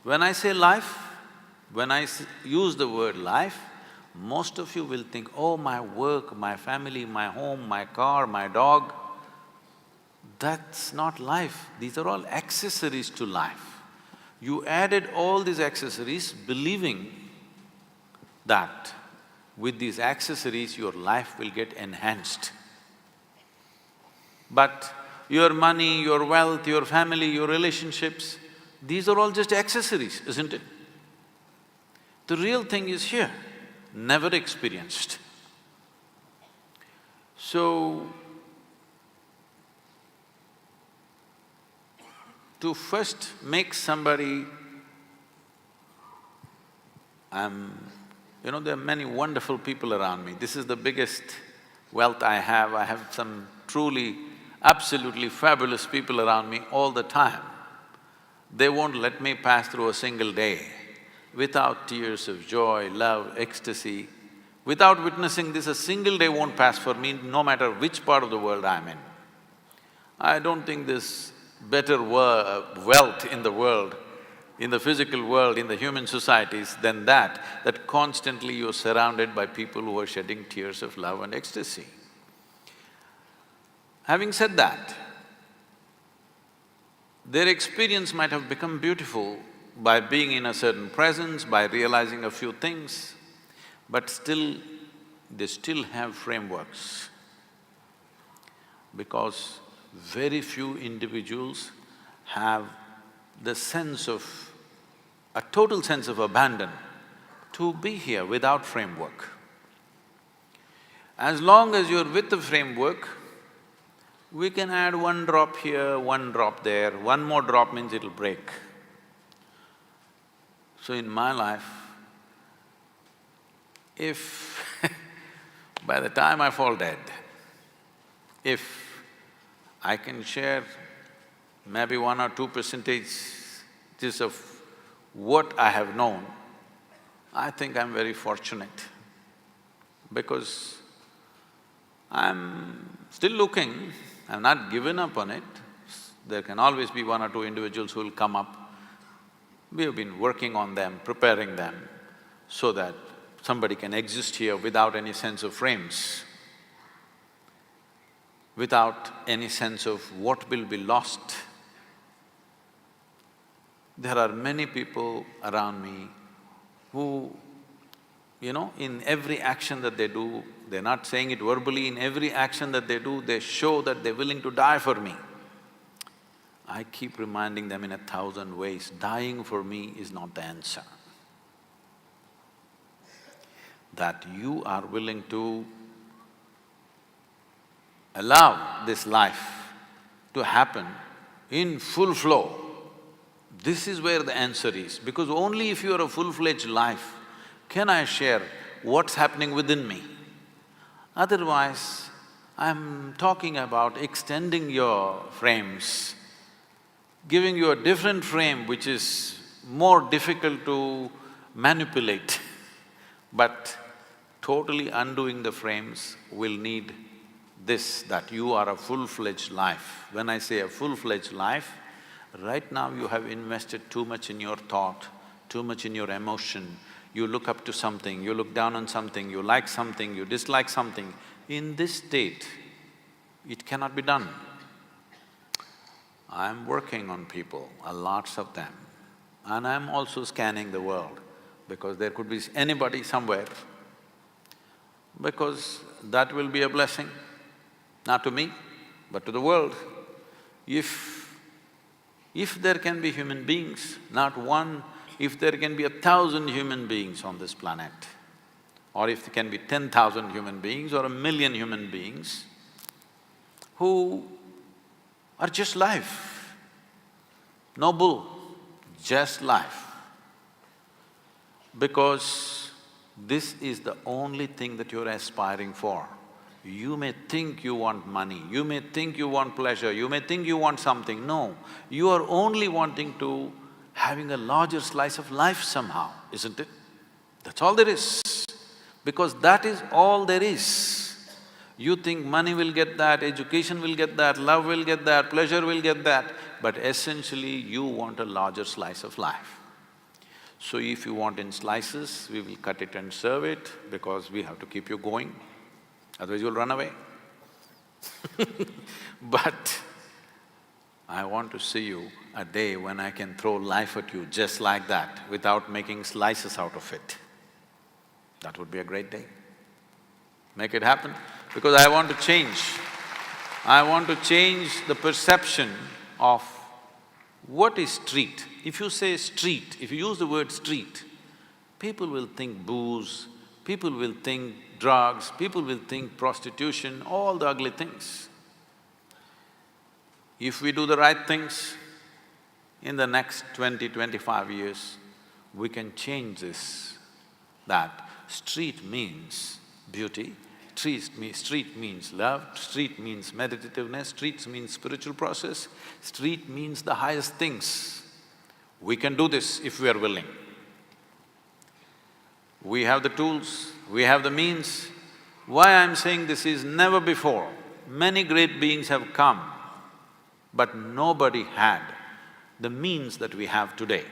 When I say life, when I use the word life, most of you will think, oh, my work, my family, my home, my car, my dog. That's not life, these are all accessories to life. You added all these accessories believing that with these accessories your life will get enhanced. But your money, your wealth, your family, your relationships, these are all just accessories, isn't it? The real thing is here, never experienced. So, to first make somebody… you know, there are many wonderful people around me. This is the biggest wealth I have. I have some truly, absolutely fabulous people around me all the time. They won't let me pass through a single day without tears of joy, love, ecstasy. Without witnessing this, a single day won't pass for me, no matter which part of the world I'm in. I don't think there's better wealth in the world, in the physical world, in the human societies than that constantly you're surrounded by people who are shedding tears of love and ecstasy. Having said that, their experience might have become beautiful by being in a certain presence, by realizing a few things, but still, they still have frameworks. Because very few individuals have the sense of… a total sense of abandon to be here without framework. As long as you're with the framework, we can add one drop here, one drop there, one more drop means it'll break. So in my life, if by the time I fall dead, if I can share maybe 1 or 2% of what I have known, I think I'm very fortunate because I'm still looking, I've not given up on it. There can always be 1 or 2 individuals who will come up. We have been working on them, preparing them so that somebody can exist here without any sense of frames, without any sense of what will be lost. There are many people around me who, you know, in every action that they do, they're not saying it verbally, in every action that they do, they show that they're willing to die for me. I keep reminding them in 1,000 ways, dying for me is not the answer. That you are willing to allow this life to happen in full flow, this is where the answer is. Because only if you're a full-fledged life can I share what's happening within me. Otherwise, I'm talking about extending your frames, giving you a different frame which is more difficult to manipulate. But totally undoing the frames will need this, that you are a full-fledged life. When I say a full-fledged life, right now you have invested too much in your thought, too much in your emotion. You look up to something, you look down on something, you like something, you dislike something. In this state, it cannot be done. I'm working on people, lots of them. and I'm also scanning the world, because there could be anybody somewhere, because that will be a blessing, not to me, but to the world. If there can be human beings, not one, if there can be 1,000 human beings on this planet, or if there can be 10,000 human beings or 1,000,000 human beings who are just life, no bull, just life. Because this is the only thing that you're aspiring for. You may think you want money, you may think you want pleasure, you may think you want something. No, you are only wanting to having a larger slice of life somehow, isn't it? That's all there is, because that is all there is. You think money will get that, education will get that, love will get that, pleasure will get that, but essentially you want a larger slice of life. So if you want in slices, we will cut it and serve it, because we have to keep you going, otherwise you'll run away. But I want to see you a day when I can throw life at you just like that, without making slices out of it. That would be a great day. Make it happen, because I want to change. I want to change the perception of what is street. If you say street, if you use the word street, people will think booze, people will think drugs, people will think prostitution, all the ugly things. If we do the right things, in the next 20-25 years, we can change this, that street means beauty, street means love, street means meditativeness, street means spiritual process, street means the highest things. We can do this if we are willing. We have the tools, we have the means. Why I'm saying this is never before. Many great beings have come, but nobody had the means that we have today.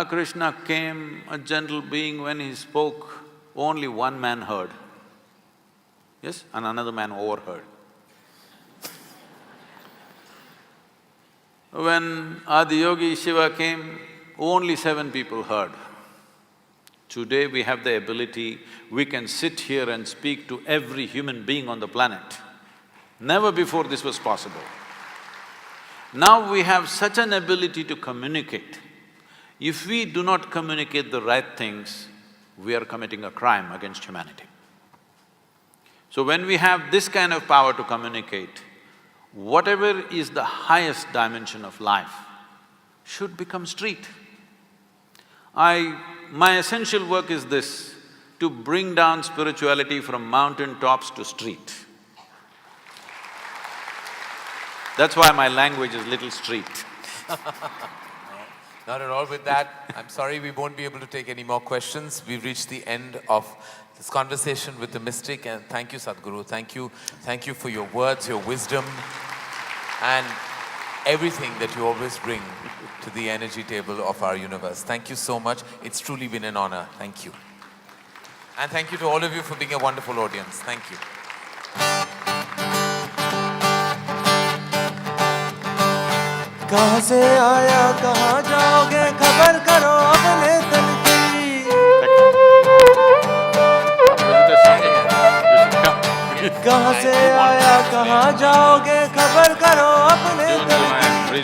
Krishna came, a gentle being, when he spoke, only one man heard, yes, and another man overheard. When Adiyogi Shiva came, only 7 people heard. Today we have the ability, we can sit here and speak to every human being on the planet. Never before this was possible. Now we have such an ability to communicate. If we do not communicate the right things, we are committing a crime against humanity. So when we have this kind of power to communicate, whatever is the highest dimension of life should become street. My essential work is this, to bring down spirituality from mountain tops to street. That's why my language is little street. Not at all. With that, I'm sorry we won't be able to take any more questions. We've reached the end of this conversation with the mystic, and thank you, Sadhguru. Thank you for your words, your wisdom, and everything that you always bring to the energy table of our universe. Thank you so much. It's truly been an honor. Thank you. And thank you to all of you for being a wonderful audience. Thank you. कहाँ से आया कहाँ जाओगे खबर करो अपने तन की कहाँ से आया कहाँ जाओगे खबर करो अपने तन की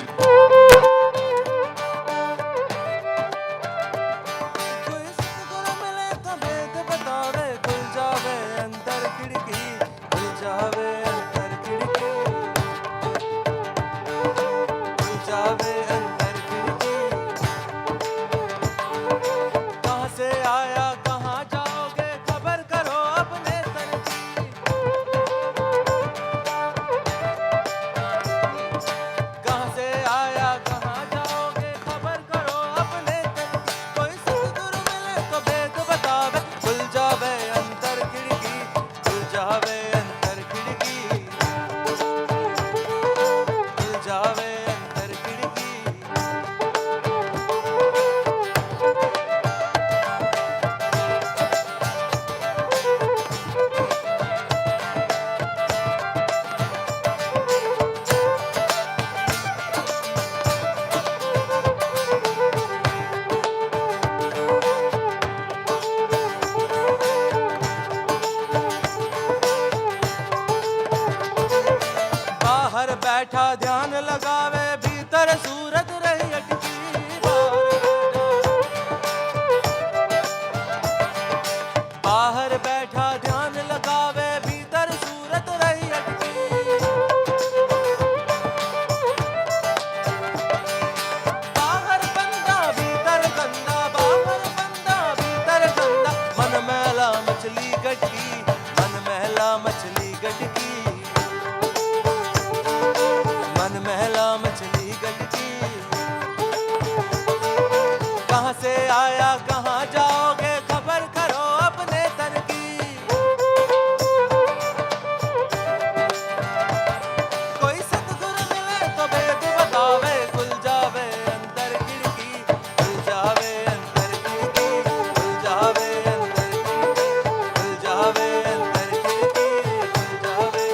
कोई सतगुरु मिले तो भेद बतावे खुल जावे अंदर खिड़की खुल जावे अंदर खिड़की जावे अंदर खिड़की कहाँ से आया कहाँ जाओगे खबर करो अपने तन की से आया कहाँ जाओगे खबर करो अपने तन की कोई सतगुरु मिले तो भेद बतावे खुल जावे अंदर खिड़की खुल जावे अंदर खिड़की खुल जावे अंदर खिड़की खुल जावे अंदर खिड़की खुल जावे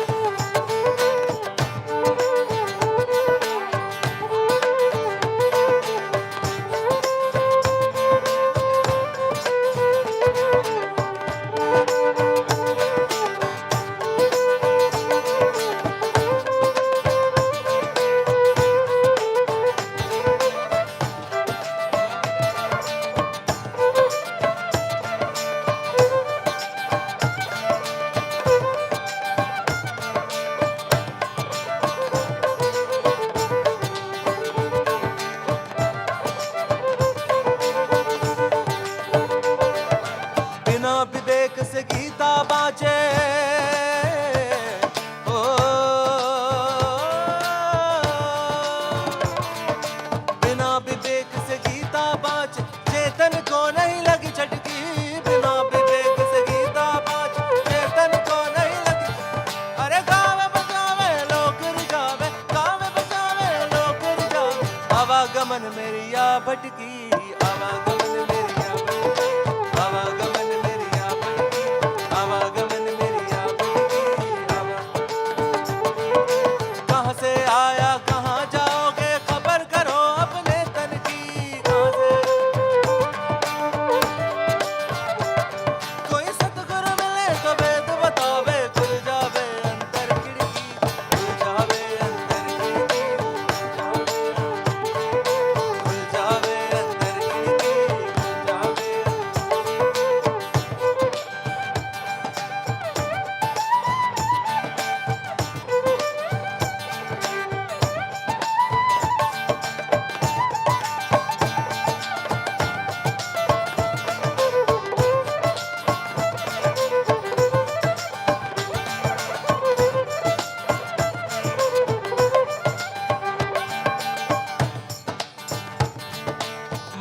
बिना विवेक से गीता बाँचे ओ बिना विवेक से गीता बाँचे चेतन को नहीं लगी चटकी बिना विवेक से गीता बाँचे चेतन को नहीं लगी अरे गावे बजावे लोग रिझावे गावे बजावे लोग रिझावे आवागमन मेरी या भटकी आवागमन मेरी या भटकी आवागमन मेरी या भटकी आवागमन मेरी या भटकी कहाँ से आया कहाँ जाओगे खबर करो अपने तन की कहाँ से कोई सतगुरु मिले तो वेद बतावे खुल जावे अंदर खिड़की खुल जावे अंदर खिड़की खुल जावे अंदर खिड़की खुल जावे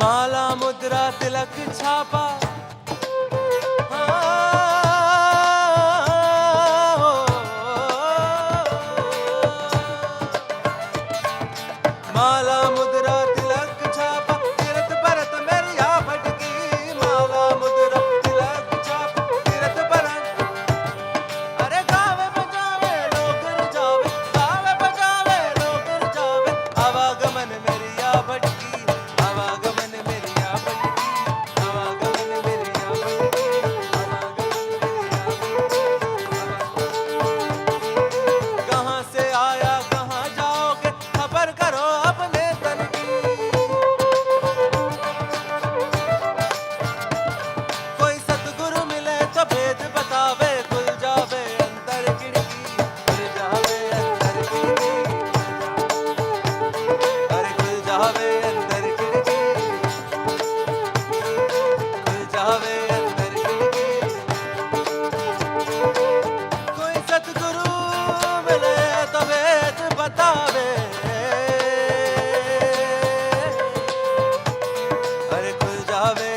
माला मुद्रा तिलक छापा माला मुद्रा तिलक छापा तीर्थ भरत मेरी या भटकी माला मुद्रा तिलक छापा तीर्थ भरत अरे गावे बजावे लोग रिझावे गावे बजावे लोग रिझावे आवागमन मेरी या भटकी आवागमन मेरी या भटकी आवागमन मेरी या भटकी कहाँ से आया कहाँ जाओगे खबर करो अपने तन की कोई सतगुरु मिले तो भेद बतावे खुल जावे अंदर खिड़की खुल जावे अंदर खिड़की अरे खुल जावे अंदर खिड़की खुल जावे अंदर खिड़की कोई सतगुरु मिले तो भेद बतावे अरे खुल जावे